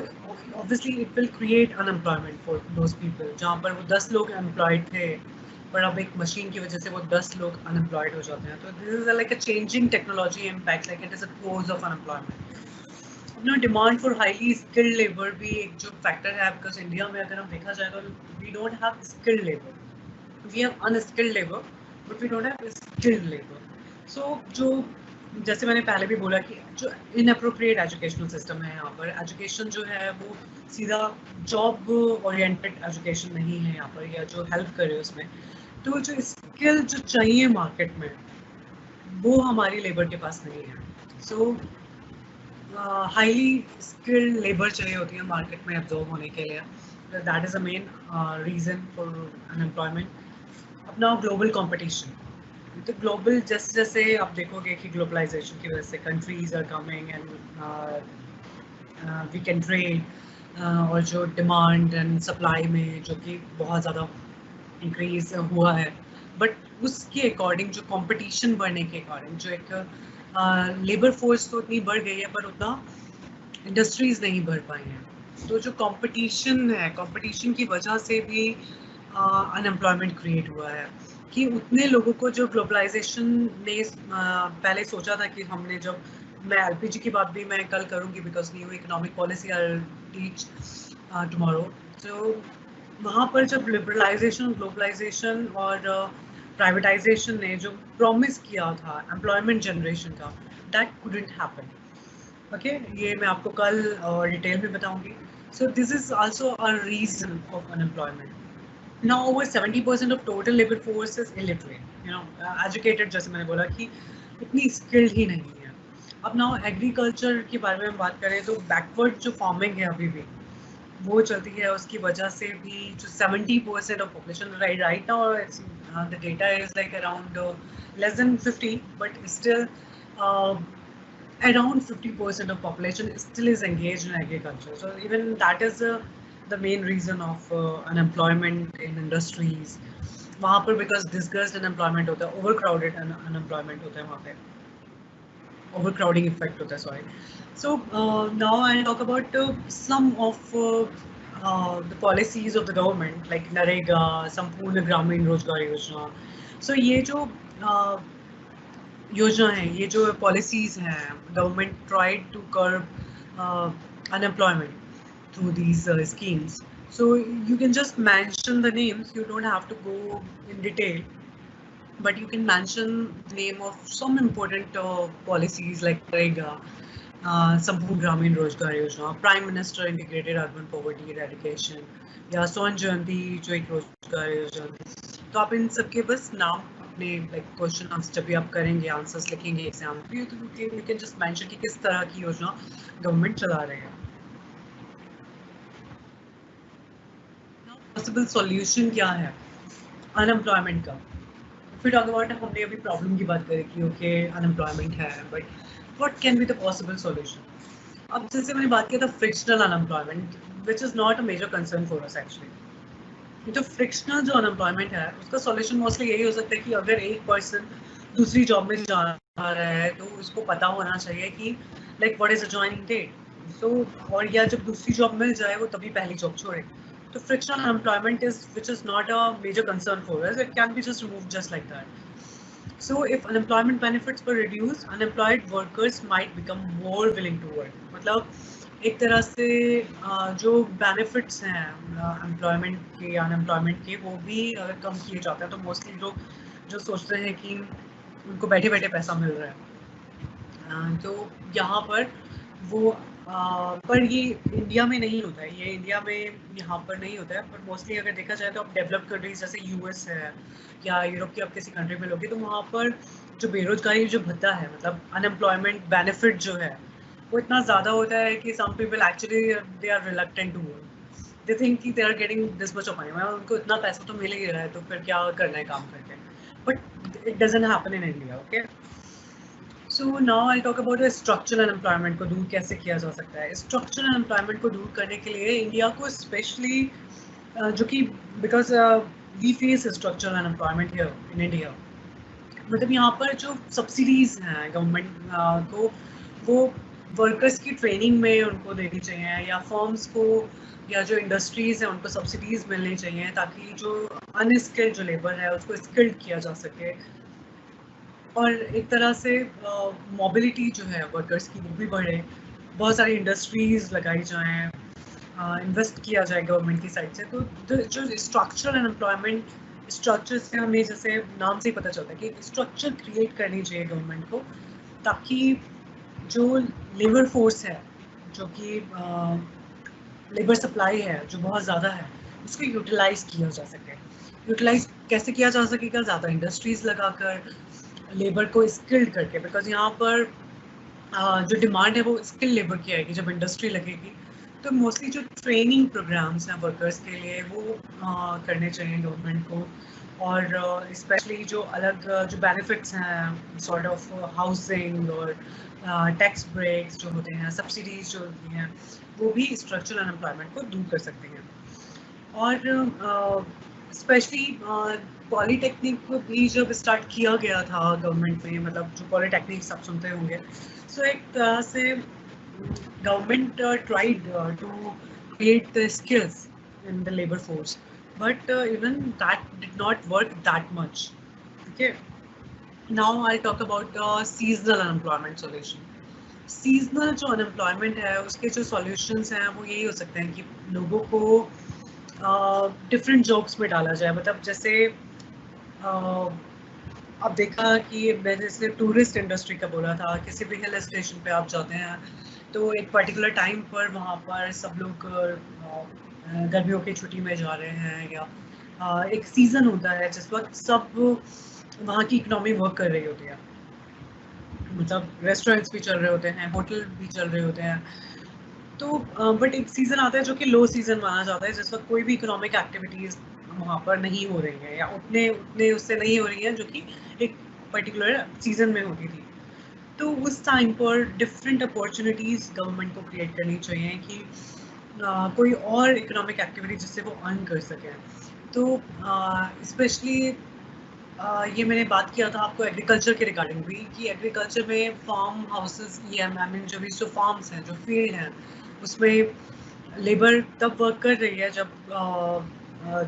Speaker 1: obviously it will create unemployment for those people. जहाँ पर वो 10 लोग employed थे, पर अब एक मशीन की वजह से वो 10 लोग अनएम्प्लॉयड हो जाते हैं. तो this is like a changing technology impact, like it is a cause of unemployment. अपना demand for highly skilled labour भी एक जो फैक्टर है, बिकॉज इंडिया में अगर हम देखा जाए तो we don't have skilled labour, we have unskilled labour, but we don't have skilled labour. So जो जैसे मैंने पहले भी बोला कि जो इनअप्रोप्रिएट एजुकेशनल सिस्टम है यहाँ पर, एजुकेशन जो है वो सीधा जॉब ओरिएंटेड एजुकेशन नहीं है यहाँ पर, या जो हेल्प करे उसमें. तो जो स्किल जो चाहिए मार्केट में वो हमारी लेबर के पास नहीं है. सो हाईली स्किल्ड लेबर चाहिए होती है मार्केट में एब्जॉर्ब होने के लिए. That is a main reason for unemployment. अपना ग्लोबल कंपटीशन, तो ग्लोबल जैसे जैसे आप देखोगे कि ग्लोबलाइजेशन की वजह से countries are coming and we can trade, और जो डिमांड एंड सप्लाई में जो कि बहुत ज़्यादा इंक्रीज हुआ है, बट उसके अकॉर्डिंग जो कंपटीशन बढ़ने के अकॉर्डिंग जो एक लेबर फोर्स तो इतनी बढ़ गई है पर उतना इंडस्ट्रीज नहीं बढ़ पाई हैं. तो जो कंपटीशन है, कंपटीशन की वजह से भी अनएम्प्लॉयमेंट क्रिएट हुआ है कि उतने लोगों को जो ग्लोबलाइजेशन ने पहले सोचा था कि हमने जब, मैं एलपीजी की बात भी मैं कल करूंगी because new economic policy I teach tomorrow. तो वहाँ पर जब लिबरलाइजेशन, ग्लोबलाइजेशन और प्राइवेटाइजेशन ने जो प्रॉमिस किया था एम्प्लॉयमेंट जनरेशन का, दैट कुडंट हैपन. ओके, ये मैं आपको कल डिटेल में बताऊंगी. So this is also a reason of unemployment. Now over 70% of total labor force is illiterate, educated, जैसे मैंने बोला कि इतनी skilled ही नहीं है. अब now agriculture के बारे में हम बात करें तो backward जो farming है अभी भी वो चलती है, उसकी वजह से भी जो 70% of population right now it's, the data is like around less than 50, but still uh, around 50% of population still is engaged in agriculture. So even that is the main reason of unemployment in industries. वहाँ पर because discussed unemployment होता है, overcrowded unemployment होता है वहाँ पे, overcrowding effect होता है, sorry. So now I'll talk about some of the policies of the government like NREGA, संपूर्ण ग्रामीण रोजगार योजना. So ये जो योजना है, ये जो पॉलिसीज हैं, government tried to curb unemployment through these schemes. So you can just mention the names, you don't have to go in detail, but you can mention the name of some important policies like NREGA, संपूर्ण ग्रामीण रोजगार योजना, prime minister integrated urban poverty eradication, या स्वर्ण जयंती जो एक रोजगार योजना थी. तो आप इन सबके बस नाम अपने लाइक क्वेश्चन आंसर जब भी आप करेंगे, आंसर्स लिखेंगे एग्जाम पे, तो यू कैन जस्ट मेंशन कि किस तरह की योजना गवर्नमेंट चला रहे हैं. पॉसिबल सॉल्यूशन क्या है अनएम्प्लॉयमेंट का? फिर टॉक अबाउट, हमने अभी प्रॉब्लम की बात करी कि ओके अनएम्प्लॉयमेंट है, but what can be the possible solution? अब जैसे मैंने बात किया था frictional unemployment, which is not a major concern for us actually. जो फ्रिक्शनल जो अनएम्प्लॉयमेंट है उसका सॉल्यूशन मोस्टली यही हो सकता है कि अगर एक पर्सन दूसरी जॉब में जा रहा है तो उसको पता होना चाहिए कि like what is a joining date. So और या जब दूसरी जॉब मिल जाए वो तभी पहली जॉब छोड़े. तो frictional unemployment is which is not a major concern for us, it can be just remove just like that. So if unemployment benefits were reduced, unemployed workers might become more willing to work. मतलब एक तरह से जो benefits हैं employment के, unemployment के, वो भी अगर कम किए जाते हैं तो मोस्टली लोग जो सोचते हैं कि उनको बैठे बैठे पैसा मिल रहा है, तो यहाँ पर वो पर ये इंडिया में नहीं होता है, ये इंडिया में यहाँ पर नहीं होता है, पर मोस्टली अगर देखा जाए तो अब डेवलप्ड कंट्रीज जैसे यूएस है या यूरोप की आप किसी कंट्री में लोगे तो वहाँ पर जो बेरोजगारी जो भत्ता है, मतलब अनएम्प्लॉयमेंट बेनिफिट जो है, वो इतना ज़्यादा होता है कि some people actually they are reluctant to work. They think कि they are getting this much of money, उनको इतना पैसा तो मिल ही रहा है तो फिर क्या करना है काम करके. But it doesn't happen in India. Okay, so now I talk about structural unemployment को दूर कैसे किया जा सकता है. स्ट्रक्चरल अनएम्प्लॉयमेंट को दूर करने के लिए इंडिया को स्पेशली जो कि because we face structural unemployment here in India, मतलब यहाँ पर जो सब्सिडीज़ हैं गवर्नमेंट को, वो वर्कर्स की ट्रेनिंग में उनको देनी चाहिए, या फर्म्स को या जो इंडस्ट्रीज़ हैं उनको सब्सिडीज़ मिलनी चाहिए ताकि जो अनस्किल्ड जो लेबर है उसको स्किल्ड किया जा सके, और एक तरह से मोबिलिटी जो है वर्कर्स की वो भी बढ़े, बहुत सारी इंडस्ट्रीज लगाई जाएं, इन्वेस्ट किया जाए गवर्नमेंट की साइड से। तो जो स्ट्रक्चरल अनएम्प्लॉयमेंट स्ट्रक्चर से हमें जैसे नाम से ही पता चलता है कि स्ट्रक्चर क्रिएट करनी चाहिए गवर्नमेंट को, ताकि जो लेबर फोर्स है, जो कि लेबर सप्लाई है जो बहुत ज़्यादा है, उसको यूटिलाइज किया जा सके। यूटिलाइज कैसे किया जा सकेगा? ज़्यादा इंडस्ट्रीज लगाकर, लेबर को स्किल्ड करके, बिकॉज यहाँ पर जो डिमांड है वो स्किल लेबर की आएगी जब इंडस्ट्री लगेगी। तो मोस्टली जो ट्रेनिंग प्रोग्राम्स हैं वर्कर्स के लिए वो करने चाहिए गवर्नमेंट को, और स्पेशली जो अलग जो बेनिफिट्स हैं सॉर्ट ऑफ हाउसिंग और टैक्स ब्रेक्स जो होते हैं, सब्सिडीज जो होती हैं, वो भी स्ट्रक्चरल अनएम्प्लॉयमेंट को दूर कर सकते हैं। और स्पेशली पॉलीटेक्निक भी जब स्टार्ट किया गया था गवर्नमेंट में, मतलब जो पॉलीटेक्निक्स आप सुनते होंगे, सो एक तरह से government tried to create the skills in the labor force, but even that did not work that much. Okay, now I'll talk about seasonal unemployment solution. Seasonal जो अनएम्प्लॉयमेंट है उसके जो सॉल्यूशंस हैं वो यही हो सकते हैं कि लोगों को डिफरेंट जॉब्स में डाला जाए। मतलब जैसे अब देखा कि मैंने जैसे टूरिस्ट इंडस्ट्री का बोला था, किसी भी हिल स्टेशन पे आप जाते हैं तो एक पर्टिकुलर टाइम पर वहाँ पर सब लोग गर्मियों की छुट्टी में जा रहे हैं, या एक सीज़न होता है जिस वक्त सब वहाँ की इकोनॉमी वर्क कर रही होती है, मतलब रेस्टोरेंट्स भी चल रहे होते हैं, होटल भी चल रहे होते हैं। तो बट एक सीज़न आता है जो कि लो सीज़न माना जाता है, जिस वक्त कोई भी इकोनॉमिक एक्टिविटीज़ वहाँ पर नहीं हो रही है, या उतने उतने उससे नहीं हो रही है जो कि एक पर्टिकुलर सीज़न में होती थी। तो उस टाइम पर डिफरेंट अपॉर्चुनिटीज़ गवर्नमेंट को क्रिएट करनी चाहिए कि कोई और इकोनॉमिक एक्टिविटी जिससे वो अर्न कर सकें। तो स्पेशली ये मैंने बात किया था आपको एग्रीकल्चर के रिगार्डिंग भी, कि एग्रीकल्चर में फार्म हाउसेस या आई मीन जो भी जो फार्म्स हैं, जो फील्ड हैं, उसमें लेबर तब वर्क कर रही है जब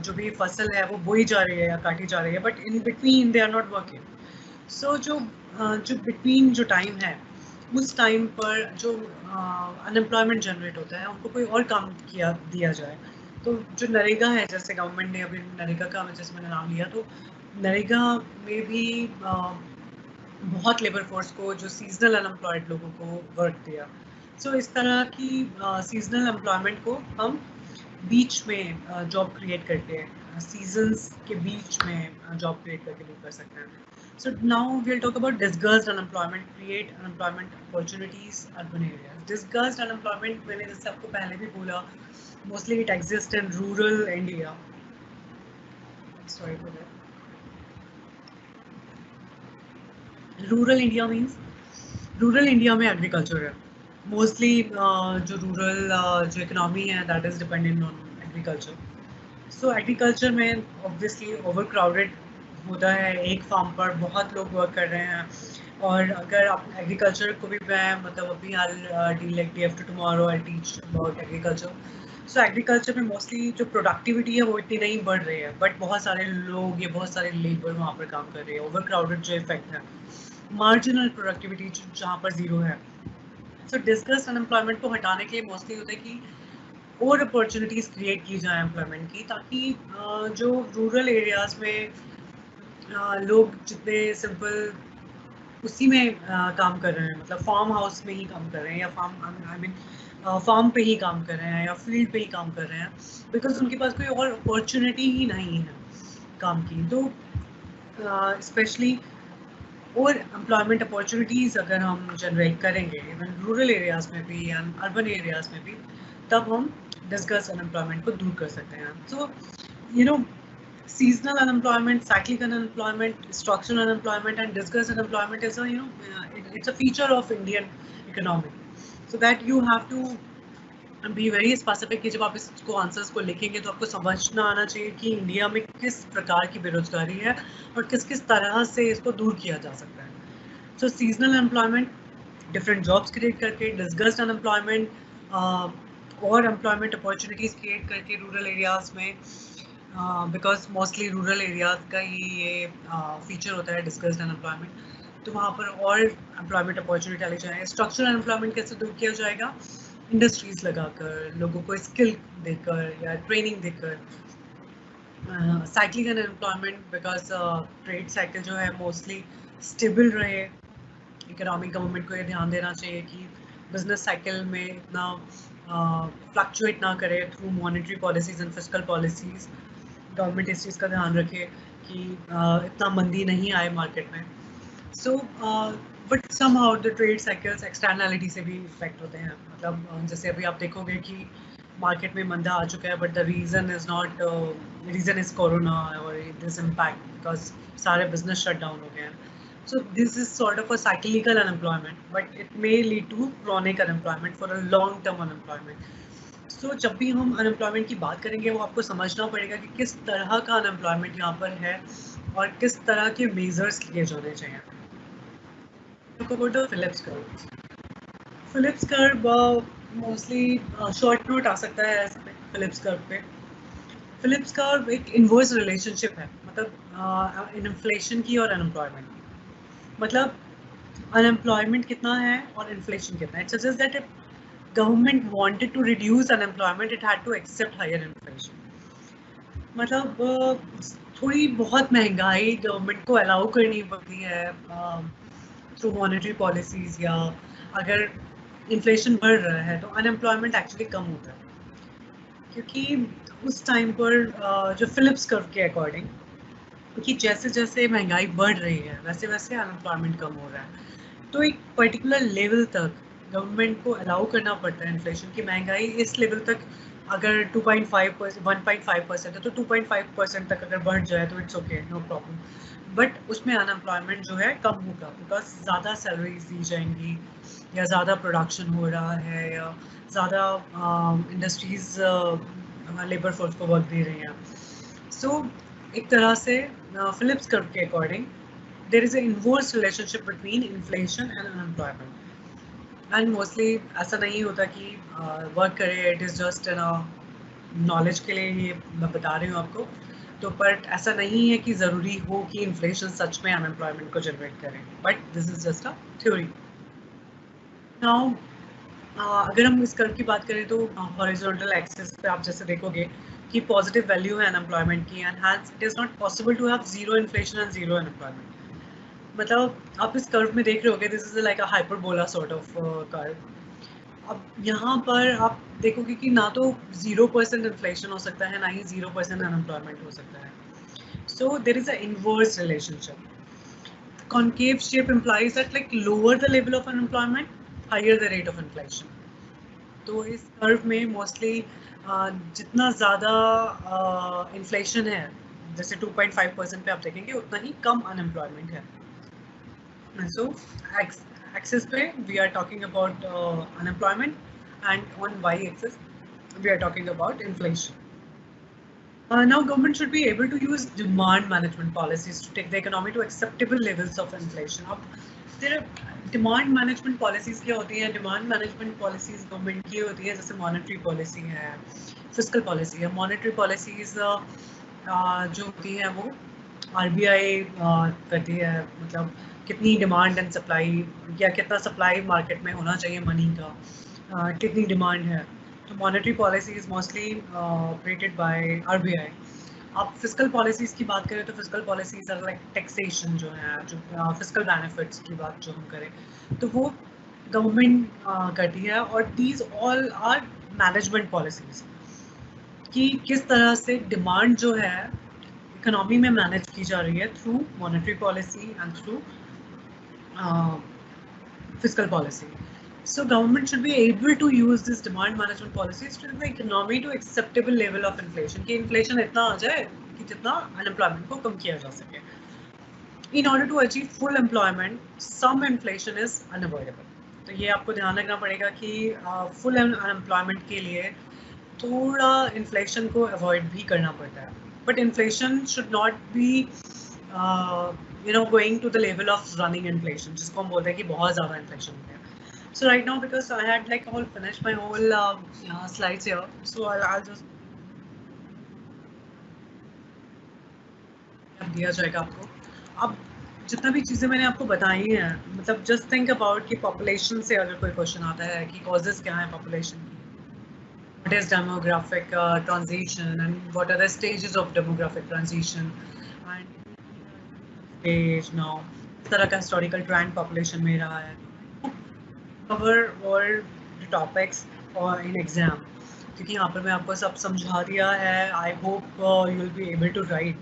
Speaker 1: जो भी फसल है वो बोई जा रही है या काटी जा रही है, but in between they are not working. So जो बिटवीन जो टाइम है, उस टाइम पर जो अनएम्प्लॉयमेंट जनरेट होता है उनको कोई और काम किया दिया जाए। तो जो नरेगा है, जैसे गवर्नमेंट ने अभी नरेगा का जैसे मैंने नाम लिया, तो नरेगा में भी बहुत लेबर फोर्स को, जो सीजनल अनएम्प्लॉयड लोगों को वर्क दिया। सो इस तरह की सीजनल एम्प्लॉयमेंट को हम बीच में जॉब क्रिएट करके, सीजन्स के बीच में जॉब क्रिएट करके भी कर सकते हैं। So now we'll talk about disguised unemployment, create unemployment opportunities, urban areas. Disguised unemployment, मैंने जैसे आपको पहले भी बोला, mostly it exists in rural India. Sorry for that. Rural India means rural India में एग्रीकल्चर है मोस्टली, जो रूरल जो इकोनॉमी है that is dependent on agriculture. So agriculture में ऑब्वियसली ओवर क्राउडेड होता है, एक फार्म पर बहुत लोग वर्क कर रहे हैं। और अगर आप एग्रीकल्चर को भी, मैं मतलब अभी I deal like day after tomorrow I teach about agriculture. So agriculture में मोस्टली जो प्रोडक्टिविटी है वो इतनी नहीं बढ़ रही है, बट बहुत सारे लोग या बहुत सारे लेबर वहाँ पर काम कर रहे हैं। ओवर क्राउडेड जो इफेक्ट है, मार्जिनल प्रोडक्टिविटी जहाँ पर जीरो है। सो डिस्कस अनएम्प्लॉयमेंट को हटाने के लिए मोस्टली होता है कि और अपॉर्चुनिटीज़ क्रिएट की जाए एम्प्लॉयमेंट की, ताकि जो रूरल एरियाज़ में लोग जितने सिंपल उसी में काम कर रहे हैं, मतलब फार्म हाउस में ही काम कर रहे हैं, या फार्म आई मीन फार्म पे ही काम कर रहे हैं, या फील्ड पे ही काम कर रहे हैं, बिकॉज उनके पास कोई और अपॉर्चुनिटी ही नहीं है काम की। तो स्पेशली और एम्प्लॉयमेंट अपॉर्चुनिटीज़ अगर हम जनरेट करेंगे इवन रूरल एरियाज़ में भी या अर्बन एरियाज़ में भी, तब हम डिस्कस अनएम्प्लॉयमेंट को दूर कर सकते हैं। So you know, seasonal unemployment, cyclical unemployment, structural unemployment, and discussed unemployment is it's a feature of Indian economy. So that you have to be very specific कि जब आप इसको आंसर्स को लिखेंगे तो आपको समझना आना चाहिए कि इंडिया में किस प्रकार की बेरोजगारी है और किस किस तरह से इसको दूर किया जा सकता है। So seasonal employment, different jobs create करके, डिस्कस्ड अनएम्प्लॉयमेंट और एम्प्लॉयमेंट अपॉर्चुनिटीज़ क्रिएट करके रूरल एरियाज़ में, बिकॉज मोस्टली रूरल एरियाज का ही ये फीचर होता है डिस्कस्ड अनएम्प्लॉयमेंट, तो वहाँ पर और एम्प्लॉयमेंट अपॉर्चुनिटी डाली जाए। स्ट्रक्चरल अनएम्प्लॉयमेंट कैसे दूर किया जाएगा? इंडस्ट्रीज लगाकर, लोगों को स्किल देकर या ट्रेनिंग देकर। Cycling unemployment, because trade cycle जो है मोस्टली स्टेबल रहे। इकोनॉमिक गवर्नमेंट को ये ध्यान देना चाहिए कि बिजनेस साइकिल में इतना फ्लक्चुएट ना करे through monetary policies and fiscal policies. Government इस चीज़ का ध्यान रखे कि इतना मंदी नहीं आए मार्केट में। So but somehow the trade cycles externality से भी इफेक्ट होते हैं। मतलब जैसे अभी आप देखोगे कि मार्केट में मंदा आ चुका है, but the reason is not, reason is corona और दिस इम्पैक्ट, बिकॉज सारे बिजनेस शट डाउन हो गए हैं। So this is sort of a cyclical unemployment, but it may lead to chronic unemployment for a long-term unemployment. So जब भी हम unemployment की बात करेंगे, वो आपको समझना पड़ेगा कि किस तरह का unemployment यहाँ पर है और किस तरह के measures लिए जाने चाहिए। Talk about the Phillips curve. Phillips curve mostly short note आ सकता है इसमें Phillips curve पे। Phillips curve एक inverse relationship है, मतलब इन्फ्लेशन की और unemployment की। मतलब अनएम्प्लॉयमेंट कितना है और इन्फ्लेशन कितना है। It suggest that if government wanted to reduce unemployment, it had to accept higher inflation. मतलब थोड़ी बहुत महंगाई गवर्नमेंट को अलाउ करनी पड़ती है थ्रू मॉनेटरी पॉलिसीज, या अगर इन्फ्लेशन बढ़ रहा है तो अनएम्प्लॉयमेंट एक्चुअली कम होता है। क्योंकि उस टाइम पर जो फिलिप्स कर्व के अकॉर्डिंग, कि जैसे जैसे महंगाई बढ़ रही है वैसे वैसे अनएम्प्लॉयमेंट कम हो रहा है, तो एक पर्टिकुलर लेवल तक गवर्नमेंट को अलाउ करना पड़ता है इन्फ्लेशन की। महंगाई इस लेवल तक अगर 2.5% 1.5% है, तो 2.5% तक अगर बढ़ जाए तो it's okay, no problem. But उसमें अनएम्प्लॉयमेंट जो है कम होगा, बिकॉज ज़्यादा सैलरीज दी जाएंगी, या ज़्यादा प्रोडक्शन हो रहा है, या ज़्यादा इंडस्ट्रीज लेबर फोर्स को वर्क दे रही हैं। सो एक तरह से फिलिप्स कर्व के according there is an inverse relationship between inflation and unemployment. And mostly ऐसा नहीं होता कि वर्क करे, इट इज़ जस्ट नॉलेज के लिए ये मैं बता रही हूँ आपको। तो बट ऐसा नहीं है कि ज़रूरी हो कि इन्फ्लेशन सच में अनएम्प्लॉयमेंट को जनरेट करे, but this is just a theory. Now अगर हम इस कर्व की बात करें तो हॉरिजॉन्टल एक्सिस पे आप जैसे देखोगे कि पॉजिटिव वैल्यू है अनएम्प्लॉयमेंट की, and hence it is not possible to have zero inflation and zero unemployment. मतलब आप इस कर्व में देख रहे होगे, this is like a hyperbola sort of curve. अब यहाँ पर आप देखोगे कि ना तो 0% इन्फ्लेशन हो सकता है, ना ही 0% अनएम्प्लॉयमेंट हो सकता है। So there is a inverse relationship. concave shape implies that like lower the level of unemployment, higher the rate of inflation. तो इस कर्व में मोस्टली जितना ज़्यादा इन्फ्लेशन है, जैसे 2.5% पे आप देखेंगे, उतना ही कम अनएम्प्लॉयमेंट है। So axis पे we are talking about unemployment, and on y-axis we are talking about inflation. Now government should be able to use demand management policies to take the economy to acceptable levels of inflation. अब there demand management policies क्या होती हैं? Demand management policies government की होती है, जैसे monetary policy है, fiscal policy है। Monetary policies जो होती हैं वो RBI करती है, मतलब कितनी डिमांड एंड सप्लाई, या कितना सप्लाई मार्केट में होना चाहिए मनी का, कितनी डिमांड है। तो monetary policy is mostly operated by RBI। आप फिजिकल पॉलिसीज़ की बात करें तो physical policies are like taxation जो है, जो फिजिकल बेनिफिट्स की बात जो हम करें तो वो गवर्नमेंट करती है। और these all are management policies, कि किस तरह से डिमांड जो है इकोनॉमी में मैनेज की जा रही है through monetary policy and through fiscal policy. So government should be able to use this demand management policies to the economy to acceptable level of inflation, कि inflation इतना आ जाए कि जितना unemployment को कम किया जा सके. In order to achieve full employment, some inflation is unavoidable. तो ये आपको ध्यान रखना पड़ेगा कि full unemployment के लिए थोड़ा inflation को avoid भी करना पड़ता है. But inflation should not be going to the level of running inflation, जिसको हम बोलते हैं कि बहुत ज़्यादा inflation हो गया. So right now, because I had like all finished my whole slides here, so I'll just दिया जाएगा आपको। अब जितना भी चीज़ें मैंने आपको बताई हैं, मतलब जस्ट थिंक अबाउट कि पॉपुलेशन से अगर कोई क्वेश्चन आता है कि कॉजेज़ क्या हैं पॉपुलेशन की, what is demographic transition and what are the stages of demographic transition and stage now इस तरह का historical trend population में रहा है, cover all the topics in exam, क्योंकि यहाँ पर मैं आपको सब समझा दिया है. I hope you will be able to write.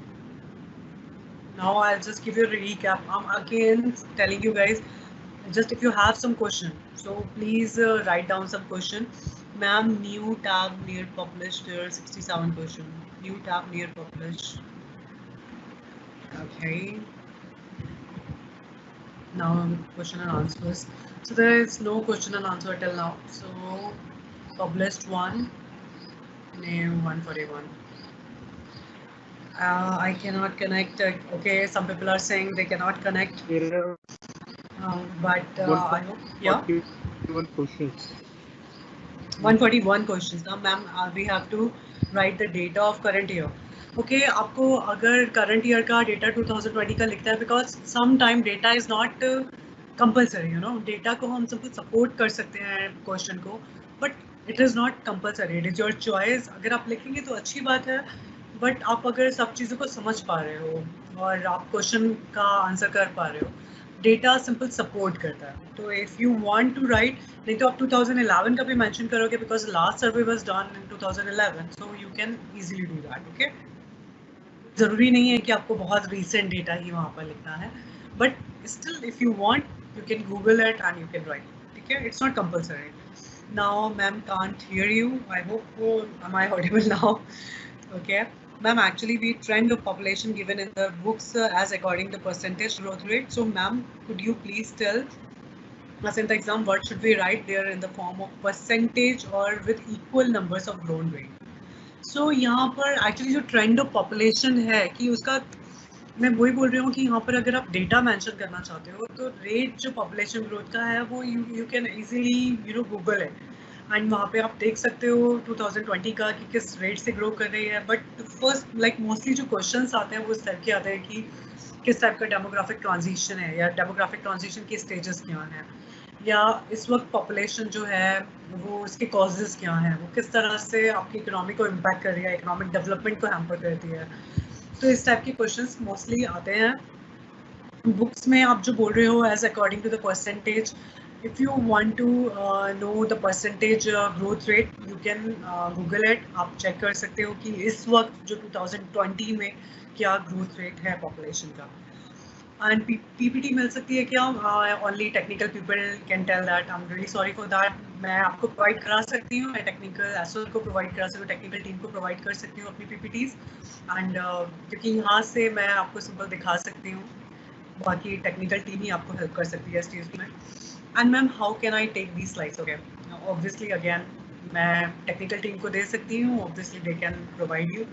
Speaker 1: Now I'll just give you a recap. I'm again telling you guys, just if you have some question, so please write down some question. Ma'am, new tab near published, there are 67 question. New tab near published. Okay. Now question and answers. So there is no question and answer till now. So published one, name 141. I cannot connect. Okay, some people are saying they cannot connect. But I hope, yeah.
Speaker 2: 141 questions.
Speaker 1: 141 questions. Now, ma'am, we have to write the data of current year. Okay, आपको अगर current year का data 2020 का लिखता है, because sometime data is not compulsory, you know. Data को हम सब support कर सकते हैं question को, but it is not compulsory. It is your choice. अगर आप लिखेंगे तो अच्छी बात है, but आप अगर सब चीज़ों को समझ पा रहे हो और आप question का answer कर पा रहे हो, डेटा सिंपल सपोर्ट करता है. तो if you want to write, नहीं तो आप 2011 का भी मेंशन करोगे, because last survey was done in 2011, so you can easily do that. Okay, ज़रूरी नहीं है कि आपको बहुत रीसेंट डेटा ही वहाँ पर लिखना है, but still if you want you can Google it and you can write. ठीक है, it's not compulsory. Now ma'am can't hear you. I hope am I audible now? Okay, ma'am, actually we trend of population given in the books as according to percentage growth rate. So ma'am, could you please tell us in the exam what should we write there in the form of percentage or with equal numbers of grown rate? So यहाँ पर actually जो trend of population है कि उसका मैं वही बोल रही हूँ कि यहाँ पर अगर आप डेटा मेंशन करना चाहते हो तो रेट जो पॉपुलेशन ग्रोथ का है वो यू कैन इजीली गूगल है एंड वहाँ पे आप देख सकते हो 2020 का कि किस रेट से ग्रो कर रही है. बट फर्स्ट लाइक मोस्टली जो क्वेश्चंस आते हैं वो इस टाइप के आते हैं कि किस टाइप का डेमोग्राफिक ट्रांजिशन है या डेमोग्राफिक ट्रांजिशन के स्टेजेस क्या हैं या इस वक्त पॉपुलेशन जो है वो उसके कॉजेज़ क्या हैं, वो किस तरह से आपकी इकोनॉमी को इम्पैक्ट कर रही है, इकोनॉमिक डेवलपमेंट को हैम्पर करती है. तो इस टाइप के क्वेश्चंस मोस्टली आते हैं बुक्स में. आप जो बोल रहे हो age according to the percentage, if you want to know the percentage growth rate, you can google it. आप चेक कर सकते हो कि इस वक्त जो 2020 में क्या ग्रोथ रेट है पॉपुलेशन का. एंड पीपीटी मिल सकती है क्या? Only technical people can tell that. I am really sorry for that. मैं आपको प्रोवाइड करा सकती हूँ, मैं टेक्निकल एसओ को प्रोवाइड करा सकती हूँ, टेक्निकल टीम को प्रोवाइड कर सकती हूँ अपनी पीपीटीज. एंड क्योंकि यहाँ से मैं आपको सिंपल दिखा सकती हूँ, बाकी टेक्निकल टीम ही आपको हेल्प कर सकती है इस चीज़ में. And ma'am, how can I take these slides? Okay, now obviously again मैं technical team को दे सकती हूँ. Obviously they can provide you.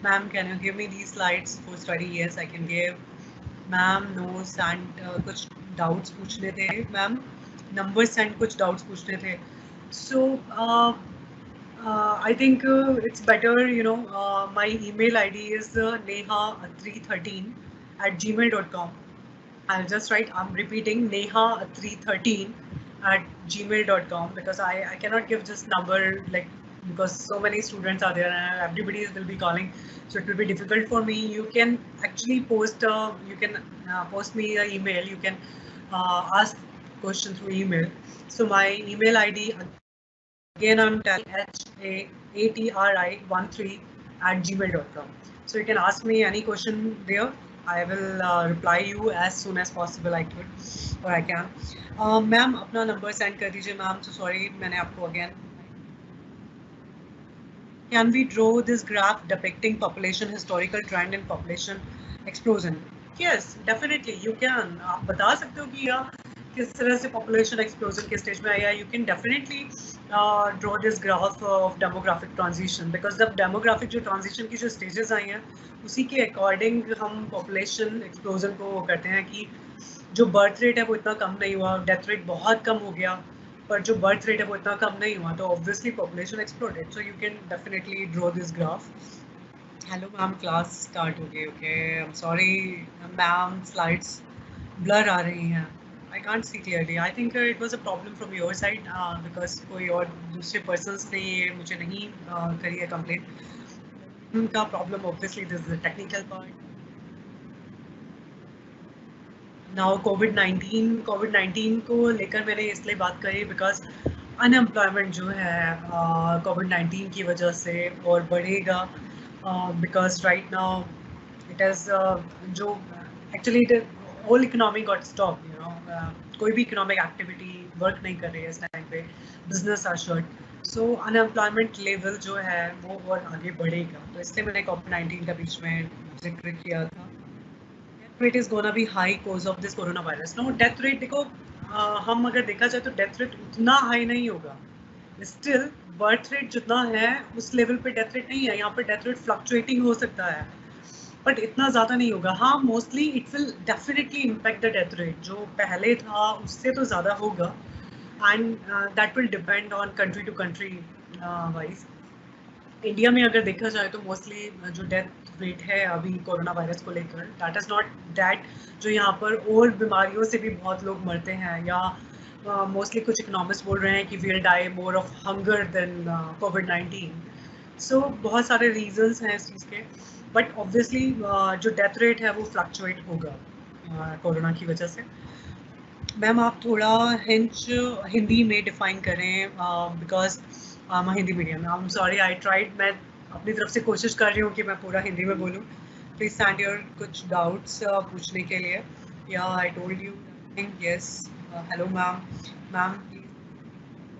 Speaker 1: Ma'am, can you give me these slides for study? Yes, I can give. Ma'am, notes and कुछ doubts पूछने थे. Ma'am, numbers and कुछ doubts पूछने थे. So I think it's better, my email ID is neha313@gmail.com. I'll just write, I'm repeating, neha313 at gmail.com, because I cannot give just number, like, because so many students are there and everybody will be calling, so it will be difficult for me. You can actually post post me an email. You can ask questions through email. So my email ID, again I'm telling, hatri13@gmail.com. So you can ask me any question there. I will reply you as soon as possible I could, or I can. Ma'am अपना number send कर दीजिए ma'am. So sorry, मैंने आपको again. Can we draw this graph depicting population historical trend and population explosion? Yes, definitely you can. आप बता सकते हो कि किस तरह से population explosion के stage में आया. You can definitely draw this graph of demographic transition, because the demographic जो transition की जो stages आई हैं उसी के according हम population explosion को करते हैं कि जो birth rate है वो इतना कम नहीं हुआ, death rate बहुत कम हो गया, पर जो birth rate है वो इतना कम नहीं हुआ, तो obviously population exploded. So you can definitely draw this graph. Hello ma'am, class start हो गई. Okay, I am sorry ma'am, slides blur आ रही हैं. I can't see clearly. I think it was a problem from your side because कोई और दूसरे persons ने ये मुझे नहीं करी है कंप्लेन. उनका problem obviously this is the technical part. Now Covid 19 को लेकर मैंने इसलिए बात करी बिकॉज अनएम्प्लॉयमेंट जो है कोविड 19 की वजह से और बढ़ेगा. Because right now it is जो actually whole economy got stop, you know. कोई भी इकोनॉमिक एक्टिविटी वर्क नहीं कर रही है इस टाइम पे. Business are shut. So unemployment level जो है वो और आगे बढ़ेगा. तो इसलिए मैंने कोविड 19 का बीच में जिक्र किया था. Death rate is gonna be high cause of this corona virus. No, death rate देखो, हम अगर देखा जाए तो डेथ रेट उतना हाई नहीं होगा. स्टिल बर्थ रेट जितना है उस लेवल पे डेथ रेट नहीं है. यहाँ पर डेथ रेट फ्लक्चुएटिंग हो सकता है बट इतना ज़्यादा नहीं होगा. हाँ, mostly it will definitely impact the death rate. जो पहले था उससे तो ज़्यादा होगा. And that will depend on country to country wise. India में अगर देखा जाए तो मोस्टली जो डेथ रेट है अभी कोरोना वायरस को लेकर, दैट इज़ नॉट दैट. जो यहाँ पर और बीमारियों से भी बहुत लोग मरते हैं, या मोस्टली कुछ इकोनॉमिस्ट बोल रहे हैं कि we'll die more of hunger then covid 19. So बहुत सारे रीजंस हैं इस चीज़ के. बट ऑब्वियसली जो डेथ रेट है वो फ्लक्चुएट होगा कोरोना की वजह से. मैम आप थोड़ा हिंदी में डिफाइन करें because Hindi medium. I am sorry, I tried. मैं अपनी तरफ से कोशिश कर रही हूँ कि मैं पूरा हिंदी में बोलूँ. प्लीज स्टैंड योर कुछ डाउट्स पूछने के लिए. या I told you. Yes. Hello ma'am. Ma'am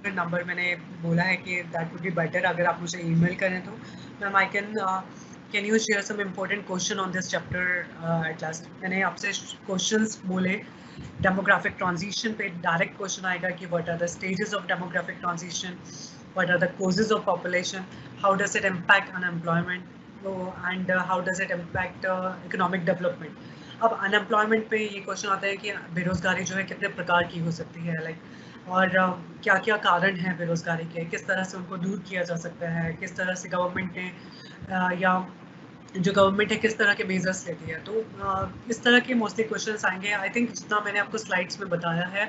Speaker 1: please number मैंने बोला है कि दैट वुड बी बेटर अगर आप मुझे ईमेल करें तो. Ma'am I can you share some important question on this chapter at last. मैंने आपसे क्वेश्चंस बोले. डेमोग्राफिक ट्रांजिशन पे डायरेक्ट क्वेश्चन आएगा कि what are the stages of demographic transition, what are the causes of population, how does it impact unemployment, and how does it impact economic development. अब unemployment पे ये question आता है कि बेरोजगारी जो है कितने प्रकार की हो सकती है, लाइक और क्या क्या कारण हैं बेरोजगारी के, किस तरह से उनको दूर किया जा सकता है, किस तरह से गवर्नमेंट ने या जो गवर्नमेंट है किस तरह के मेजर्स लेती है. तो इस तरह के मोस्टली क्वेश्चंस आएंगे. आई थिंक जितना मैंने आपको स्लाइड्स में बताया है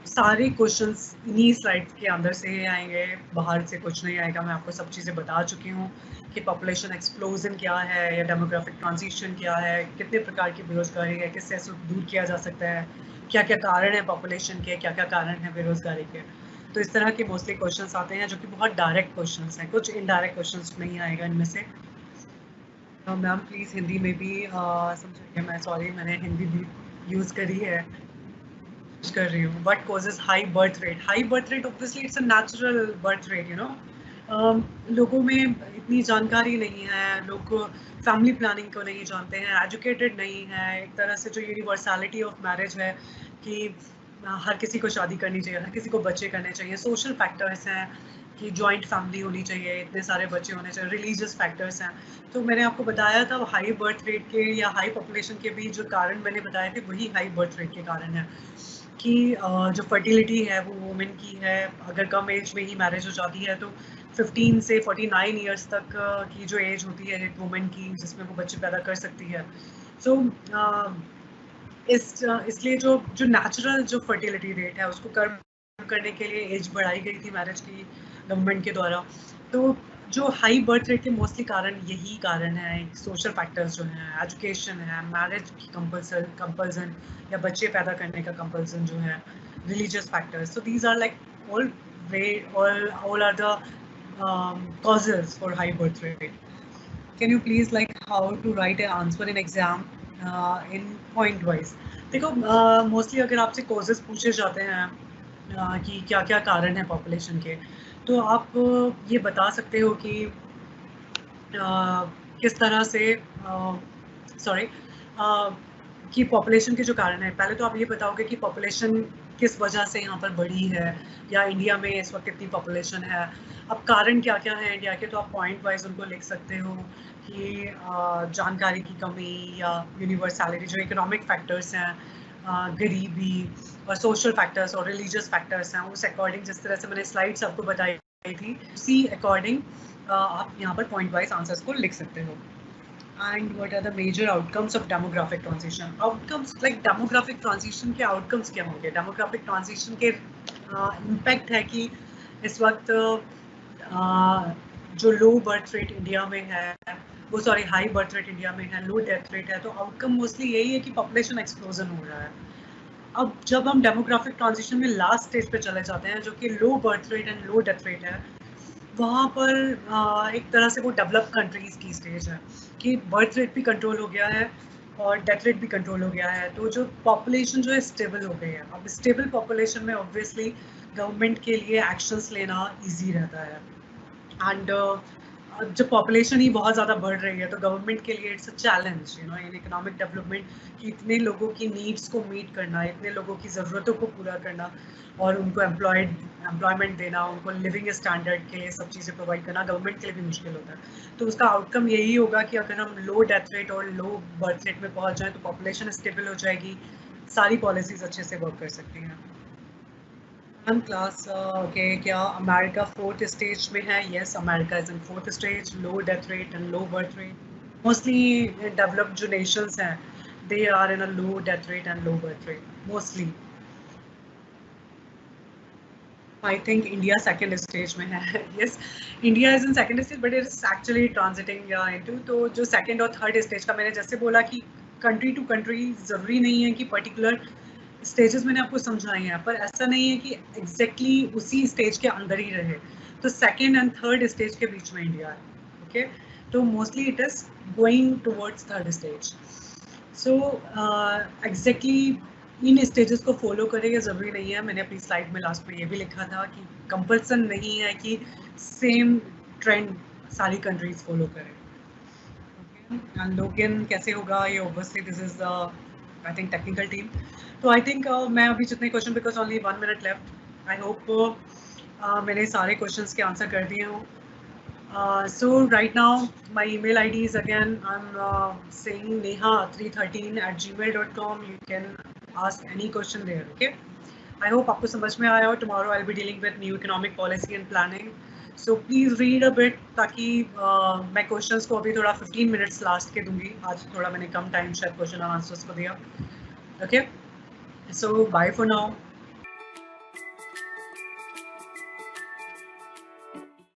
Speaker 1: सारे क्वेश्चंस इन्हीं स्लाइड्स के अंदर से ही आएंगे, बाहर से कुछ नहीं आएगा. मैं आपको सब चीज़ें बता चुकी हूँ कि पॉपुलेशन एक्सप्लोजन क्या है या डेमोग्राफिक ट्रांजिशन क्या है, कितने प्रकार की बेरोजगारी है, किससे इसको दूर किया जा सकता है, क्या क्या कारण है पॉपुलेशन के, क्या क्या कारण है बेरोजगारी के. तो इस तरह के मोस्टली क्वेश्चंस आते हैं जो कि बहुत डायरेक्ट क्वेश्चंस हैं. कुछ इनडायरेक्ट क्वेश्चंस नहीं आएगा इनमें से. मैम प्लीज़ हिंदी में भी समझाइए. मैं सॉरी, मैंने हिंदी भी यूज़ करी है, कर रही हूँ. What causes high birth rate? High birth rate obviously it's a natural birth rate, you know. लोगों में इतनी जानकारी नहीं है, लोग फैमिली प्लानिंग को नहीं जानते हैं, एजुकेटेड नहीं है. एक तरह से जो यूनिवर्सलिटी ऑफ मैरिज है कि हर किसी को शादी करनी चाहिए, हर किसी को बच्चे करने चाहिए. सोशल फैक्टर्स हैं कि जॉइंट फैमिली होनी चाहिए, इतने सारे बच्चे होने चाहिए. रिलीजियस फैक्टर्स हैं. तो मैंने आपको बताया था हाई बर्थ रेट के या हाई पॉपुलेशन के भी जो कारण मैंने बताए थे वही हाई बर्थ रेट के कारण है कि जो फर्टिलिटी है वो वुमेन की है. अगर कम एज में ही मैरिज हो जाती है तो 15 से 49 ईयर्स तक की जो एज होती है एक वुमेन की जिसमें वो बच्चे पैदा कर सकती है. सो इसलिए जो जो नेचुरल जो फर्टिलिटी रेट है उसको कम करने के लिए एज बढ़ाई गई थी मैरिज की गवर्नमेंट के द्वारा. तो जो हाई बर्थ रेट के मोस्टली कारण यही कारण है. सोशल फैक्टर्स जो हैं, एजुकेशन है, मैरिज की कंपल्सन या बच्चे पैदा करने का कंपल्सन जो है, religious factors. So these are like all are the causes for high birth rate. Can you please like how to write an answer in exam in point wise? देखो mostly अगर आपसे कॉजेज पूछे जाते हैं कि क्या क्या कारण है पॉपुलेशन के, तो आप ये बता सकते हो कि किस तरह से सॉरी कि पॉपुलेशन के जो कारण है. पहले तो आप ये बताओगे कि पॉपुलेशन किस वजह से यहाँ पर बढ़ी है या इंडिया में इस वक्त कितनी पॉपुलेशन है. अब कारण क्या क्या है इंडिया के, तो आप पॉइंट वाइज उनको लिख सकते हो कि जानकारी की कमी या यूनिवर्सलिटी, जो इकोनॉमिक फैक्टर्स हैं, गरीबी और सोशल फैक्टर्स और रिलीजियस फैक्टर्स हैं, उस अकॉर्डिंग जिस तरह से मैंने स्लाइड्स आपको बताई थी, उसी अकॉर्डिंग आप यहाँ पर पॉइंट वाइज आंसर्स को लिख सकते हो. And what are the major outcomes of demographic transition? Outcomes like demographic transition के outcomes क्या होंगे? Demographic transition के impact है कि इस वक्त जो लो बर्थ रेट इंडिया में है, वो sorry high birth rate India में है, लो डेथ रेट है, तो आउटकम मोस्टली यही है कि पॉपुलेशन एक्सप्लोजन हो रहा है. अब जब हम डेमोग्राफिक ट्रांजिशन में लास्ट स्टेज पे चले जाते हैं, जो कि लो birth rate and low death rate है, वहाँ पर एक तरह से वो डेवलप कंट्रीज की स्टेज है कि बर्थ रेट भी कंट्रोल हो गया है और डेथ रेट भी कंट्रोल हो गया है, तो जो पॉपुलेशन जो है स्टेबल हो गई है. अब स्टेबल पॉपुलेशन में ऑब्वियसली गवर्नमेंट के लिए एक्शंस लेना इजी रहता है. एंड जब पॉपुलेशन ही बहुत ज़्यादा बढ़ रही है तो गवर्नमेंट के लिए it's a challenge in economic development कि इतने लोगों की नीड्स को मीट करना, इतने लोगों की ज़रूरतों को पूरा करना और उनको एम्प्लॉयमेंट देना, उनको लिविंग स्टैंडर्ड के लिए सब चीज़ें प्रोवाइड करना गवर्नमेंट के लिए भी मुश्किल होता है. तो उसका आउटकम यही होगा कि अगर हम लो डेथ रेट और लो बर्थ रेट में पहुँच जाएँ तो पॉपुलेशन स्टेबल हो जाएगी, सारी पॉलिसीज़ अच्छे से वर्क कर सकती हैं. मैम क्लास ओके, क्या अमेरिका फोर्थ स्टेज में है? Yes, America is in fourth stage, low death rate and low birth rate. Mostly developed जो नेशंस हैं they are in a low death rate and low birth rate mostly. I think India second stage में है. Yes, India is in second stage but it is actually transitioning into, तो जो second और third stage का मैंने जैसे बोला कि कंट्री टू कंट्री ज़रूरी नहीं है कि पर्टिकुलर स्टेजेस मैंने आपको समझाए हैं, पर ऐसा नहीं है कि एग्जैक्टली उसी स्टेज के अंदर ही रहे. तो सेकेंड एंड थर्ड स्टेज के बीच में इंडिया है. ओके, तो mostly it is going towards third stage. So exactly in stages को फॉलो करें ज़रूरी नहीं है. मैंने अपनी स्लाइड में लास्ट में ये भी लिखा था कि कंपल्सन नहीं है कि सेम ट्रेंड सारी कंट्रीज फॉलो करें. एंड लोगन कैसे होगा ये obviously this is I think technical team. तो आई थिंक मैं अभी जितने question, because only 1 minute left, I hope मैंने सारे क्वेश्चंस के आंसर कर दिए हों. So right now my email ID is again I'm saying neha313@gmail.com. You can ask any question there. Okay, I hope आपको समझ में आया हो. Tomorrow I'll be dealing with new economic policy and planning. So please read a bit ताकि मैं questions को अभी थोड़ा 15 minutes last के दूंगी. आज थोड़ा मैंने कम time शायद question और answers को दिया. Okay, so bye for now.